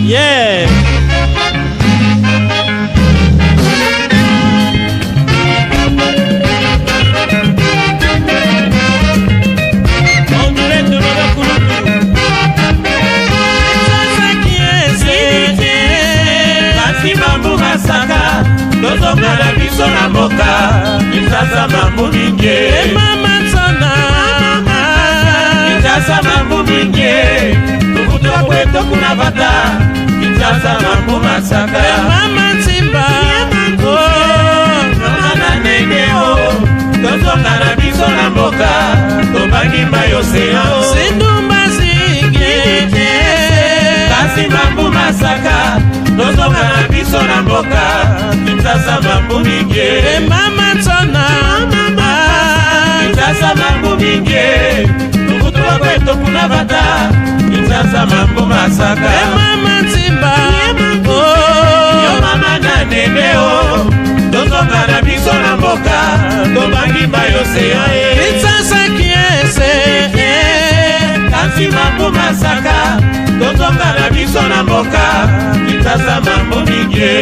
Yeah. Tozongala biso na mboka Kinshasa mambo mingi mama sana Kinshasa mambo mingi Tukutoka kwetu kuna bata Kinshasa mambo masaka mama Simba mama na neneo Tozongala biso na mboka Tobangi mayosea Sindumba zingi Kasi mambo masaka Tozongala biso na mboka Kinshasa mambo mingi mama tsona Kinshasa mambo mingi Tukutoka kwetu kuna bata Kinshasa mambo masaka mama Simba yo mama na neneo Tozongala biso na mboka Tobangi bayosea Kinshasa kiese Kasi mambo masaka Tozongala biso na mboka Kinshasa mambo mingi